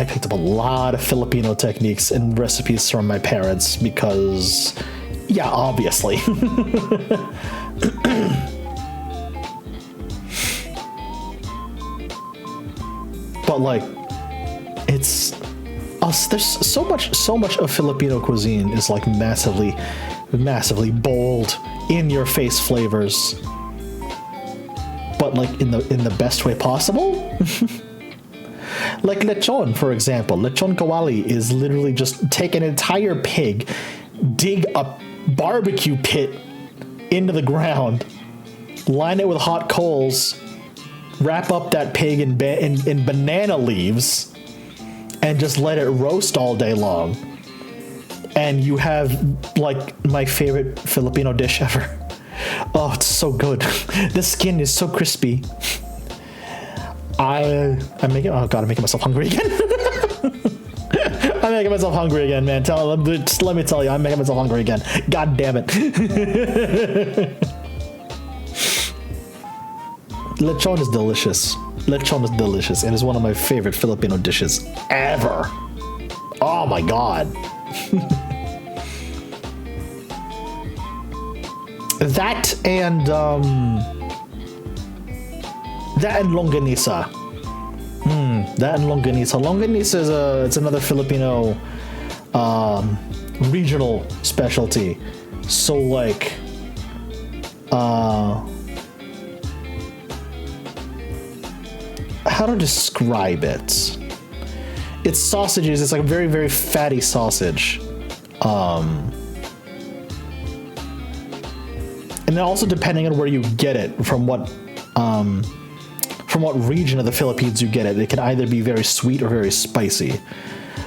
of Filipino techniques and recipes from my parents because, yeah, obviously. But like, it's us. There's so much of Filipino cuisine is like massively bold, in your face flavors, but like in the best way possible. Like lechon, for example. Lechon kawali is literally just take an entire pig, dig a barbecue pit into the ground, line it with hot coals, wrap up that pig in banana leaves, and just let it roast all day long. And you have like my favorite Filipino dish ever. Oh, it's so good. The skin is so crispy. I'm making myself hungry again. I'm making myself hungry again, man. Just let me tell you, I'm making myself hungry again. God damn it. Lechon is delicious. Lechon is delicious. It is one of my favorite Filipino dishes ever. Oh my god. That and longanisa. That and longanisa. Longanisa is another Filipino regional specialty. So like how to describe it? It's sausages. It's like a very, very fatty sausage. And then also depending on where you get it, from what region of the Philippines you get it, it can either be very sweet or very spicy.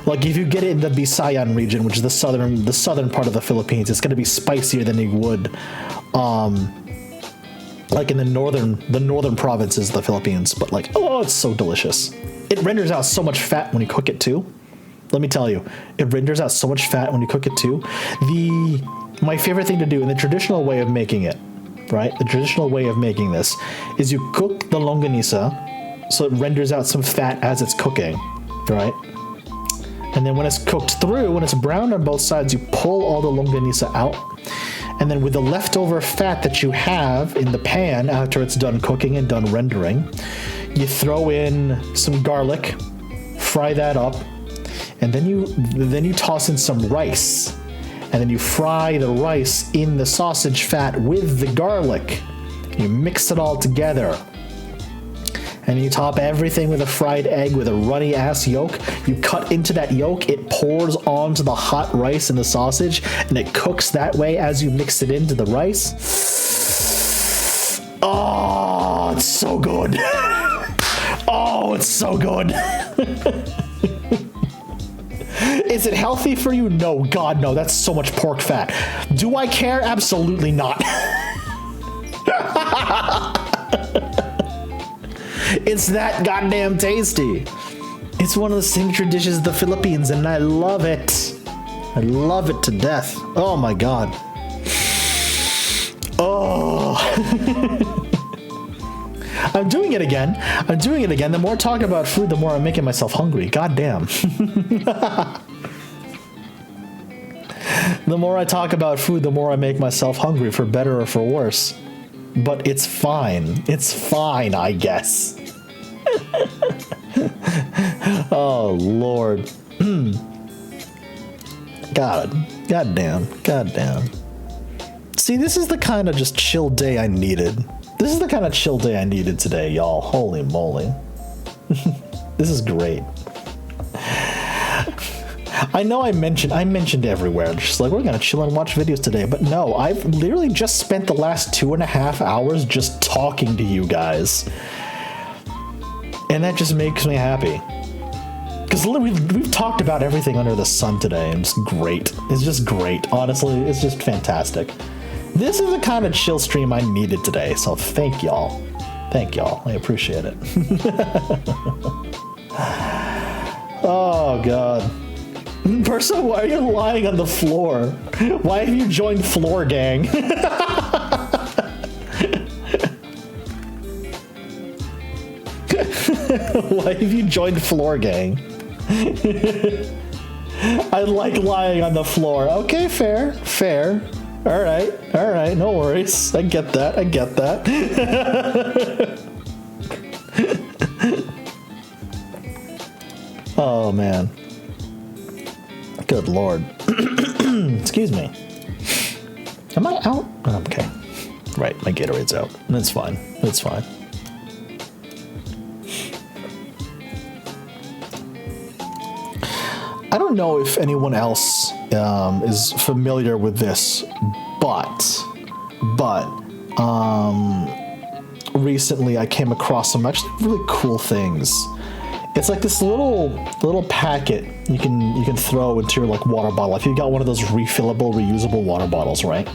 Like if you get it in the Visayan region, which is the southern part of the Philippines, it's going to be spicier than you would like in the northern provinces of the Philippines. But like, oh, it's so delicious. It renders out so much fat when you cook it too. Let me tell you, it renders out so much fat when you cook it too. My favorite thing to do in the traditional way of making it, right? The traditional way of making this is you cook the longanisa so it renders out some fat as it's cooking, right? And then when it's cooked through, when it's browned on both sides, you pull all the longanisa out. And then with the leftover fat that you have in the pan after it's done cooking and done rendering, you throw in some garlic, fry that up, and then you toss in some rice. And then you fry the rice in the sausage fat with the garlic. You mix it all together. And you top everything with a fried egg with a runny ass yolk. You cut into that yolk, it pours onto the hot rice and the sausage, and it cooks that way as you mix it into the rice. Oh, it's so good. Oh, it's so good. Is it healthy for you? No, God, no. That's so much pork fat. Do I care? Absolutely not. It's that goddamn tasty. It's one of the signature dishes of the Philippines, and I love it. I love it to death. Oh my God. Oh. I'm doing it again. The more I talk about food, the more I'm making myself hungry. God damn. The more I talk about food, the more I make myself hungry, for better or for worse. But it's fine. It's fine, I guess. Oh, Lord. God damn. See, this is the kind of just chill day I needed. This is the kind of chill day I needed today, y'all. Holy moly. This is great. I know I mentioned everywhere, just like, we're gonna chill and watch videos today, but no, I've literally just spent the last 2.5 hours just talking to you guys. And that just makes me happy. Because we've talked about everything under the sun today, and it's great. It's just great. Honestly, it's just fantastic. This is the kind of chill stream I needed today, so thank y'all. Thank y'all. I appreciate it. Oh, God. Perso, why are you lying on the floor? Why have you joined Floor Gang? Why have you joined Floor Gang? I like lying on the floor. Okay, fair. All right, no worries. I get that. Oh, man. Good Lord. Excuse me. Am I out? Okay. Right, my Gatorade's out. That's fine. I don't know if anyone else is familiar with this, but recently I came across some actually really cool things. It's like this little packet you can throw into your like water bottle. If you got one of those refillable, reusable water bottles, right?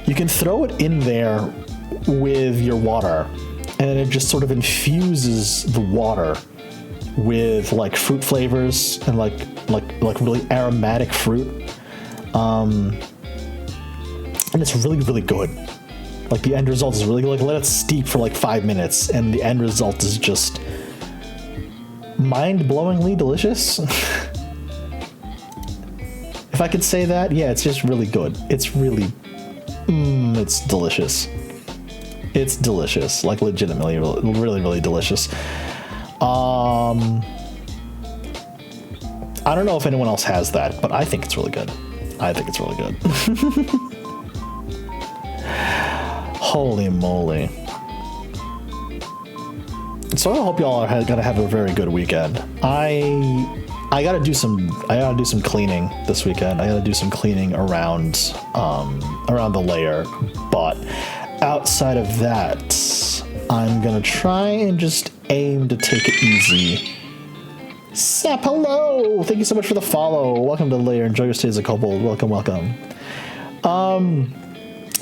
You can throw it in there with your water, and it just sort of infuses the water with like fruit flavors and like really aromatic fruit, and it's really, really good. Like the end result is really good. Like let it steep for like 5 minutes, and the end result is just mind-blowingly delicious. If I could say that, yeah, it's just really good. It's really, it's delicious. It's delicious, like legitimately, really, really delicious. I don't know if anyone else has that, but I think it's really good. Holy moly. So I hope y'all are gonna have a very good weekend. I gotta do some cleaning this weekend. I gotta do some cleaning around the Lair, but outside of that, I'm gonna try and just aim to take it easy. Sap, hello! Thank you so much for the follow. Welcome to Lair. Enjoy your stay as a kobold. Welcome.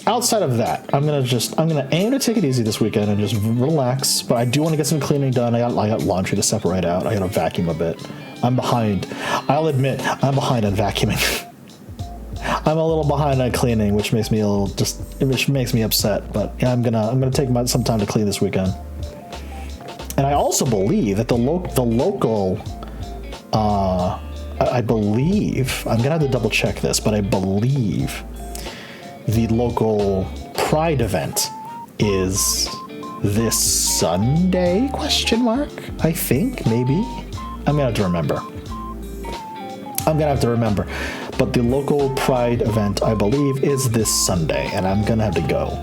Outside of that, I'm gonna aim to take it easy this weekend and just relax. But I do want to get some cleaning done. I got laundry to separate out. I gotta vacuum a bit. I'm behind. I'll admit I'm behind on vacuuming. I'm a little behind on cleaning, which makes me upset. But yeah, I'm gonna take some time to clean this weekend. And I also believe that the local, I believe, I'm gonna have to double check this, but I believe the local Pride event is this Sunday, ? I think, maybe. I'm gonna have to remember. But the local Pride event, I believe, is this Sunday, and I'm gonna have to go.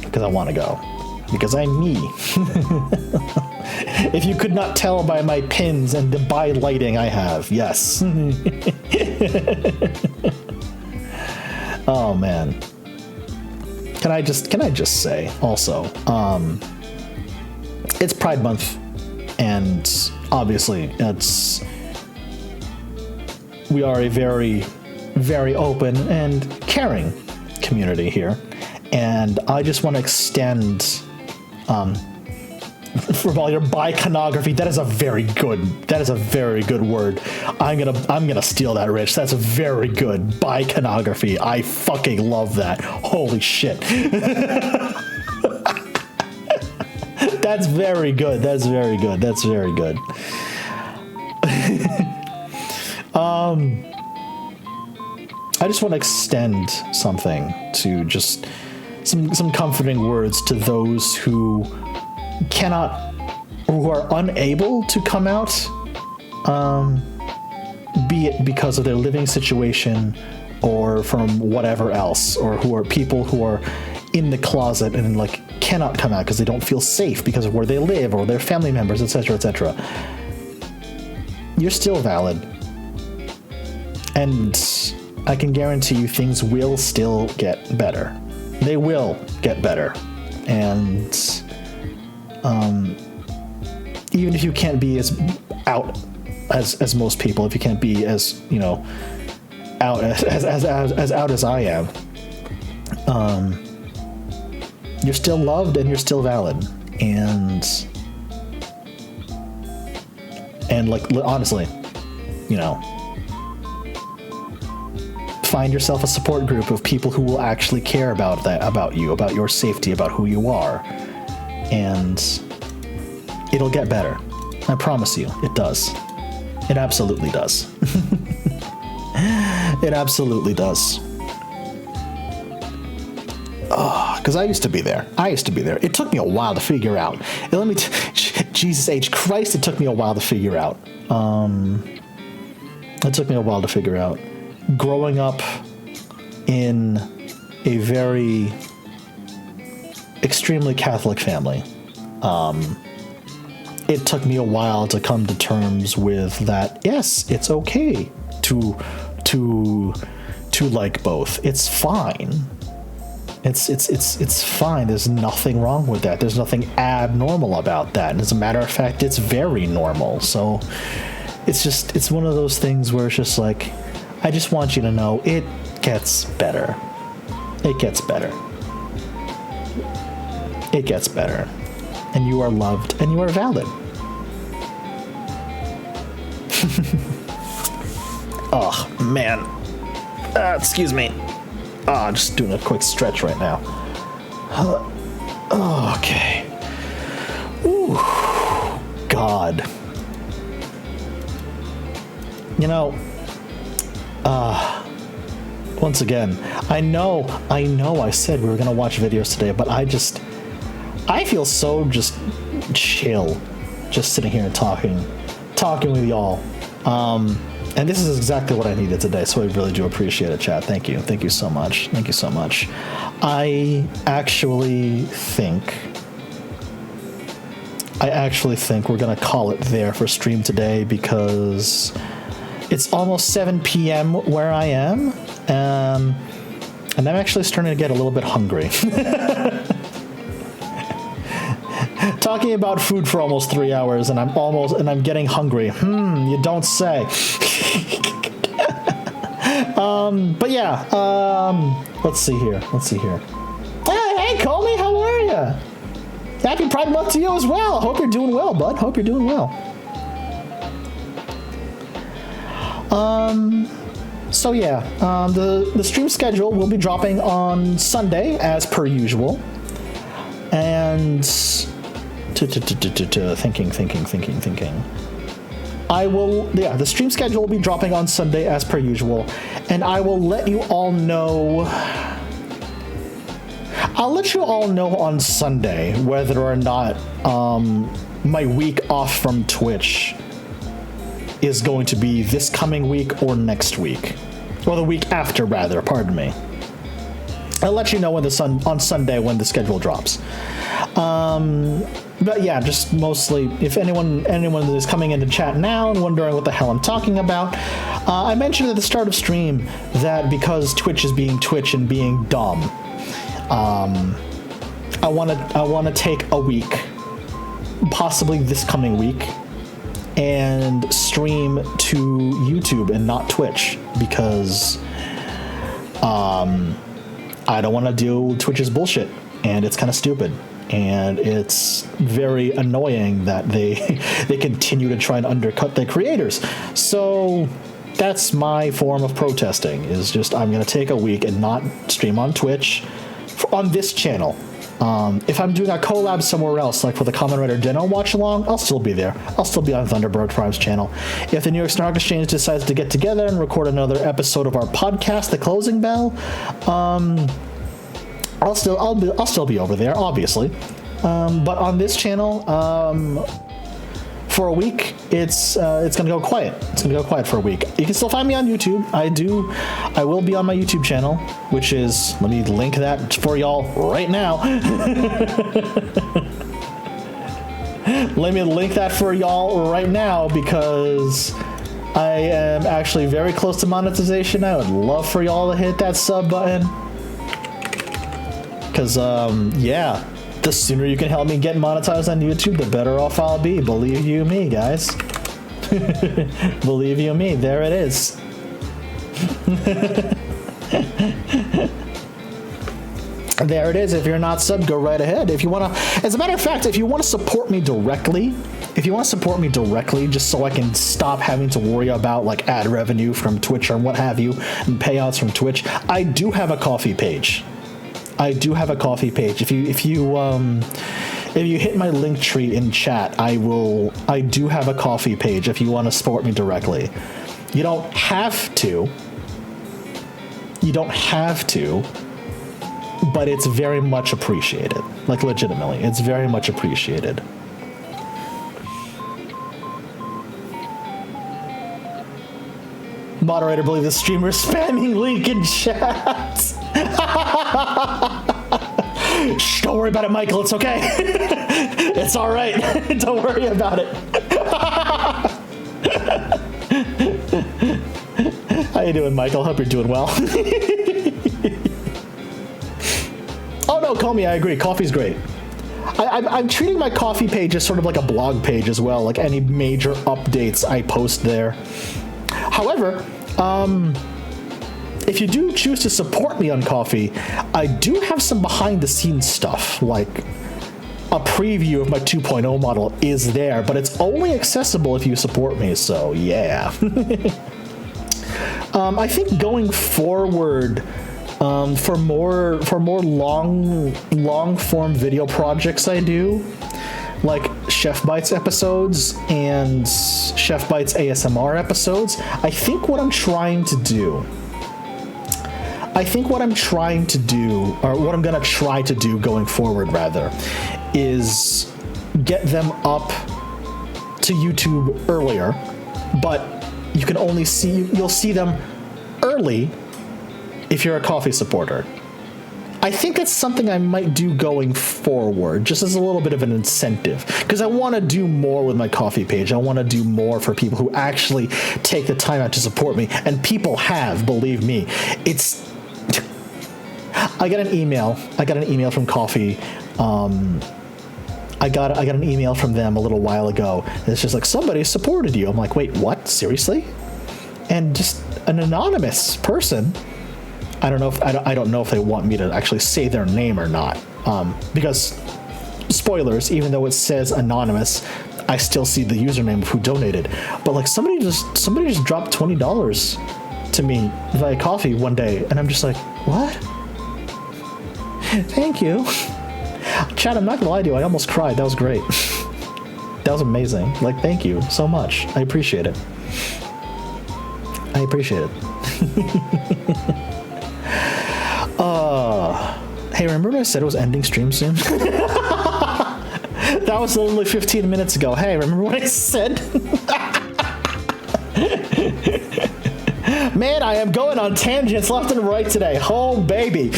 Because I want to go. Because I'm me. If you could not tell by my pins and the by lighting I have, yes. Oh man. Can I just say also, it's Pride Month, and obviously we are a very, very open and caring community here, and I just want to extend for all your biconography. That is a very good word. I'm gonna steal that, Rich. That's a very good biconography. I fucking love that. Holy shit. That's very good. I just want to extend something to just some comforting words to those who are unable to come out, be it because of their living situation or from whatever else, or who are people who are in the closet and like cannot come out because they don't feel safe because of where they live or their family members, etc., etc. You're still valid, and I can guarantee you things will still get better. They will get better, and even if you can't be as out as most people, if you can't be as, you know, out as out as I am, you're still loved and you're still valid, and like honestly, you know, find yourself a support group of people who will actually care about that, about you, about your safety, about who you are, and It'll get better. I promise you, it does. It absolutely does. It absolutely does. Because I used to be there. It took me a while to figure out. And let me, Jesus H. Christ, it took me a while to figure out. Growing up in a very extremely Catholic family, it took me a while to come to terms with that. Yes, it's okay to like both. It's fine. It's fine. There's nothing wrong with that. There's nothing abnormal about that. And as a matter of fact, it's very normal. So it's one of those things where it's just like, I just want you to know it gets better. It gets better. It gets better. And you are loved and you are valid. Oh, man. Excuse me. Just doing a quick stretch right now. Okay. Ooh, God. You know, once again, I know I said we were going to watch videos today, but I feel so just chill, just sitting here and talking with y'all. And this is exactly what I needed today, so I really do appreciate it, chat. Thank you. Thank you so much. Thank you so much. I actually think we're going to call it there for stream today because it's almost 7 p.m. where I am, and I'm actually starting to get a little bit hungry. Talking about food for almost 3 hours, and I'm getting hungry. You don't say. But yeah, let's see here. Hey, Comey, how are you? Happy Pride Month to you as well. Hope you're doing well, bud. Hope you're doing well. So yeah, the stream schedule will be dropping on Sunday as per usual, and thinking. The stream schedule will be dropping on Sunday as per usual, and I will let you all know. I'll let you all know on Sunday whether or not my week off from Twitch is going to be this coming week or next week, or the week after, rather. Pardon me. I'll let you know on Sunday when the schedule drops. But yeah, just mostly, if anyone that is coming into chat now and wondering what the hell I'm talking about, I mentioned at the start of stream that because Twitch is being Twitch and being dumb, I want to take a week, possibly this coming week, and stream to YouTube and not Twitch because I don't want to deal with Twitch's bullshit, and it's kind of stupid. And it's very annoying that they continue to try and undercut their creators. So that's my form of protesting, is just I'm going to take a week and not stream on Twitch on this channel. If I'm doing a collab somewhere else, like for the Kamen Rider Deno watch along, I'll still be there. I'll still be on Thunderbird Prime's channel. If the New York Stock Exchange decides to get together and record another episode of our podcast, The Closing Bell, I'll still be over there, obviously. But on this channel, for a week, it's gonna go quiet. It's gonna go quiet for a week. You can still find me on YouTube. I will be on my YouTube channel, which is, let me link that for y'all right now. Let me link that for y'all right now because I am actually very close to monetization. I would love for y'all to hit that sub button. Because, yeah, the sooner you can help me get monetized on YouTube, the better off I'll be. Believe you me, guys. Believe you me, there it is. There it is. If you're not subbed, go right ahead. If you want to, as a matter of fact, if you want to support me directly, just so I can stop having to worry about like ad revenue from Twitch or what have you, and payouts from Twitch, I do have a coffee page. If if you hit my link tree in chat, I do have a Ko-fi page if you want to support me directly. You don't have to. You don't have to, but it's very much appreciated. Like, legitimately, it's very much appreciated. Moderator, believe the streamer spamming link in chat. Shh, don't worry about it, Michael. It's okay. It's all right. Don't worry about it. How you doing, Michael? Hope you're doing well. Oh no, Comey, I agree. Coffee's great. I'm treating my Ko-fi page as sort of like a blog page as well. Like any major updates I post there. However, if you do choose to support me on Ko-fi, I do have some behind-the-scenes stuff, like a preview of my 2.0 model is there, but it's only accessible if you support me, so yeah. I think going forward, for more long-form video projects I do, like Chef Bites episodes and Chef Bites ASMR episodes, I think what I'm trying to do, or what I'm gonna try to do going forward rather, is get them up to YouTube earlier, but you can only you'll see them early if you're a Ko-fi supporter. I think that's something I might do going forward, just as a little bit of an incentive, because I want to do more with my Ko-fi page. I want to do more for people who actually take the time out to support me, and people have, believe me. I got an email from Ko-fi. I got an email from them a little while ago. It's just like, somebody supported you. I'm like, wait, what? Seriously? And just an anonymous person. I don't know if they want me to actually say their name or not, because spoilers, even though it says anonymous, I still see the username of who donated. But like somebody just dropped $20 to me via Ko-fi one day, and I'm just like, what? Thank you, Chad. I'm not gonna lie to you, I almost cried. That was great. That was amazing. Like, thank you so much. I appreciate it. Hey, remember when I said it was ending stream soon? That was literally 15 minutes ago. Hey, remember what I said? Man, I am going on tangents left and right today. Oh, baby.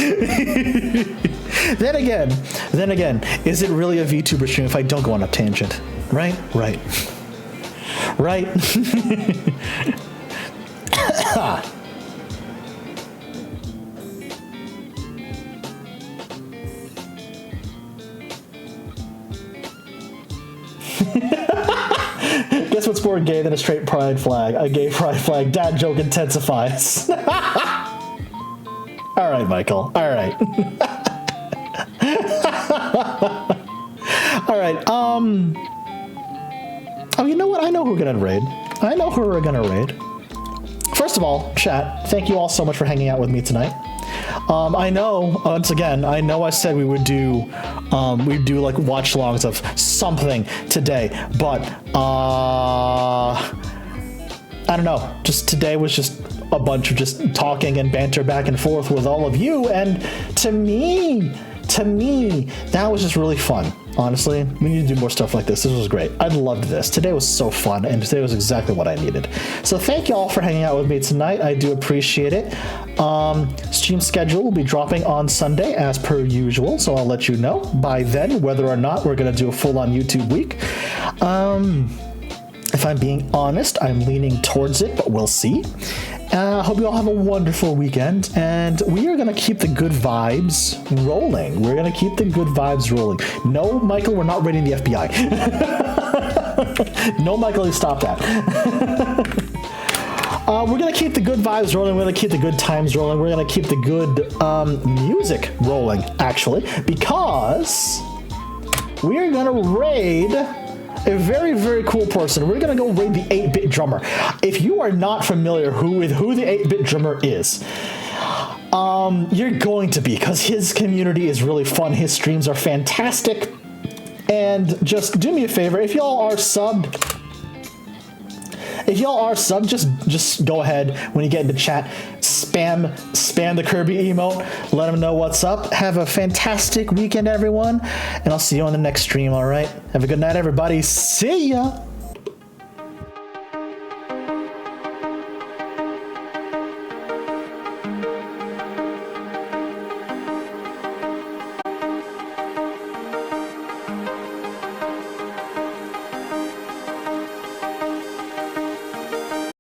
Then again, is it really a VTuber stream if I don't go on a tangent? Right? Guess what's more gay than a straight pride flag? A gay pride flag. Dad joke intensifies. All right, Michael. All right. All right. Oh, you know what? I know who we're gonna raid. First of all, chat, thank you all so much for hanging out with me tonight. I know, once again, I said we would do, we'd do like watch longs of something today, but, I don't know, just today was just a bunch of just talking and banter back and forth with all of you, and to me, that was just really fun. Honestly, we need to do more stuff like this. This was great. I loved this. Today was so fun, and today was exactly what I needed. So thank you all for hanging out with me tonight. I do appreciate it. Stream schedule will be dropping on Sunday as per usual, so I'll let you know by then whether or not we're going to do a full-on YouTube week. If I'm being honest, I'm leaning towards it, but we'll see. I hope you all have a wonderful weekend, and we are going to keep the good vibes rolling. No, Michael, we're not raiding the FBI. No, Michael, stop that. We're going to keep the good vibes rolling. We're going to keep the good times rolling. We're going to keep the good music rolling, actually, because we are going to raid a very, very cool person. We're going to go raid the 8-bit drummer. If you are not familiar with who the 8-bit drummer is, you're going to be, because his community is really fun. His streams are fantastic. And just do me a favor, if y'all are subbed, just go ahead when you get into chat, spam the Kirby emote, let them know what's up. Have a fantastic weekend, everyone, and I'll see you on the next stream, all right? Have a good night, everybody. See ya!